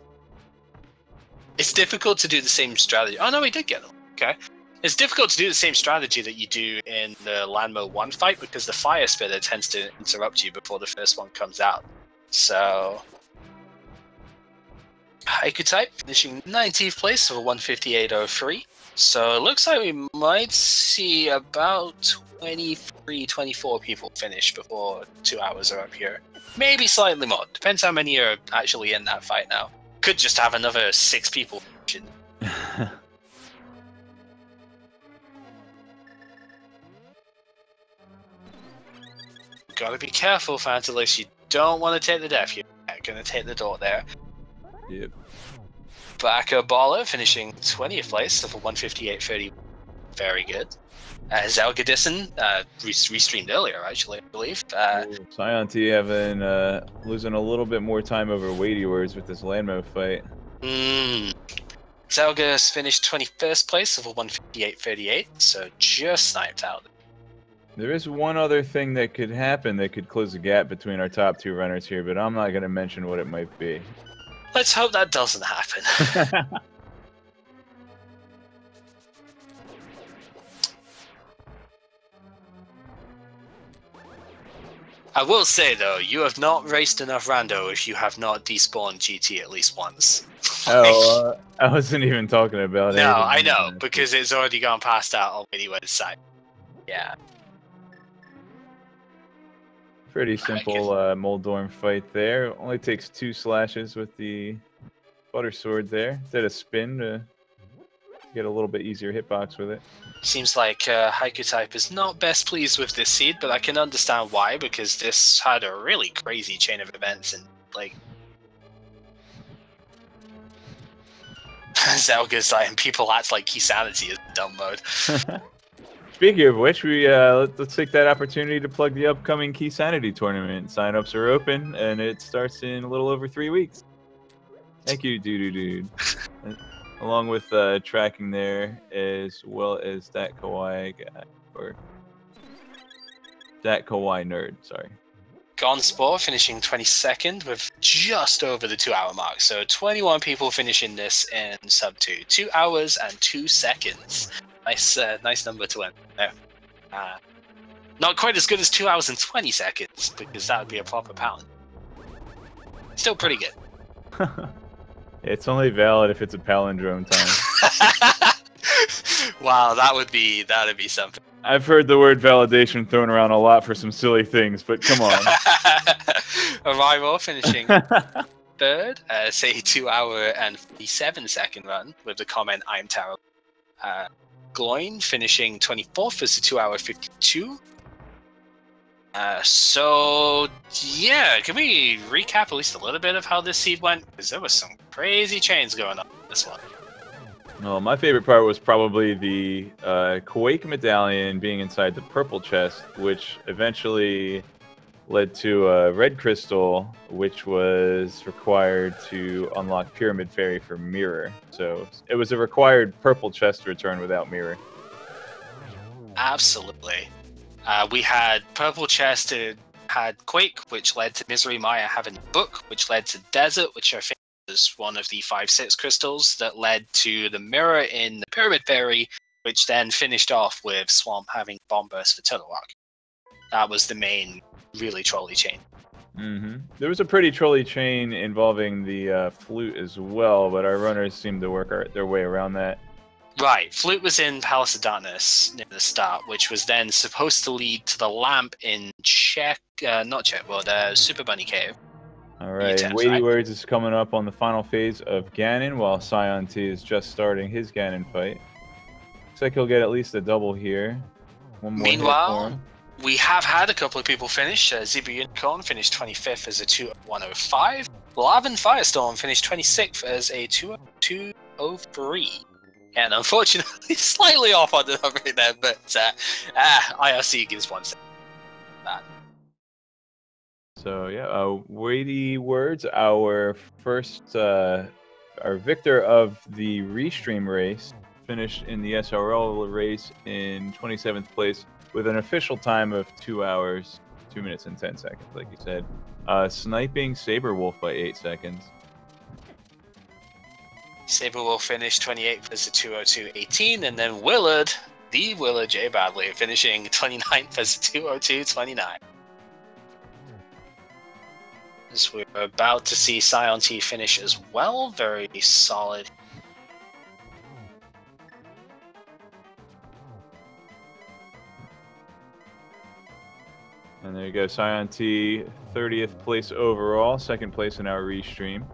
It's difficult to do the same strategy. Oh, no, he did get them. Okay. It's difficult to do the same strategy that you do in the Landmo 1 fight, because the Fire Spitter tends to interrupt you before the first one comes out. So, Haiku type finishing 19th place of a 158.03. So it looks like we might see about 23, 24 people finish before 2 hours are up here. Maybe slightly more. Depends how many are actually in that fight now. Could just have another 6 people finishing. Gotta be careful, Fantalis. You don't want to take the death. You're gonna take the door there. Yep. Baka Baller finishing 20th place of a 158.30. Very good. Zelga Disson restreamed earlier, actually, I believe. saiontea having losing a little bit more time over WeightyWords with this Landmo fight. Zelga's finished 21st place of a 158.38, so just sniped out. There is one other thing that could happen that could close the gap between our top 2 runners here, but I'm not going to mention what it might be. Let's hope that doesn't happen. I will say, though, you have not raced enough rando if you have not despawned GT at least once. Oh, I wasn't even talking about it. No, I know, because it's already gone past that on WeightyWords side. Yeah. Pretty simple Moldorm fight there. Only takes 2 slashes with the Butter Sword there. Did a spin to get a little bit easier hitbox with it. Seems like Haiku type is not best pleased with this seed, but I can understand why, because this had a really crazy chain of events, and like Zelga's like, and people act like Kisanity is dumb mode. Speaking of which, we let's take that opportunity to plug the upcoming Kisanity tournament. Sign-ups are open, and it starts in a little over 3 weeks. Thank you, dude. Along with tracking there, as well as that Kawaii guy, or that Kawaii nerd, sorry. Gonspore finishing 22nd with just over the 2-hour mark. So 21 people finishing this in sub 2. 2 hours and 2 seconds. Nice number to end there. Not quite as good as 2 hours and 20 seconds, because that would be a proper pound. Still pretty good. It's only valid if it's a palindrome time. Wow, that would be something. I've heard the word validation thrown around a lot for some silly things, but come on. Arrival finishing third, say 2 hour and 47-second run with the comment "I'm terrible." Gloin finishing 24th as a 2 hour 52. So yeah, can we recap at least a little bit of how this seed went? Because there was some crazy chains going on in this one. Well, my favorite part was probably the Quake medallion being inside the purple chest, which eventually led to a red crystal, which was required to unlock Pyramid Fairy for Mirror. So it was a required purple chest return without Mirror. Absolutely. We had purple chest, had Quake, which led to Misery Maya having Book, which led to Desert, which I think was one of the 5-6 crystals that led to the Mirror in the Pyramid Fairy, which then finished off with Swamp having Bomb Burst for Turtle Rock. That was the main, really trolly chain. There was a pretty trolly chain involving the flute as well, but our runners seemed to work their way around that. Right, Flute was in Palace of Darkness near the start, which was then supposed to lead to the lamp in the Super Bunny Cave. Alright, WeityWords is coming up on the final phase of Ganon, while saiontea is just starting his Ganon fight. Looks like he'll get at least a double here. One more Meanwhile, we have had a couple of people finish. Zebra Unicorn finished 25th as a 2:105. Lavin Firestorm finished 26th as a 2:02:03. And unfortunately, slightly off on the number there, but IRC gives 1 second. So yeah, WeityWords, our first, our victor of the Restream race, finished in the SRL race in 27th place with an official time of 2 hours, 2 minutes and 10 seconds, like you said. Sniping Saberwolf by 8 seconds. Saberwolf finished 28th as a 2:02:18, and then Willard, the Willard J. Badley, finishing 29th as a 2:02:29. As we're about to see saiontea finish as well, very solid. And there you go, saiontea, 30th place overall, 2nd place in our Restream.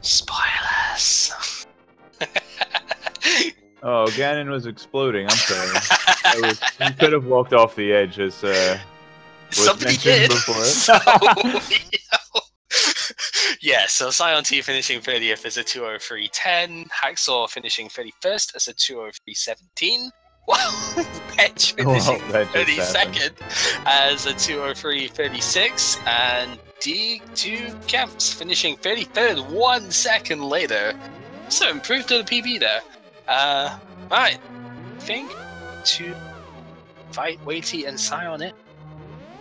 Spoilers! Oh, Ganon was exploding. I'm sorry. He could have walked off the edge, as was somebody mentioned did before. Yeah, so saiontea finishing 30th as a 2:03:10. Hacksaw finishing 31st as a 2:03:17. Wow, Petch finishing 32nd as a 2:03:36, and D2 Camps finishing 33rd 1 second later. So improved to the PB there. Right, I think to fight Weighty and Sion it.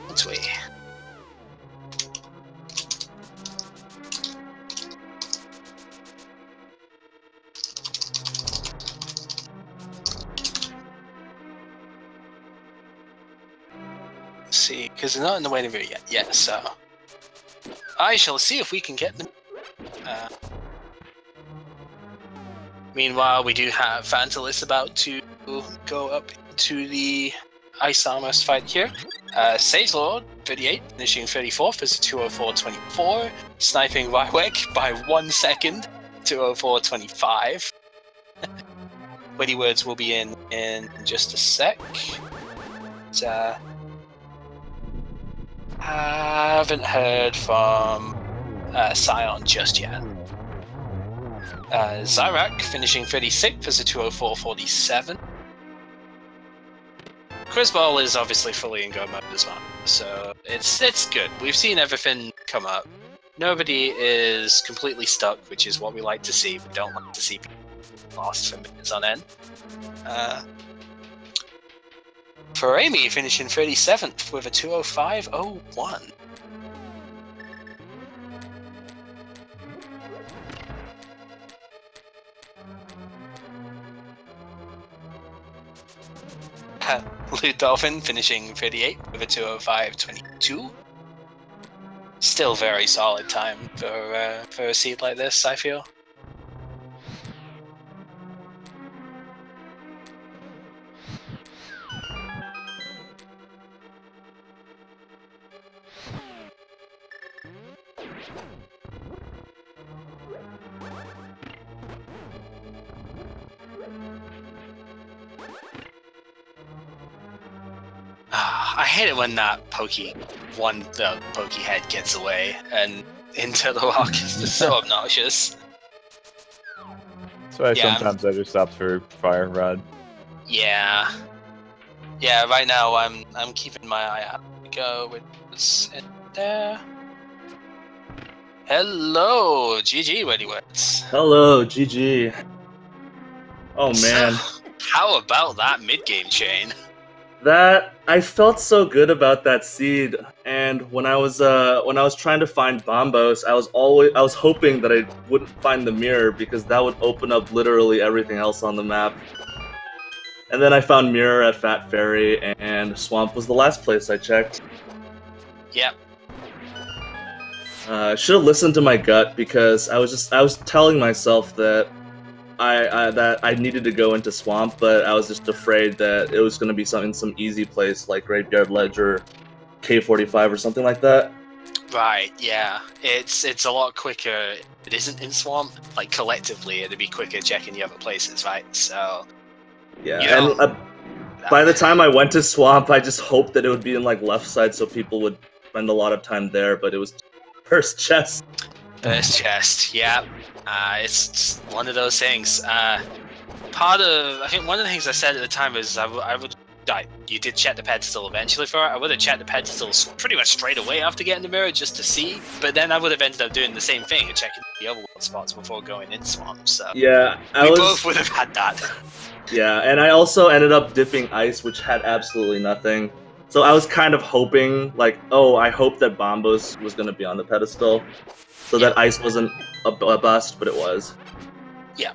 Let's wait. See, because they're not in the waiting room yet, so I shall see if we can get them. Meanwhile, we do have fanallis about to go up to the Ice Armor's fight here. Sage Lord, 38, finishing 34th as a 2:04:24, sniping Rywek by 1 second. 204.25. WeightyWords will be in just a sec. But, I haven't heard from Scion just yet. Zyrak finishing 36th as a 204.47. Quizbowl is obviously fully in go mode as well, so it's good. We've seen everything come up. Nobody is completely stuck, which is what we like to see. We don't like to see people lost for minutes on end. For Amy, finishing 37th with a 205.01. Blue Dolphin finishing 38th with a 205.22. Still very solid time for a seed like this, I feel. I hate it when that pokey head gets away and into the rock. It's just so obnoxious. That's why sometimes I just opt for Fire Rod. Yeah. Yeah, right now I'm keeping my eye out. Go with this in there. Hello, GG, WeightyWords. Hello, GG. Oh man. So, how about that mid-game chain? That I felt so good about that seed, and when I was trying to find Bombos, I was hoping that I wouldn't find the mirror because that would open up literally everything else on the map. And then I found mirror at Fat Fairy, and Swamp was the last place I checked. Yep. I should have listened to my gut because I was telling myself that I needed to go into Swamp, but I was just afraid that it was going to be some easy place like Graveyard Ledge or K45 or something like that. Right, yeah. It's a lot quicker. It isn't in Swamp. Like, collectively, it'd be quicker checking the other places, right? So... Yeah, and by the time I went to Swamp, I just hoped that it would be in, like, left side so people would spend a lot of time there, but it was first chest. First chest, yeah. It's just one of those things. I think one of the things I said at the time is you did check the pedestal eventually for it. I would have checked the pedestal pretty much straight away after getting the mirror just to see, but then I would have ended up doing the same thing and checking the other spots before going in Swamp. So yeah, we both would have had that. Yeah, and I also ended up dipping ice, which had absolutely nothing. So I was kind of hoping, like, oh, I hope that Bombos was going to be on the pedestal. So that ice wasn't a bust, but it was. Yeah.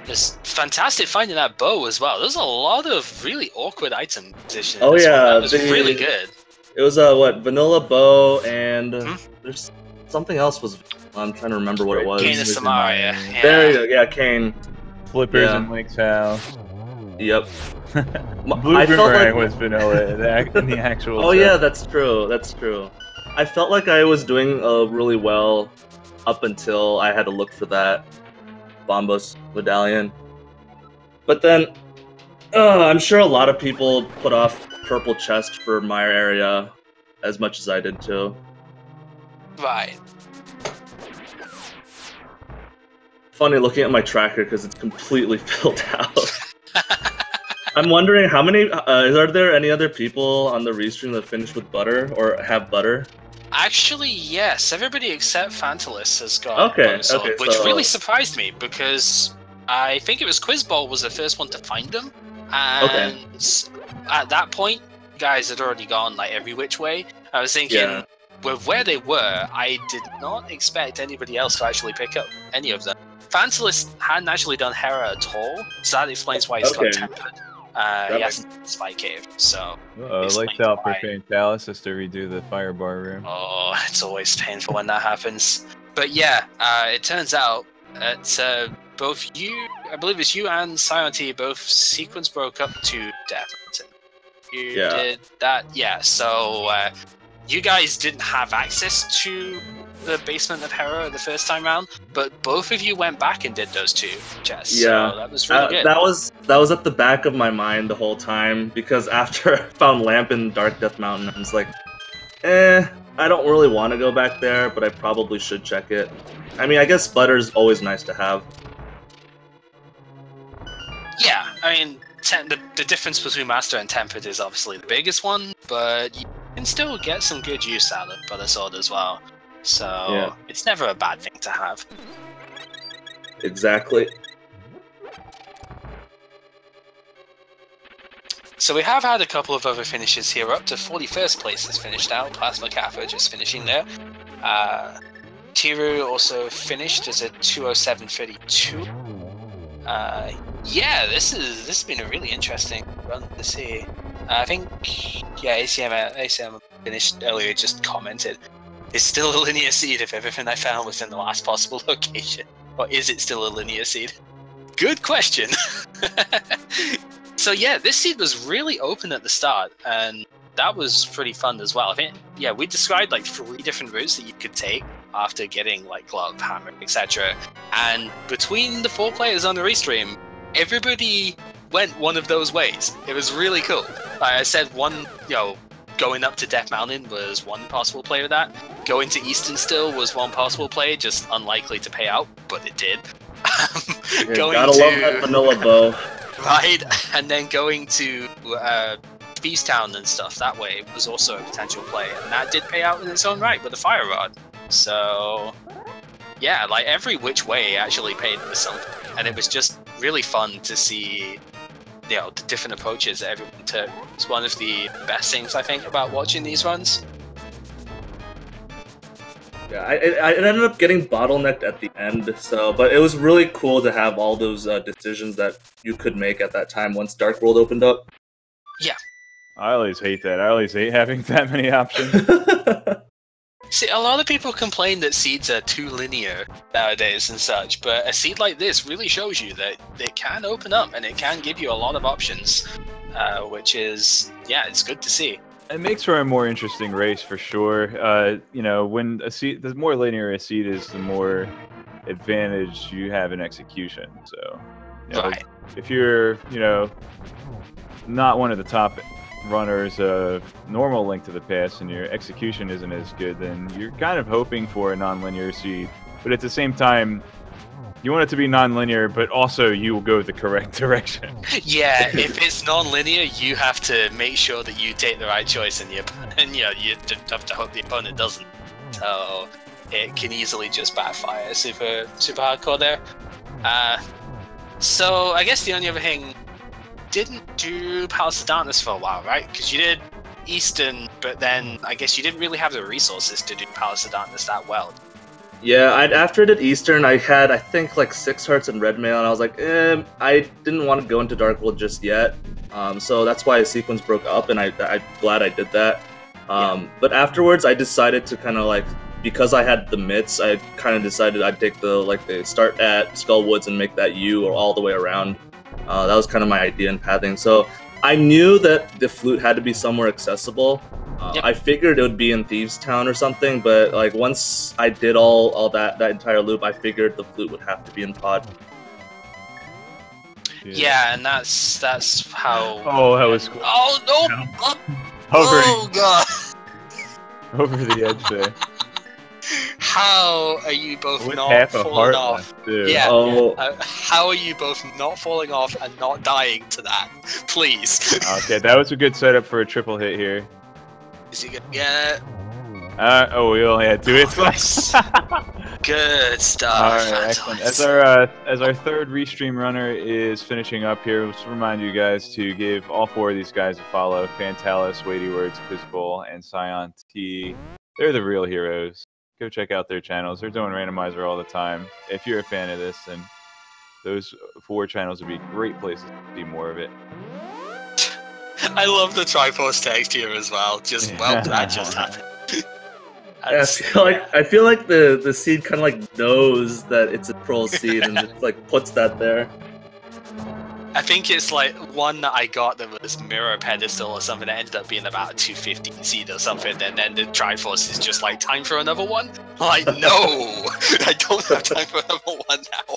It's fantastic finding that bow as well. There's a lot of really awkward item positions. Oh yeah, that was really good. It was vanilla bow, and there's something else was. I'm trying to remember what it was. Kane of Samaria. Yeah. There you go. Yeah, Kane. Flippers in Link's house. Yep. Blue Boomerang was vanilla in the actual. Oh yeah, that's true. That's true. I felt like I was doing really well up until I had to look for that Bombos medallion. But then, I'm sure a lot of people put off purple chest for my area as much as I did too. Right. Funny looking at my tracker because it's completely filled out. I'm wondering how many, are there any other people on the restream that finished with butter or have butter? Actually, yes. Everybody except fanallis has got okay, which really surprised me because I think it was Quizbowl was the first one to find them, and at that point, guys had already gone like every which way. I was thinking, with where they were, I did not expect anybody else to actually pick up any of them. fanallis hadn't actually done Hera at all, so that explains why he's got tempered. He hasn't done Spy Cave, so... I'd like to offer fanallis to redo the Firebar room. Oh, it's always painful when that happens. But yeah, it turns out that both you, I believe it's you and saiontea, both sequence broke up to Death Mountain. You did that? Yeah, so you guys didn't have access to the basement of Hera the first time round, but both of you went back and did those 2 chests. Yeah, so that was really good. That was at the back of my mind the whole time, because after I found Lamp in Dark Death Mountain, I was like, I don't really want to go back there, but I probably should check it. I mean, I guess Sputter's always nice to have. Yeah, I mean, the difference between Master and Tempered is obviously the biggest one, but you can still get some good use out of Butter Sword as well. So, yeah. It's never a bad thing to have. Exactly. So we have had a couple of other finishes here. Up to 41st place is finished out. Plasma Kappa just finishing there. Tiru also finished as a 207.32. Yeah, this has been a really interesting run to see. I think, yeah, ACM finished earlier, just commented, it's still a linear seed if everything I found was in the last possible location. Or is it still a linear seed? Good question! So yeah, this seed was really open at the start, and that was pretty fun as well. I think, yeah, we described like 3 different routes that you could take after getting like Glove, Hammer, etc. And between the 4 players on the restream, everybody went one of those ways. It was really cool. Like I said, going up to Death Mountain was one possible play with that. Going to Eastern Still was one possible play, just unlikely to pay out, but it did. Gotta love that vanilla bow. Right, and then going to Beastown and stuff that way was also a potential play, and that did pay out in its own right with the Fire Rod. So, yeah, like every which way actually paid for something, and it was just really fun to see, the different approaches that everyone took. It's one of the best things I think about watching these runs. Yeah, I ended up getting bottlenecked at the end, but it was really cool to have all those decisions that you could make at that time once Dark World opened up. Yeah. I always hate that. I always hate having that many options. See, a lot of people complain that seeds are too linear nowadays and such, but a seed like this really shows you that it can open up and it can give you a lot of options, which is, yeah, it's good to see. It makes for a more interesting race for sure. When a seed, the more linear a seed is, the more advantage you have in execution. So, Right. If you're, not one of the top runners of normal Link to the Past and your execution isn't as good, then you're kind of hoping for a non-linear seed. But at the same time, you want it to be non-linear, but also you will go the correct direction. Yeah, if it's non-linear, you have to make sure that you take the right choice, and you have to hope the opponent doesn't. So it can easily just backfire super hardcore there. So I guess the only other thing, didn't do Palace of Darkness for a while, right? Because you did Eastern, but then I guess you didn't really have the resources to do Palace of Darkness that well. Yeah, after I did Eastern, I had, I think, like 6 hearts in Red Mail, and I was like, I didn't want to go into Dark World just yet. So that's why the sequence broke up, and I'm glad I did that. But afterwards, I decided to kind of like, because I had the mitts, I kind of decided I'd take the start at Skull Woods and make that U or all the way around. That was kind of my idea in pathing. So I knew that the flute had to be somewhere accessible. I figured it would be in Thieves Town or something, but like once I did all that entire loop, I figured the flute would have to be in Pod. Yeah, and that's how. Oh, that was cool. Oh no! Oh God! Over the edge there. How are you both With not half a falling heart off? left, too. Yeah. Oh. How are you both not falling off and not dying to that? Please. Okay, that was a good setup for a triple hit here. Is he gonna get it? We only had 2 hits Nice. Good stuff. Alright, excellent. As our third restream runner is finishing up here, let's remind you guys to give all 4 of these guys a follow. fanallis, WeightyWords, Quizbowl, and saiontea. They're the real heroes. Go check out their channels. They're doing randomizer all the time. If you're a fan of this, then those 4 channels would be great places to see more of it. I love the Triforce text here as well. That just happened. I feel like the seed kind of like knows that it's a troll seed and just like puts that there. I think it's like one that I got that was mirror pedestal or something that ended up being about 250 seed or something, and then the Triforce is just like, time for another one? Like, no! I don't have time for another one now.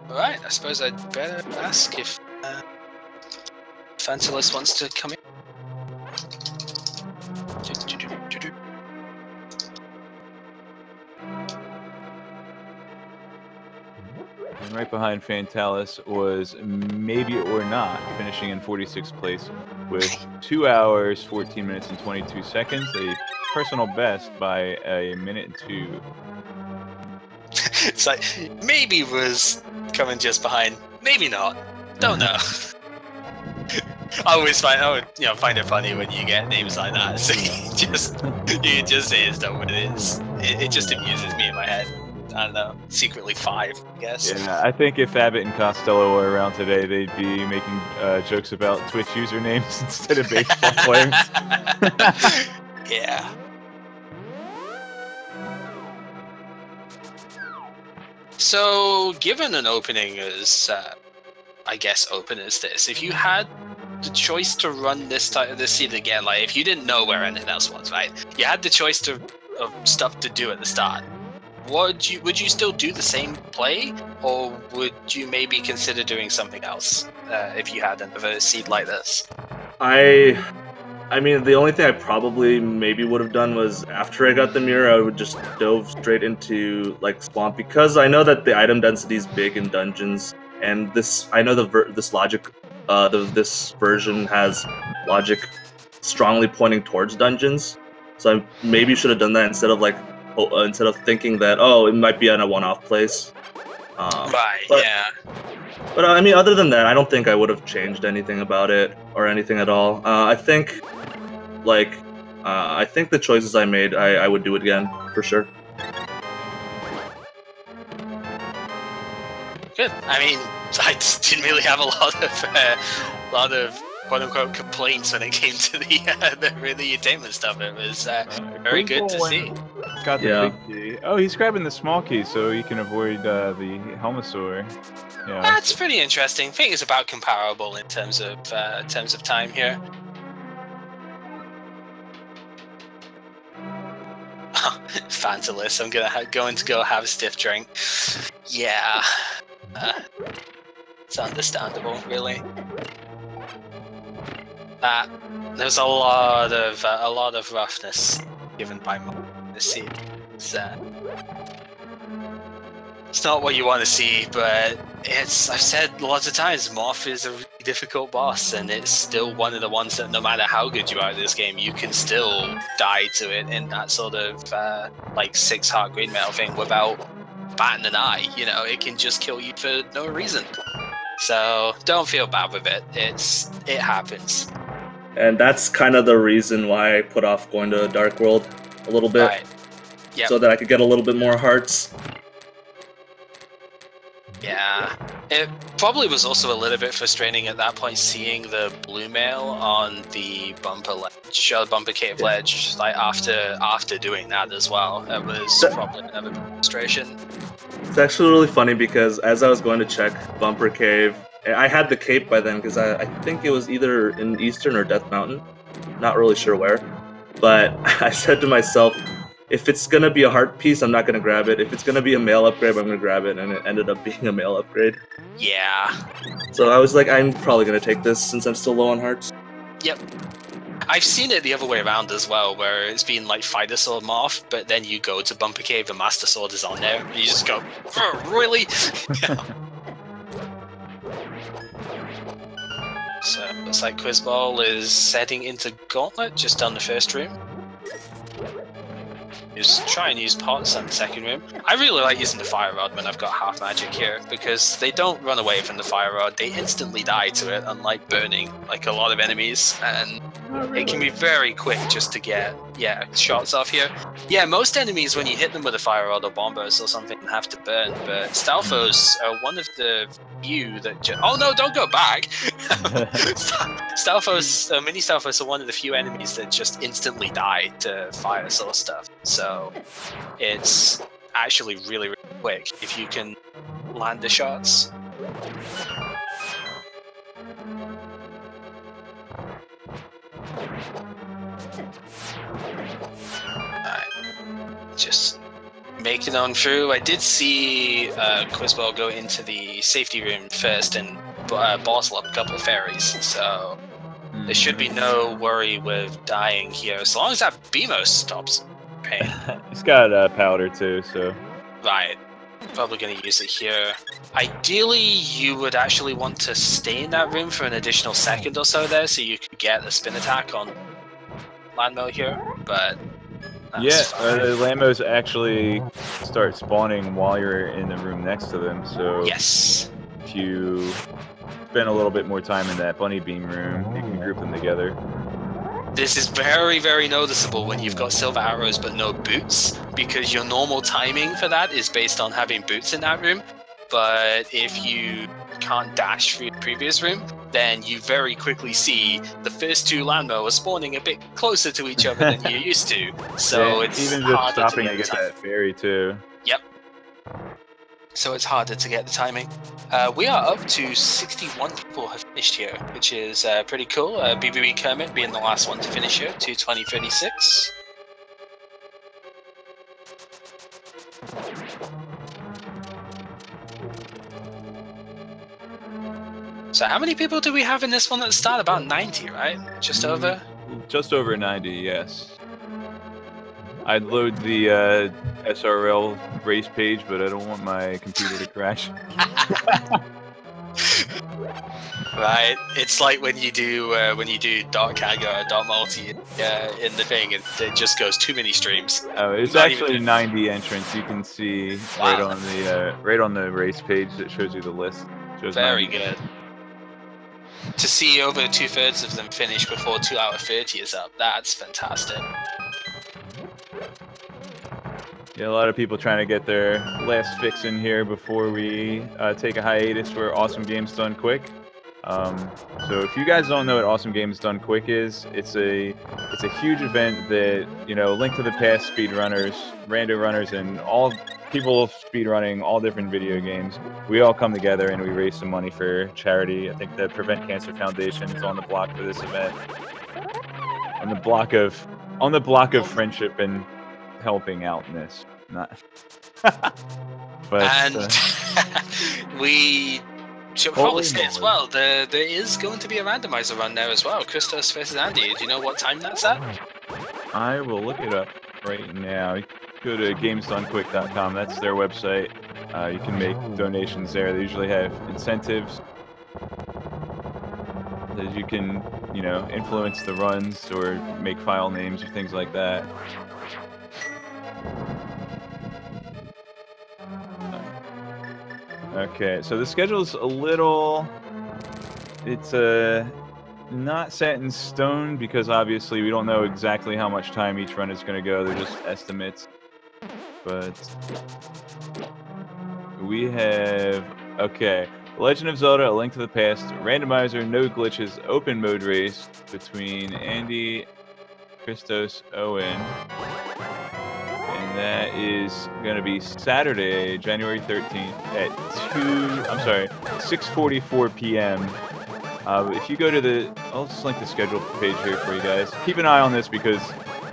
Alright, I suppose I'd better ask if fanallis wants to come in. And right behind fanallis was Maybe or Not, finishing in 46th place with 2 hours, 14 minutes, and 22 seconds, a personal best by a minute and 2. It's like, maybe was coming just behind, maybe not. Don't know. I always find it funny when you get names like that. So you just say it's not what it is. It just amuses me in my head. I don't know. Secretly 5, I guess. Yeah, I think if Abbott and Costello were around today, they'd be making jokes about Twitch usernames instead of baseball players. Yeah. So, given an opening as, I guess, open as this, if you had the choice to run this seed again, like if you didn't know where anything else was, right? You had the choice of stuff to do at the start. Would you still do the same play, or would you maybe consider doing something else if you had another seed like this? I mean, the only thing I probably maybe would have done was after I got the mirror, I would just dove straight into like Swamp, because I know that the item density is big in dungeons, and I know this version has logic strongly pointing towards dungeons, so I maybe should have done that instead of thinking that, oh, it might be on a one-off place. Yeah. But I mean, other than that, I don't think I would have changed anything about it or anything at all. I think the choices I made, I would do it again for sure. Good. I mean, I just didn't really have a lot of quote-unquote complaints when it came to the attainment stuff. It was very good to see. Got the big key. Oh, he's grabbing the small key so he can avoid the Helmasaur. Yeah. That's pretty interesting. I think it's about comparable in terms of time here. fanallis, I'm going to go have a stiff drink. Yeah, it's understandable, really. There's a lot of roughness given by this scene. It's not what you want to see, but I've said lots of times, Morph is a really difficult boss, and it's still one of the ones that no matter how good you are at this game, you can still die to it in that sort of like 6-heart green metal thing without batting an eye. You know, it can just kill you for no reason. So don't feel bad with it. It happens. And that's kind of the reason why I put off going to Dark World a little bit, right. Yep. So that I could get a little bit more hearts. Yeah, it probably was also a little bit frustrating at that point seeing the blue mail on the bumper ledge, or the bumper cave ledge, like after doing that as well. It was probably another frustration. It's actually really funny because as I was going to check Bumper Cave, I had the cape by then because I think it was either in Eastern or Death Mountain. Not really sure where. But I said to myself, if it's going to be a heart piece, I'm not going to grab it. If it's going to be a mail upgrade, I'm going to grab it. And it ended up being a mail upgrade. Yeah. So I was like, I'm probably going to take this since I'm still low on hearts. Yep. I've seen it the other way around as well, where it's been like Fighter Sword Morph, but then you go to Bumper Cave, the Master Sword is on there, and you just go, really? So it looks like Quizbowl is heading into Gauntlet, just down the first room. Just try and use pots on the second room. I really like using the Fire Rod when I've got half magic here, because they don't run away from the Fire Rod, they instantly die to it, unlike burning, like a lot of enemies, and It can be very quick just to get, shots off here. Yeah, most enemies, when you hit them with a fire rod or bomb burst or something, have to burn, but Stalfos are one of the few that oh no, don't go back! Stalfos, mini Stalfos are one of the few enemies that just instantly die to fire source stuff, so it's actually really, really quick if you can land the shots. Just make it on through. I did see Quizbowl go into the safety room first and bottle up a couple of fairies, so there should be no worry with dying here, as long as that BMO stops pain. He's got powder too, so... Right. Probably going to use it here. Ideally, you would actually want to stay in that room for an additional second or so there, so you could get a spin attack on Landmo here, but... Yeah, the Lambos actually start spawning while you're in the room next to them, so yes, if you spend a little bit more time in that bunny beam room, you can group them together. This is very, very noticeable when you've got silver arrows but no boots, because your normal timing for that is based on having boots in that room, but if you can't dash through the previous room, then you very quickly see the first two Landmo are spawning a bit closer to each other than you're used to. So yeah, it's even just harder stopping to get that fairy too. Yep. So it's harder to get the timing. We are up to 61 people have finished here, which is pretty cool. BBB Kermit being the last one to finish here, 2:20:36. So how many people do we have in this one at the start? About 90, right? Just over? Just over 90, yes. I'd load the SRL race page, but I don't want my computer to crash. Right, it's like when you do dot Kaga or dot multi in the thing, it just goes too many streams. Oh, it's actually 90 entrants. You can see right on the race page that shows you the list. Very good. To see over 2/3 of them finish before 2 hour 30 is up, that's fantastic. Yeah, a lot of people trying to get their last fix in here before we take a hiatus for Awesome Games Done Quick. So if you guys don't know what Awesome Games Done Quick is, it's a huge event that, you know, Link to the Past speedrunners, rando runners, and all people speedrunning all different video games, we all come together and we raise some money for charity. I think the Prevent Cancer Foundation is on the block for this event. On the block of friendship and helping outness. Not but and we should probably say as well, there is going to be a randomizer run there as well. Christos versus Andy. Do you know what time that's at? I will look it up right now. Go to gamesdonequick.com. That's their website. You can make donations there. They usually have incentives that you can, you know, influence the runs or make file names or things like that. Okay, so the schedule's a little... It's not set in stone because obviously we don't know exactly how much time each run is going to go. They're just estimates. But we have... Okay, Legend of Zelda: A Link to the Past, randomizer, no glitches, open mode race between Andy, Christos, Owen. And that is going to be Saturday, January 13th at 6:44 p.m. If you go to the... I'll just link the schedule page here for you guys. Keep an eye on this because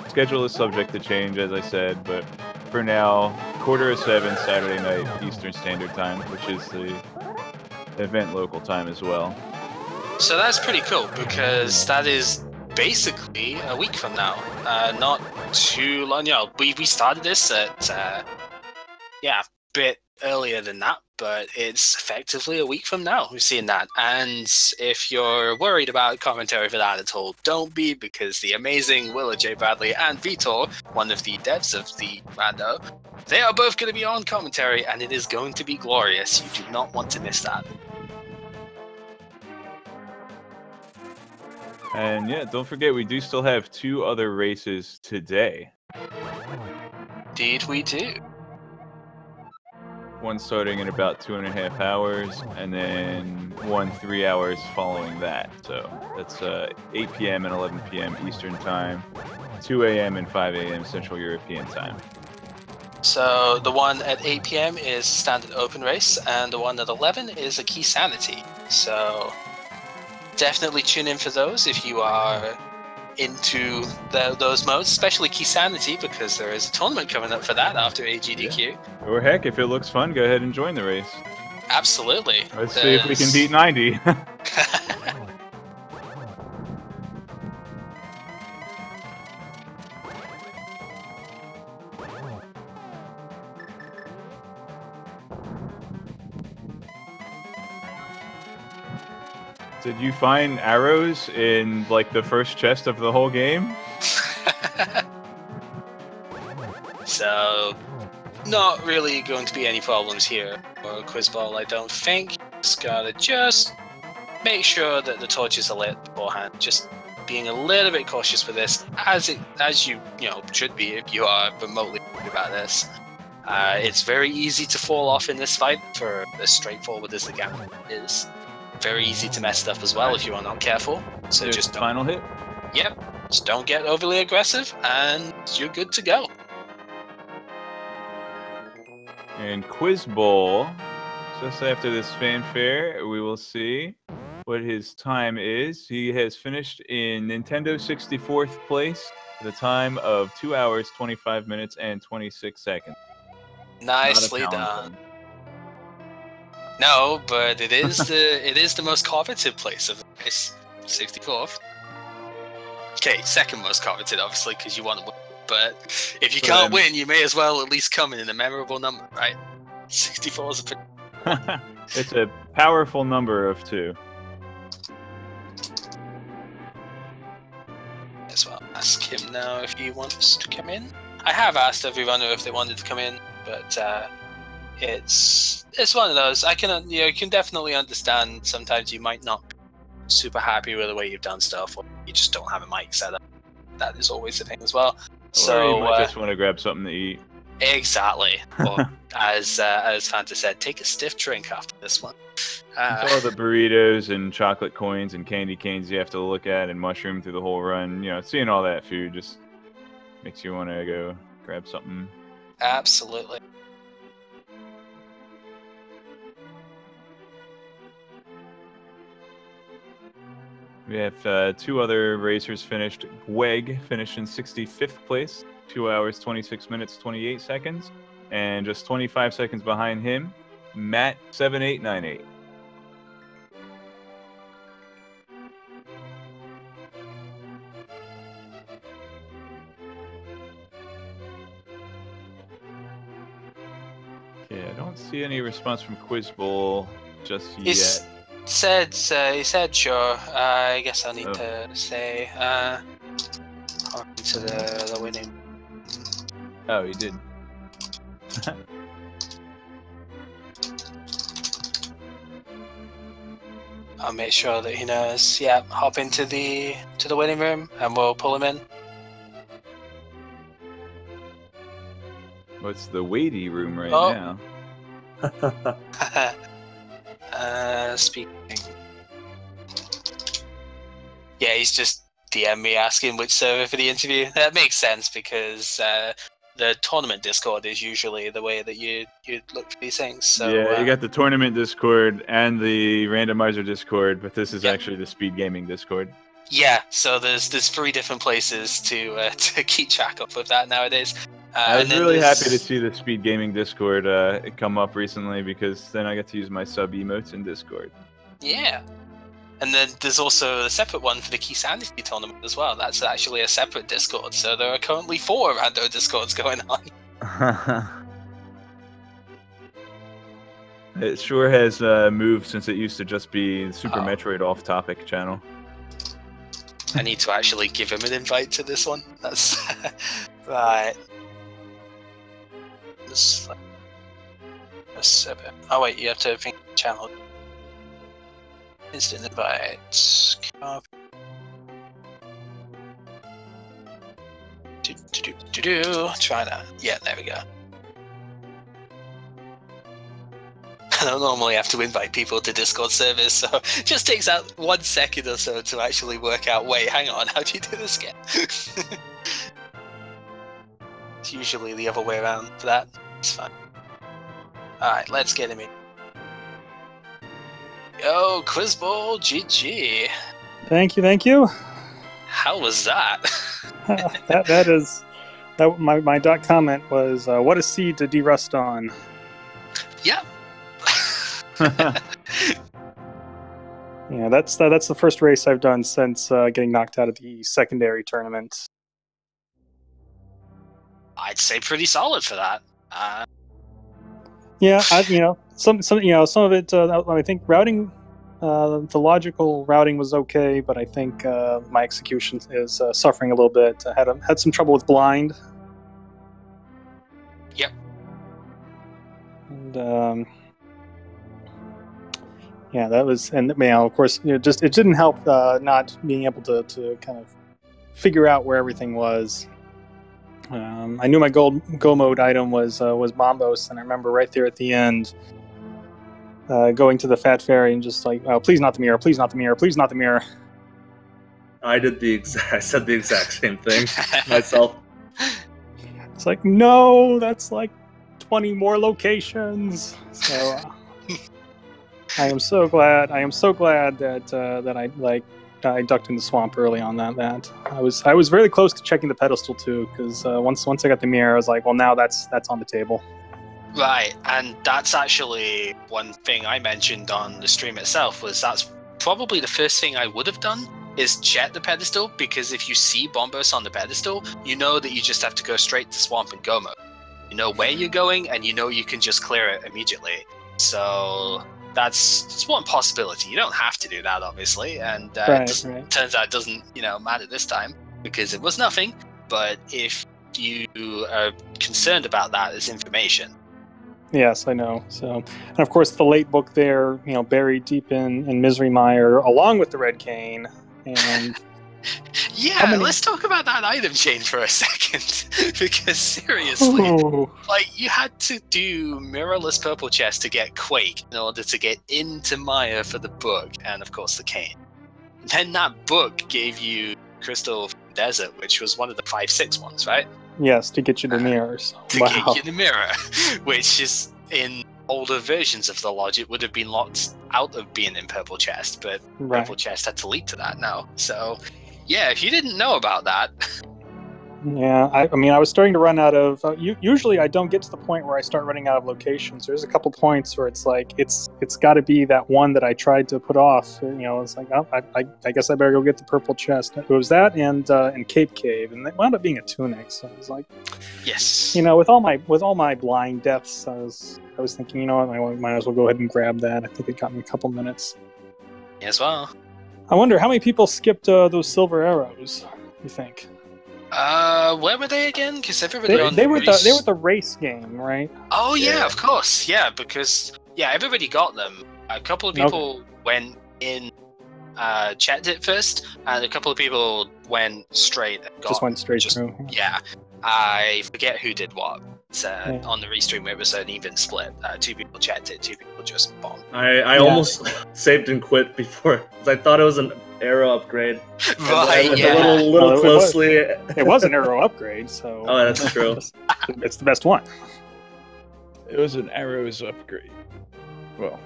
schedule is subject to change, as I said, but for now, 7:15 Saturday night Eastern Standard Time, which is the event local time as well. So that's pretty cool because that is basically a week from now. Not too long. You know, we started this at a bit earlier than that, but it's effectively a week from now. We're seeing that, and if you're worried about commentary for that at all, don't be, because the amazing Willa J. Bradley and Vitor, one of the devs of the Rando, they are both going to be on commentary, and it is going to be glorious. You do not want to miss that. And yeah, don't forget, we do still have 2 other races today. Indeed we do. One starting in about 2.5 hours, and then 1 3 hours following that. So that's 8 p.m. and 11 p.m. Eastern Time, 2 a.m. and 5 a.m. Central European Time. So the one at 8 p.m. is standard open race, and the one at 11 is a Key Sanity. So definitely tune in for those if you are into those modes, especially Key Sanity, because there is a tournament coming up for that after AGDQ. Yeah. Or heck, if it looks fun, go ahead and join the race. Absolutely. Let's see if we can beat 90. Did you find arrows in, like, the first chest of the whole game? So, not really going to be any problems here for Quizbowl, I don't think. Just gotta make sure that the torches are lit beforehand. Just being a little bit cautious with this, as you should be if you are remotely worried about this. It's very easy to fall off in this fight, for as straightforward as the game is. Very easy to mess it up as well if you are not careful. So There's just the final hit. Yep, just don't get overly aggressive, and you're good to go. And Quizbowl, just after this fanfare, we will see what his time is. He has finished in Nintendo 64th place at a time of 2 hours, 25 minutes, and 26 seconds. Nicely done. No, but it is the most coveted place of the race, 64th. Okay, second most coveted, obviously, because you want to win. But if you can't win, you may as well at least come in a memorable number, right? 64 is a pretty... It's a powerful number of 2. As well, ask him now if he wants to come in. I have asked every runner if they wanted to come in, but it's one of those. I can definitely understand. Sometimes you might not be super happy with the way you've done stuff, or you just don't have a mic set up. That is always the thing as well. So or you might just want to grab something to eat. Exactly. Or as Fanta said, take a stiff drink after this one. All the burritos and chocolate coins and candy canes you have to look at and mushroom through the whole run. Seeing all that food just makes you want to go grab something. Absolutely. We have 2 other racers finished. Gweg finished in 65th place, 2 hours, 26 minutes, 28 seconds. And just 25 seconds behind him, Matt 7898. Okay, I don't see any response from Quizbowl just yet. He said sure. I guess I need to say to the winning. Oh, he did. I'll make sure that he knows. Yeah, hop into the waiting room and we'll pull him in. What's the weighty room right now? Speaking. Yeah, he's just DM me asking which server for the interview. That makes sense because the tournament Discord is usually the way that you look for these things. So yeah, you got the tournament Discord and the randomizer Discord, but this is actually the speed gaming Discord. Yeah, so there's 3 different places to keep track of that nowadays. I was really happy to see the speed gaming Discord come up recently, because then I get to use my sub emotes in Discord. Yeah. And then there's also a separate one for the Key Sanity tournament as well. That's actually a separate Discord, so there are currently 4 rando Discords going on. It sure has moved since it used to just be Super Metroid off-topic channel. I need to actually give him an invite to this one. That's right. Oh wait, you have to think channel. Instant invite. Copy. Try that. Yeah, there we go. I don't normally have to invite people to Discord servers, so it just takes out 1 second or so to actually work out, wait, hang on, how do you do this again? It's usually the other way around for that. It's fine. Alright, let's get him in. Yo, Quizbowl, GG. Thank you. How was that? My dot comment was, what a seed to derust on. Yep. Yeah, that's the first race I've done since getting knocked out of the secondary tournament. I'd say pretty solid for that. Yeah, some of it. I think routing, the logical routing was okay, but I think my execution is suffering a little bit. I had some trouble with blind. Yep. And yeah, that was, and of course, just it didn't help not being able to kind of figure out where everything was. I knew my go mode item was Bombos, and I remember right there at the end, going to the Fat Fairy and just like, oh, please not the mirror, please not the mirror, please not the mirror. I said the exact same thing myself. It's like, no, that's like 20 more locations. So I am so glad that I ducked in the swamp early on that. I was very close to checking the pedestal too, because once I got the mirror, I was like, well, now that's on the table. Right, and that's actually one thing I mentioned on the stream itself, was that's probably the first thing I would have done, is check the pedestal, because if you see Bombos on the pedestal, you know that you just have to go straight to swamp and go mode. You know where you're going, and you know you can just clear it immediately. So that's one possibility. You don't have to do that, obviously, and turns out it doesn't matter this time, because it was nothing. But if you are concerned about that as information. Yes, I know. So, and of course, the late book there, buried deep in Misery Mire, along with the Red Cane, and yeah, let's talk about that item chain for a second, because seriously, like, you had to do Mirrorless Purple Chest to get Quake in order to get into Mire for the book, and of course the Cane. Then that book gave you Crystal Desert, which was one of the 5/6 ones, right? Yes, to get you the mirrors. Get you the mirror, which is in older versions of the lodge, it would have been locked out of being in Purple Chest, but Purple Chest had to lead to that now. So, yeah, if you didn't know about that. Yeah, I was starting to run out of. Usually, I don't get to the point where I start running out of locations. There's a couple points where it's like it's got to be that one that I tried to put off. It's like, oh, I guess I better go get the Purple Chest. It was that and Cape Cave, and it wound up being a tunic. So I was like, yes. With all my blind depths, I was thinking, I might as well go ahead and grab that. I think it got me a couple minutes. As well. I wonder how many people skipped those silver arrows. You think? Where were they again? Because everybody they were the race game, right? Oh yeah, of course, yeah, because everybody got them. A couple of people went in, checked it first, and a couple of people went straight. Went straight through. Yeah, I forget who did what. On the restream, it was an even split. 2 people checked it, 2 people just bombed. I almost saved and quit before, because I thought it was an arrow upgrade. Right, yeah. A little closely. It was an arrow upgrade, so. Oh, that's true. It's the best one. It was an arrows upgrade. Well,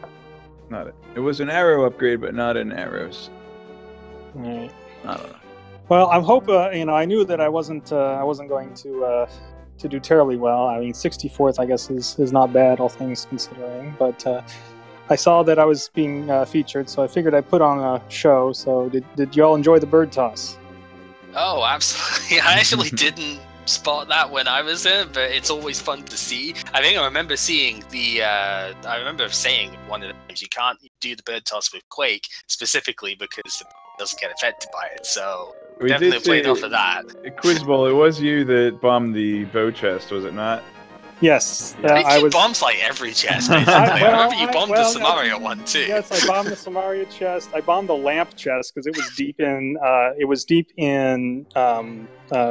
it was an arrow upgrade, but not an arrows. Right. I don't know. Well, I hope. I knew that I wasn't going to do terribly well. I mean, 64th, I guess, is not bad, all things considering. But I saw that I was being featured, so I figured I'd put on a show. So did y'all enjoy the bird toss? Oh, absolutely. I actually didn't spot that when I was there, but it's always fun to see. I think I remember seeing I remember saying one of the times you can't do the bird toss with Quake, specifically because it doesn't get affected by it. So we definitely played off of that. Quizbowl, it was you that bombed the bow chest, was it not? Yes. I was bombed like every chest. I remember you bombed the Samaria one too. Yes, I bombed the Samaria chest. I bombed the lamp chest because it was deep in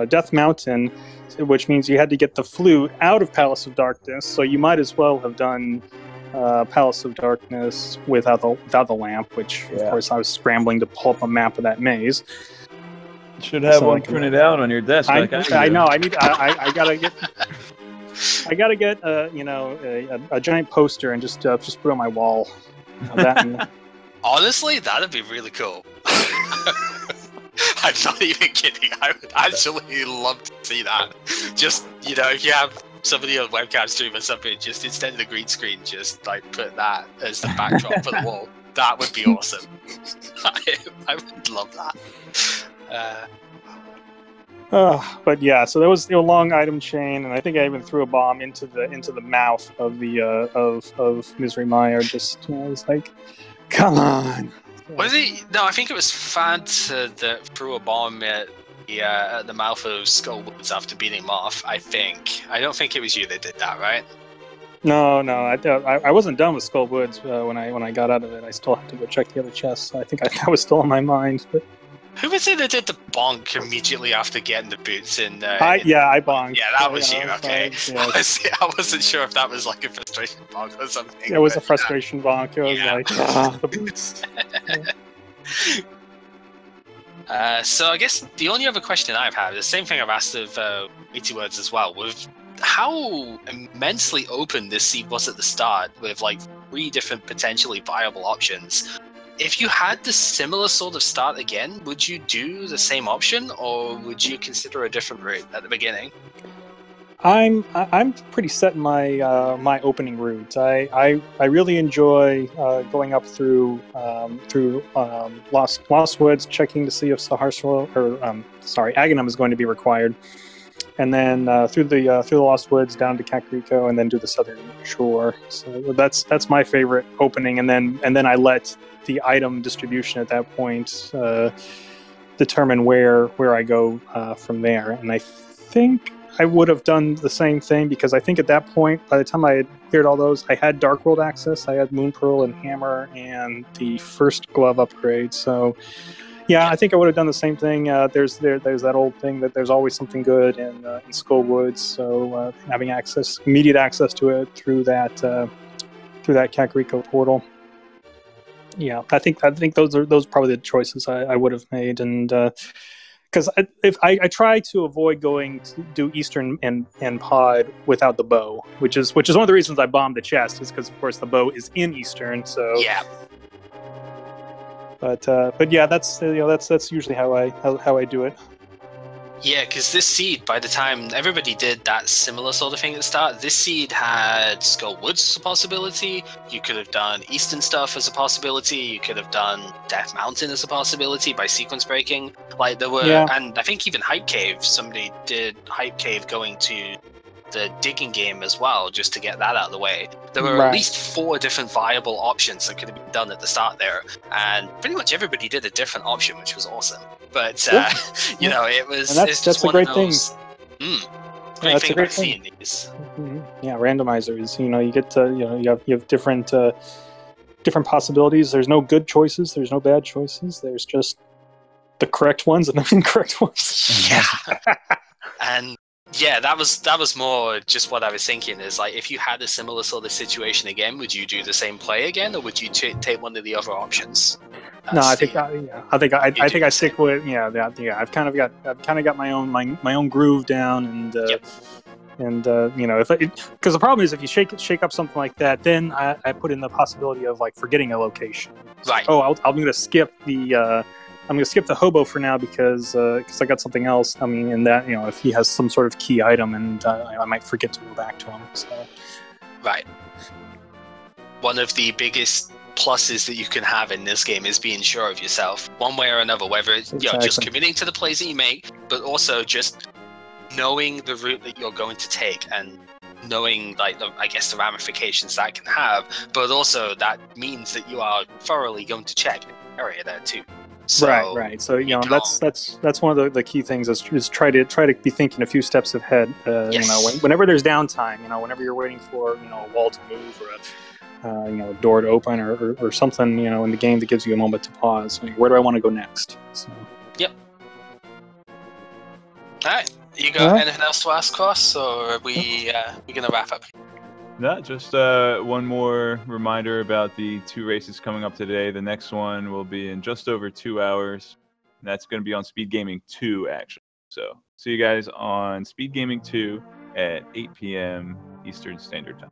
Death Mountain. which means you had to get the flute out of Palace of Darkness. So you might as well have done Palace of Darkness without the lamp, which of course I was scrambling to pull up a map of that maze. Should have one printed out on your desk. I do. know. I gotta get. I gotta get a giant poster and just put it on my wall. Honestly, that'd be really cool. I'm not even kidding. I would actually love to see that. Just, if you have somebody on webcam stream or something, just instead of the green screen, just like put that as the backdrop for the wall. That would be awesome. I would love that. But yeah, so there was a long item chain, and I think I even threw a bomb into the mouth of the of Misery Meyer. Just I was like, come on. Was it? No, I think it was Fanta that threw a bomb at the mouth of Skullwoods after beating him off. I don't think it was you that did that, right? No, I wasn't done with Skullwoods when I got out of it. I still had to go check the other chests. So I think that was still on my mind. But who was it that did the bonk immediately after getting the boots in? I bonked. Yeah, that was you. Okay, yeah. I wasn't sure if that was like a frustration bonk or something. It was a frustration bonk. It was like the boots. So I guess the only other question I've had, the same thing I've asked of WeightyWords as well, was how immensely open this seed was at the start, with like 3 different potentially viable options. If you had the similar sort of start again, would you do the same option, or would you consider a different route at the beginning? I'm pretty set in my my opening route. I really enjoy going up through Lost Woods, checking to see if Aghanim is going to be required, and then through the Lost Woods down to Kakariko, and then do the southern shore. So that's my favorite opening, and then I let the item distribution at that point determine where I go from there. And I think I would have done the same thing, because I think at that point, by the time I had cleared all those, I had Dark World access, I had Moon Pearl and Hammer, and the first glove upgrade. So yeah, I think I would have done the same thing. There's that old thing that there's always something good in Skullwoods, so having immediate access to it through that Kakariko portal. Yeah, I think those are probably the choices I would have made, and because if I try to avoid going to do Eastern and Pod without the bow, which is one of the reasons I bombed the chest, is because of course the bow is in Eastern. So yeah. But yeah, that's usually how I do it. Yeah, because this seed, by the time everybody did that similar sort of thing at the start, this seed had Skullwoods as a possibility. You could have done Eastern stuff as a possibility. You could have done Death Mountain as a possibility by sequence breaking. Like there were, and I think even Hype Cave, somebody did Hype Cave going to the digging game as well, just to get that out of the way. There were at least 4 different viable options that could have been done at the start there, and pretty much everybody did a different option, which was awesome. But it was. And that's a great thing. Great thing about seeing these. Yeah, randomizers. You get to you have different possibilities. There's no good choices. There's no bad choices. There's just the correct ones and the incorrect ones. Yeah, and. Yeah, that was more just what I was thinking, is like, if you had a similar sort of situation again, would you do the same play again, or would you take one of the other options? No, I think I stick with I've kind of got my own groove down, and because the problem is if you shake up something like that, then I put in the possibility of like forgetting a location. Right. Oh, I'm going to skip the. I'm going to skip the hobo for now because I got something else. I mean, in that, if he has some sort of key item, and I might forget to go back to him. So. Right. One of the biggest pluses that you can have in this game is being sure of yourself, one way or another, whether it's just committing to the plays that you make, but also just knowing the route that you're going to take, and knowing the ramifications that can have, but also that means that you are thoroughly going to check the area there too. So, right. So that's one of the key things is try to be thinking a few steps ahead. Whenever there's downtime, whenever you're waiting for a wall to move, or a door to open, or something in the game that gives you a moment to pause. Where do I want to go next? So. Yep. All right. You got anything else to ask, Cross, or are we gonna wrap up? No, just one more reminder about the 2 races coming up today. The next one will be in just over 2 hours. And that's going to be on Speed Gaming 2, actually. So see you guys on Speed Gaming 2 at 8 p.m. Eastern Standard Time.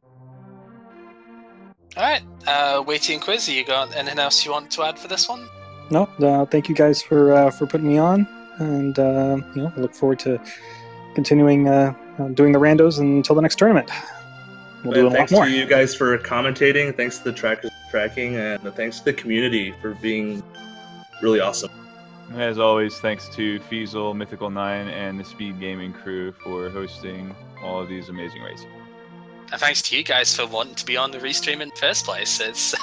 All right, Weighty and Quiz, you got anything else you want to add for this one? No, thank you guys for putting me on, and look forward to continuing doing the randos until the next tournament. We'll do a lot thanks more. to you guys for commentating. Thanks to the trackers for tracking, and thanks to the community for being really awesome. As always, thanks to Feasel, Mythical 9, and the Speed Gaming crew for hosting all of these amazing races. And thanks to you guys for wanting to be on the restream in the first place. It's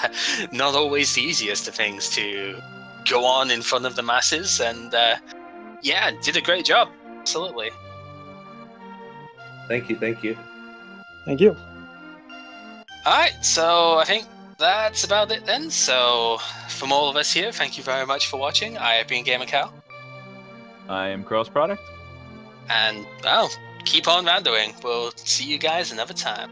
not always the easiest of things to go on in front of the masses, and yeah, did a great job. Absolutely. Thank you. Thank you. Alright, so I think that's about it then. So from all of us here, thank you very much for watching. I have been Gamer Cal. I am Cross Product. And, well, keep on randoing. We'll see you guys another time.